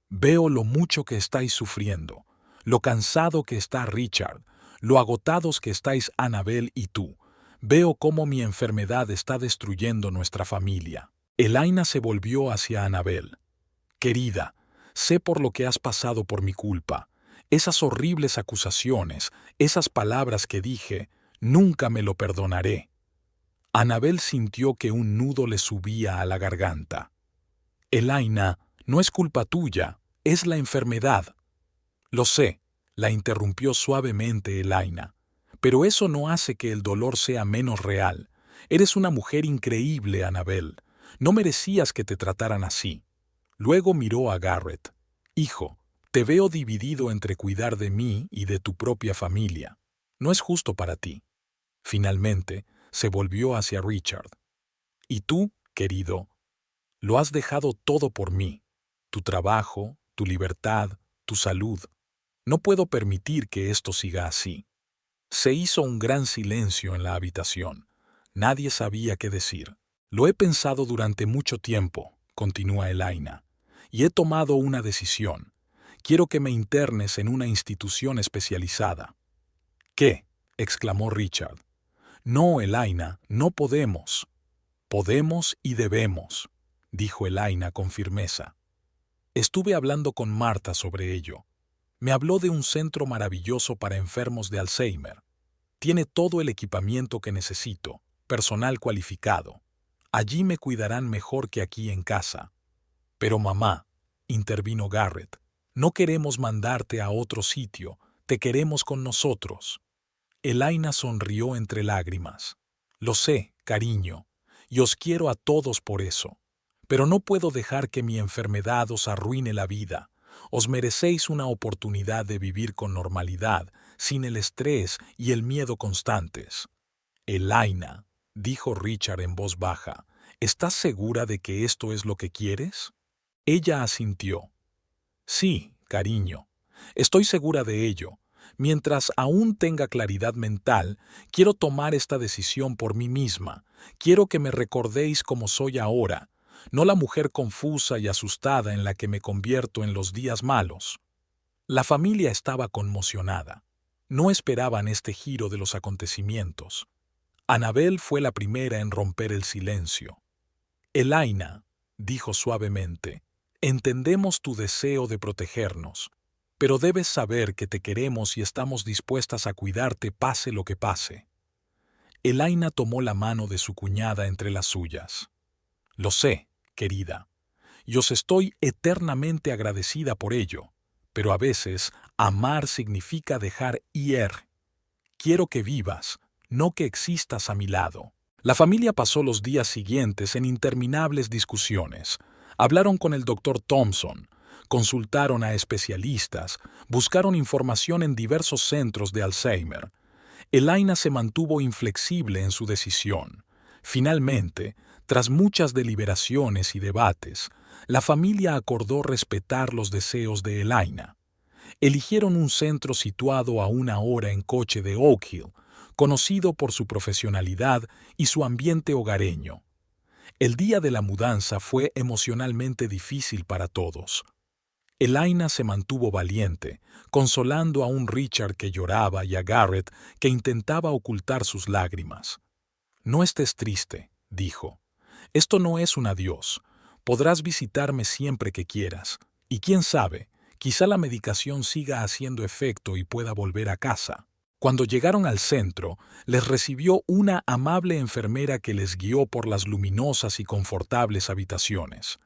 «Veo lo mucho que estáis sufriendo, lo cansado que está Richard, lo agotados que estáis Annabel y tú. Veo cómo mi enfermedad está destruyendo nuestra familia». Elaina se volvió hacia Annabel. «Querida, sé por lo que has pasado por mi culpa. Esas horribles acusaciones, esas palabras que dije, nunca me lo perdonaré». Annabel sintió que un nudo le subía a la garganta. «Elaina, no es culpa tuya, es la enfermedad». «Lo sé», la interrumpió suavemente Elaina, «pero eso no hace que el dolor sea menos real. Eres una mujer increíble, Annabel. No merecías que te trataran así». Luego miró a Garrett. «Hijo, te veo dividido entre cuidar de mí y de tu propia familia. No es justo para ti». Finalmente, se volvió hacia Richard. «Y tú, querido, lo has dejado todo por mí. Tu trabajo, tu libertad, tu salud. No puedo permitir que esto siga así». Se hizo un gran silencio en la habitación. Nadie sabía qué decir. «Lo he pensado durante mucho tiempo», continúa Elaina, «y he tomado una decisión. Quiero que me internes en una institución especializada». «¿Qué? exclamó Richard. No, Elaina, no podemos. Podemos y debemos, dijo Elaina con firmeza. Estuve hablando con Marta sobre ello. Me habló de un centro maravilloso para enfermos de Alzheimer. Tiene todo el equipamiento que necesito, personal cualificado. Allí me cuidarán mejor que aquí en casa. Pero mamá, intervino Garrett, no queremos mandarte a otro sitio, te queremos con nosotros. Elaina sonrió entre lágrimas. Lo sé, cariño, y os quiero a todos por eso. Pero no puedo dejar que mi enfermedad os arruine la vida. Os merecéis una oportunidad de vivir con normalidad, sin el estrés y el miedo constantes. Elaina, dijo Richard en voz baja, ¿estás segura de que esto es lo que quieres? Ella asintió. Sí, cariño, estoy segura de ello. Mientras aún tenga claridad mental, quiero tomar esta decisión por mí misma. Quiero que me recordéis como soy ahora, no la mujer confusa y asustada en la que me convierto en los días malos. La familia estaba conmocionada. No esperaban este giro de los acontecimientos. Annabel fue la primera en romper el silencio. Elaina, dijo suavemente, entendemos tu deseo de protegernos, pero debes saber que te queremos y estamos dispuestas a cuidarte pase lo que pase. Elaina tomó la mano de su cuñada entre las suyas. Lo sé, querida, y os estoy eternamente agradecida por ello, pero a veces amar significa dejar ir. Quiero que vivas, no que existas a mi lado. La familia pasó los días siguientes en interminables discusiones. Hablaron con el doctor Thompson, consultaron a especialistas, buscaron información en diversos centros de Alzheimer. Elaina se mantuvo inflexible en su decisión. Finalmente, tras muchas deliberaciones y debates, la familia acordó respetar los deseos de Elaina. Eligieron un centro situado a 1 hora en coche de Oak Hill, conocido por su profesionalidad y su ambiente hogareño. El día de la mudanza fue emocionalmente difícil para todos. Elaina se mantuvo valiente, consolando a un Richard que lloraba y a Garrett que intentaba ocultar sus lágrimas. No estés triste, dijo. Esto no es un adiós. Podrás visitarme siempre que quieras. Y quién sabe, quizá la medicación siga haciendo efecto y pueda volver a casa. Cuando llegaron al centro, les recibió una amable enfermera que les guió por las luminosas y confortables habitaciones.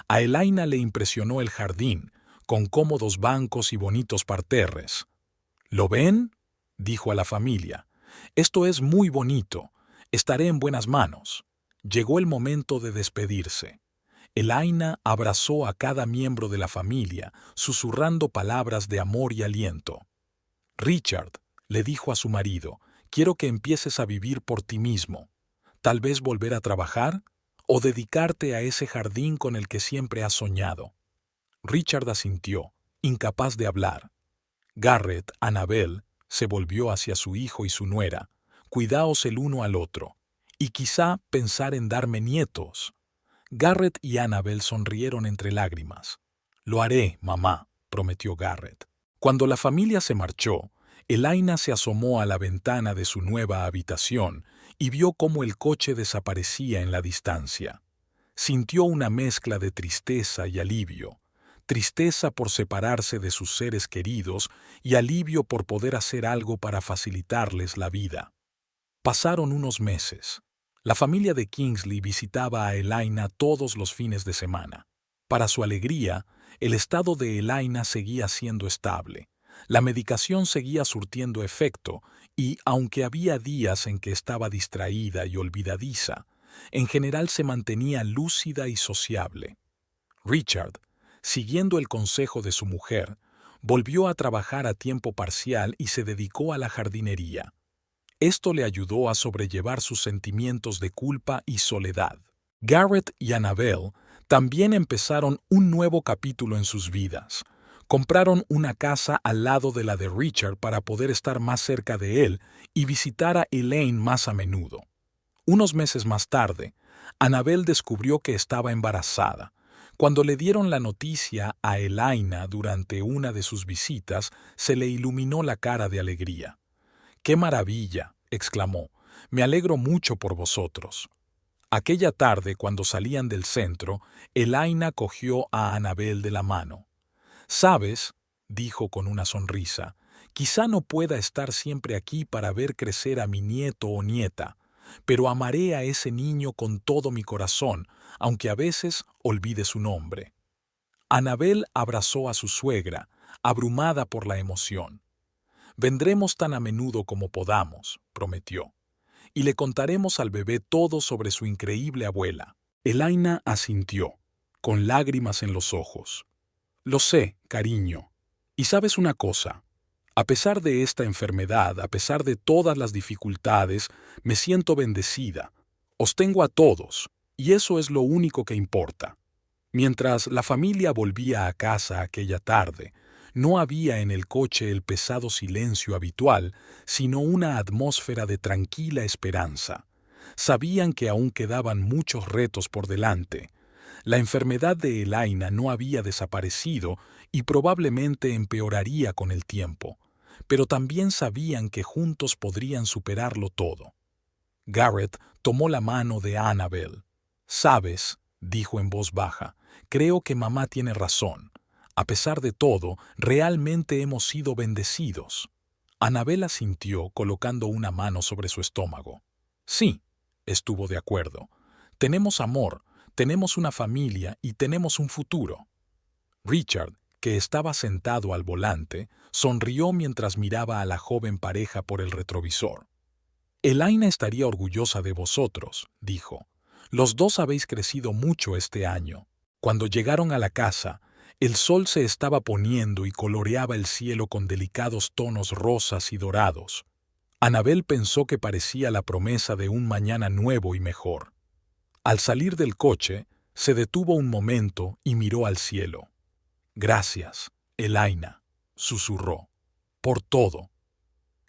A Elaina le impresionó el jardín, con cómodos bancos y bonitos parterres. ¿Lo ven?, dijo a la familia. Esto es muy bonito. Estaré en buenas manos. Llegó el momento de despedirse. Elaina abrazó a cada miembro de la familia, susurrando palabras de amor y aliento. Richard, le dijo a su marido, quiero que empieces a vivir por ti mismo. Tal vez volver a trabajar o dedicarte a ese jardín con el que siempre has soñado. Richard asintió, incapaz de hablar. Garrett, Annabel, se volvió hacia su hijo y su nuera. Cuidaos el uno al otro. Y quizá pensar en darme nietos. Garrett y Annabel sonrieron entre lágrimas. Lo haré, mamá, prometió Garrett. Cuando la familia se marchó, Elaina se asomó a la ventana de su nueva habitación y vio cómo el coche desaparecía en la distancia. Sintió una mezcla de tristeza y alivio. Tristeza por separarse de sus seres queridos y alivio por poder hacer algo para facilitarles la vida. Pasaron unos meses. La familia de Kingsley visitaba a Elaina todos los fines de semana. Para su alegría, el estado de Elaina seguía siendo estable. La medicación seguía surtiendo efecto y, aunque había días en que estaba distraída y olvidadiza, en general se mantenía lúcida y sociable. Richard, siguiendo el consejo de su mujer, volvió a trabajar a tiempo parcial y se dedicó a la jardinería. Esto le ayudó a sobrellevar sus sentimientos de culpa y soledad. Garrett y Annabel también empezaron un nuevo capítulo en sus vidas. Compraron una casa al lado de la de Richard para poder estar más cerca de él y visitar a Elaine más a menudo. Unos meses más tarde, Annabel descubrió que estaba embarazada. Cuando le dieron la noticia a Elaina durante una de sus visitas, se le iluminó la cara de alegría. ¡Qué maravilla!, exclamó. Me alegro mucho por vosotros. Aquella tarde, cuando salían del centro, Elaina cogió a Annabel de la mano. «¿Sabes?», dijo con una sonrisa, «quizá no pueda estar siempre aquí para ver crecer a mi nieto o nieta, pero amaré a ese niño con todo mi corazón, aunque a veces olvide su nombre». Annabel abrazó a su suegra, abrumada por la emoción. «Vendremos tan a menudo como podamos», prometió, «y le contaremos al bebé todo sobre su increíble abuela». Elaina asintió, con lágrimas en los ojos. «Lo sé, cariño. Y sabes una cosa, a pesar de esta enfermedad, a pesar de todas las dificultades, me siento bendecida. Os tengo a todos, y eso es lo único que importa». Mientras la familia volvía a casa aquella tarde, no había en el coche el pesado silencio habitual, sino una atmósfera de tranquila esperanza. Sabían que aún quedaban muchos retos por delante. La enfermedad de Elaina no había desaparecido y probablemente empeoraría con el tiempo, pero también sabían que juntos podrían superarlo todo. Garrett tomó la mano de Annabel. «Sabes», dijo en voz baja, «creo que mamá tiene razón. A pesar de todo, realmente hemos sido bendecidos». Annabel asintió colocando una mano sobre su estómago. «Sí», estuvo de acuerdo. «Tenemos amor, tenemos una familia y tenemos un futuro». Richard, que estaba sentado al volante, sonrió mientras miraba a la joven pareja por el retrovisor. «Elaina estaría orgullosa de vosotros», dijo. «Los dos habéis crecido mucho este año». Cuando llegaron a la casa, el sol se estaba poniendo y coloreaba el cielo con delicados tonos rosas y dorados. Annabel pensó que parecía la promesa de un mañana nuevo y mejor. Al salir del coche, se detuvo un momento y miró al cielo. «Gracias, Elaina», susurró, «por todo».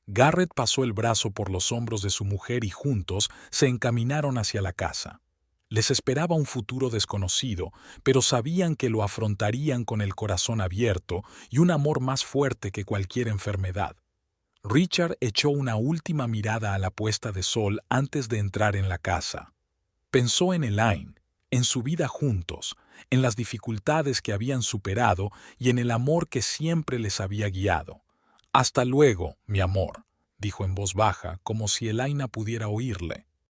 Garrett pasó el brazo por los hombros de su mujer y juntos se encaminaron hacia la casa. Les esperaba un futuro desconocido, pero sabían que lo afrontarían con el corazón abierto y un amor más fuerte que cualquier enfermedad. Richard echó una última mirada a la puesta de sol antes de entrar en la casa. Pensó en Elaine, en su vida juntos, en las dificultades que habían superado y en el amor que siempre les había guiado. «Hasta luego, mi amor», dijo en voz baja, como si Elaina pudiera oírle.